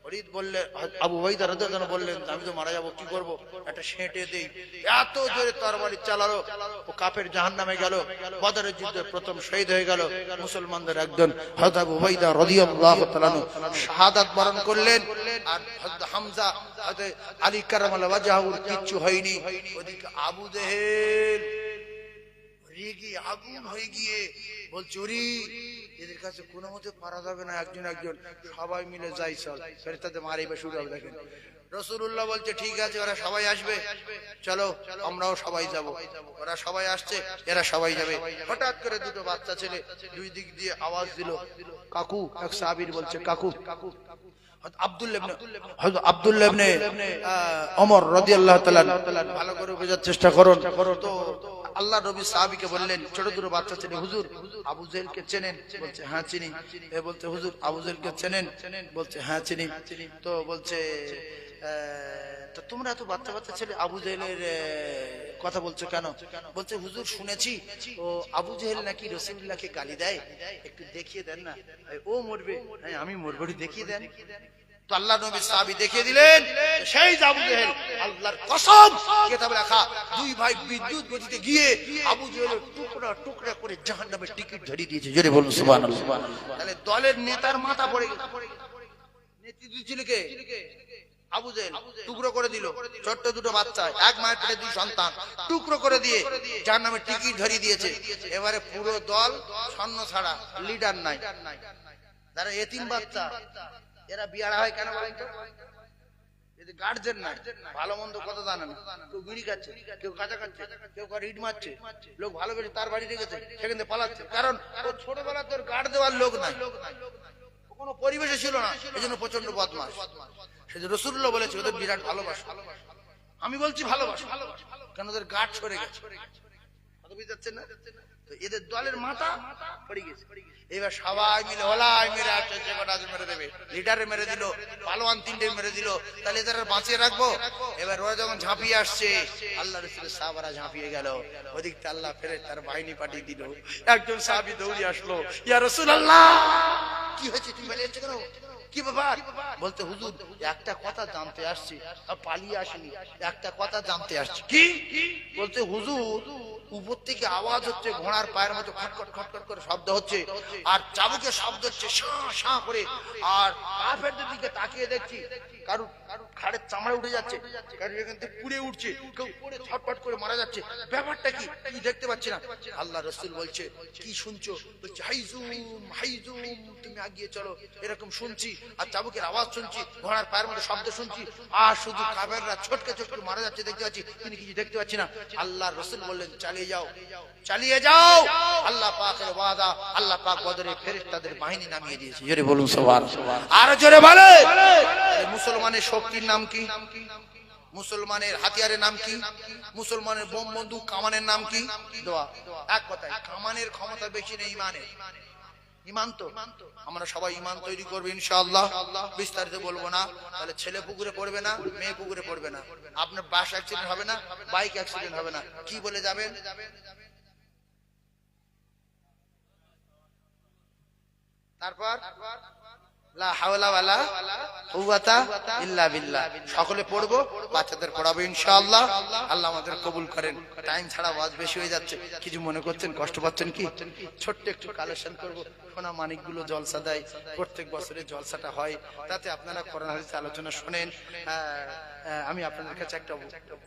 ওলীদ বললেন, আবু উবাইদা রাদিয়াল্লাহু আনহু বললেন আমি তো মারা যাব, কি করব, একটা সেঁটে দেই। এত জোরে তরবারি চালালো, ও কাফের জাহান্নামে গেল। বদরের যুদ্ধে প্রথম শহীদ হয়ে গেল মুসলমানদের একজন হযরত আবু উবাইদা রাদিয়াল্লাহু তাআলা আনহু শাহাদাত বরণ করলেন। আর হযরত হামজা, হযরত আলী কাররামাল্লাহু ওয়াজহুর কিচ্ছু হয়নি। ওদিকে আবু জেহেল রেগে আগুন হয়ে গিয়ে বলছে ওরে এদের কাছে কোনো মতে পারা যাবে না, একজন একজন সবাই মিলে যাই, চল ফেরেশতাদের মারিবে শুরু হবে। দেখেন রাসূলুল্লাহ বলছে ঠিক আছে ওরা সবাই আসবে, চলো আমরাও সবাই যাব। ওরা সবাই আসছে, এরা সবাই যাবে। হঠাৎ করে দুটো বাচ্চা ছেলে দুই দিক দিয়ে আওয়াজ দিল কাকু। এক সাহাবীর বলছে কাকু। আব্দুল্লাহ ইবনে ওমর রাদিয়াল্লাহু তাআলা, ভালো করে বোঝার চেষ্টা করুন। তো আল্লাহ নবী সাহাবীকে বললেন, ছোট দুটো বাচ্চা ছেলে, হুজুর আবু জেহেলকে চেনেন? বলছে হ্যাঁ চিনি। এ বলতে হুজুর আবু জেহেলকে চেনেন? বলছে হ্যাঁ চিনি। তো বলছে তো তোমরা এত বাচ্চা বাচ্চা ছেলে আবু জেহেলের কথা বলছো কেন? বলছে হুজুর শুনেছি ও আবু জেহেল নাকি রাসূলুল্লাহকে গালি দেয়, একটু দেখিয়ে দেন না। ও মরবে, হ্যাঁ আমি মরবো, দেখিয়ে দেন। তো আল্লাহ নবী সাহাবী দেখিয়ে দিলেন, সেই আবু জেহেল, আল্লাহর কসম কিতাবে লেখা, দুই ভাই বিদ্যুৎ গতিতে গিয়ে আবু জেহেলের টুকরা টুকরা করে জাহান্নামের টিকিট ধরিয়ে দিয়েছে। জোরে বলুন সুবহানাল্লাহ। তাহলে দলের নেতার মাথা পড়ে গেল। নেতৃত্ব ছিল কে? আবু জেহেল। টুকরো করে দিল ছোট্ট দুটো বাচ্চা, এক মায়ের পেটে দুই সন্তান, টুকরো করে দিয়ে জাহান্নামের টিকিট ধরিয়ে দিয়েছে। এবারে পুরো দল সৈন্য ছাড়া, লিডার নাই। যারা এতিম বাচ্চা, এরা বিয়ারা হয় কেন বলেন তো? গার্জেন নাই, ভালো মন্দ কথা জানে না। কেউ বিড়ি খাচ্ছে, কেউ গাঁজা খাচ্ছে, কেউ ইট মারছে। লোক ভালোবেসে তার বাড়ি রেখেছে, সেখান থেকে পালাচ্ছে, কারণ ও ছোটবেলা তোর গার্ড দেওয়ার লোক নাই, কোনো পরিবেশে ছিল না, এই জন্য প্রচন্ড বদমাশ। সেই যে রাসূলুল্লাহ বলেছে ওদের বিরাট ভালোবাসা। আমি বলছি ভালোবাসা, কেন ওদের গার্ড সরে গেছে। কথা বুঝতে পারছেন না? তো এদের দলের মাথা পড়ে গেছে। এবার সবাই মিলে হলাই মেরে আসছে, যে কটা মেরে দেবে। লিডারে মেরে দিল, পালোয়ান তিনটে মেরে দিল, তাহলে এদের বাঁচিয়ে রাখবো? এবার ওরা যখন ঝাঁপিয়ে আসছে, আল্লাহ রাসূলের সাহাবারা ঝাঁপিয়ে গেল, ওদিক থেকে আল্লাহ ফেরেশতার বাহিনী পাঠিয়ে দিল। একজন সাহাবী দৌড়ে আসলো, ইয়া রাসূলুল্লাহ কি হয়েছে, তুমি পালিয়েছো কেন, কি ব্যাপার? বলতে হুজুর একটা কথা জানতে আসছি, পালিয়ে আসেনি, একটা কথা জানতে আসছি। কি? বলতে হুজুর উপর থেকে আওয়াজ হচ্ছে, ঘোড়ার পায়ের মতো খটখট খটখট করে শব্দ হচ্ছে, আর চাবুকের শব্দ হচ্ছে শাঁ শাঁ করে, আর কাফেরদের দিকে তাকিয়ে দেখছি কারু খাড়ের চামড়া উঠে যাচ্ছে, কারু এখান থেকে পুড়ে উঠছে, কেউ পড়ে ছটফট করে মারা যাচ্ছে। ব্যাপারটা কি? কি দেখতে পাচ্ছি না। আল্লাহ রাসূল বলছে কি শুনছো? বলছে হাইজুম হাইজুম, তুমি আগিয়ে চলো, এরকম শুনছি, আর চাবুকের আওয়াজ শুনছি, ঘোড়ার পায়ের মধ্যে শব্দ শুনছি, আর শুধু কাফেররা ছোটকে ছোটকে মারা যাচ্ছে দেখতে পাচ্ছি, কিন্তু কিছু দেখতে পাচ্ছি না। আল্লাহ রাসূল বললেন চালিয়ে যাও, চালিয়ে যাও। আল্লাহ পাকের ওয়াদা, আল্লাহ পাক বদরে ফেরেশতাদের বাহিনী নামিয়ে দিয়েছে। জোরে বলুন সুবহানাল্লাহ। আর জোরে বলে, মুসলমানের শক্তির নাম কি? মুসলমানের হাতিয়ারের নাম কি? মুসলমানের বোম বন্দুক কামানের নাম কি? দোয়া। এক কথায় কামানের ক্ষমতা বেশি নেই ইমানের। ইমান তো আমরা সবাই ইমান তৈরি করবো ইনশাআল্লাহ, বিস্তারিত বলবো না। তাহলে ছেলে পুকুরে পড়বে না, মেয়ে পুকুরে পড়বে না, আপনার বাস অ্যাক্সিডেন্ট হবে না, বাইক অ্যাক্সিডেন্ট হবে না। কি বলে যাবেন? তারপর লা হাওলা ওয়ালা কুওয়াতা ইল্লা বিল্লাহ। সকলে পড়বো, বাচ্চাদের পড়াবো ইনশাআল্লাহ। আল্লাহ আমাদের কবুল করেন। টাইম ছাড়া ওয়াজ বেশি হয়ে যাচ্ছে, কিছু মনে করছেন, কষ্ট পাচ্ছেন কি? ছোট্ট একটু কালেকশন করবো। সোনা মানিকগুলো জলসা দেয়, প্রত্যেক বছরের জলসাটা হয়, তাতে আপনারা কোরআন হাদিস আলোচনা শোনেন। আমি আপনাদের কাছে একটা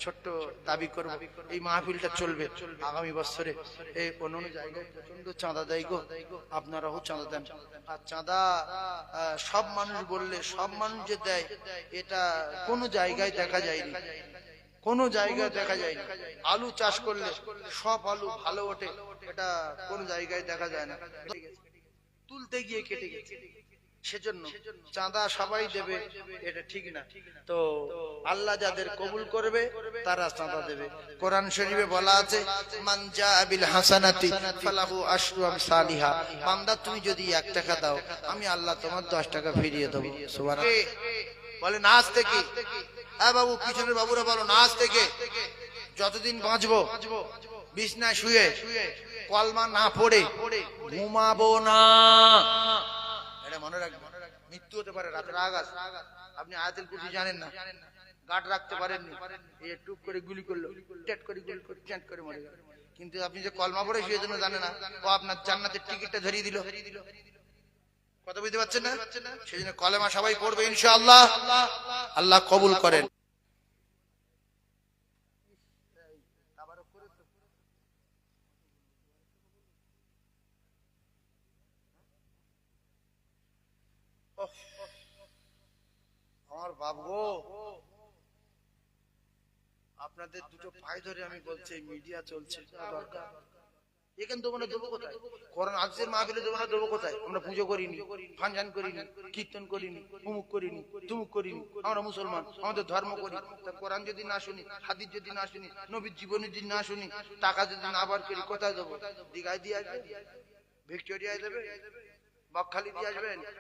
ছোট্ট দাবি করব, এই মাহফিলটা চলবে আগামী বছরে। এই অন্য জায়গায় প্রচন্ড চাঁদা দেয় গো, আপনারাও চাঁদা দেন। আর চাঁদা সব মানুষ বললে সব মানুষ যে দেয়, এটা কোনো জায়গায় দেখা যায়নি, কোনো জায়গায় দেখা যায়নি। আলু চাষ করলে সব আলু ভালো ওঠে, এটা কোনো জায়গায় দেখা যায় না, তুলতে গিয়ে কেটে গেছে। সেজন্য চাঁদা সবাই দেবে, এটা ঠিক না। তো আল্লাহ যাদের কবুল করবে তারা চাঁদা দেবে। কোরআন শরীফে বলা আছে মান জাআ বিল হাসানাতি ফালাহু আশরু আমসালিহা। বান্দা তুমি যদি 1 টাকা দাও, আমি আল্লাহ তোমার 10 টাকা ফিরিয়ে দেব। সুবহানাল্লাহ। বলে নাচ থেকে, হ্যাঁ বাবু, পিছনের বাবুরা বলো, নাচ থেকে যতদিন বাঁচবো বিছনায় শুয়ে কলমা না পড়ে ঘুমাবো না। মনে রাখবেন, মৃত্যু হতে পারে, রাতের আঘাত। আপনি আয়াতুল কুরসি জানেন না, গার্ড রাখতে পারেননি, এই টুক করে গুলি করলো, টেট করে গুলি করে টেট করে মরে গেল। কিন্তু আপনি যে কলমা পড়ে সেই জন্য জানেন না, ও আপনার জান্নাতের টিকিটটা ধরিয়ে দিল। কথা বুঝতে পারছেন না? সেই জন্য কলেমা সবাই পড়বে ইনশাআল্লাহ, আল্লাহ কবুল করেন। আমার বাবগো, আপনাদের দুটো পায়ে ধরে আমি বলছি, মিডিয়া চলছে, এখানে দেবো না, দেবো কোথায়? কোরআন হাদিসের মাহফিলে দেবো না, দেবো কোথায়? আমরা পুজো করিনি, ফানজান করিনি, কীর্তন করিনি, অমুক করিনি, তুমুক করিনি। আমরা মুসলমান, আমাদের ধর্ম করি। তা কোরআন যদি না শুনি, হাদিস যদি না শুনি, নবীর জীবনী যদি না শুনি, টাকা যদি না বার করি, কোথায় দেবো? দিঘায় দিয়ে আসবে, ভিক্টোরিয়ায় দেবে, বকখালি দিয়ে আসবেন,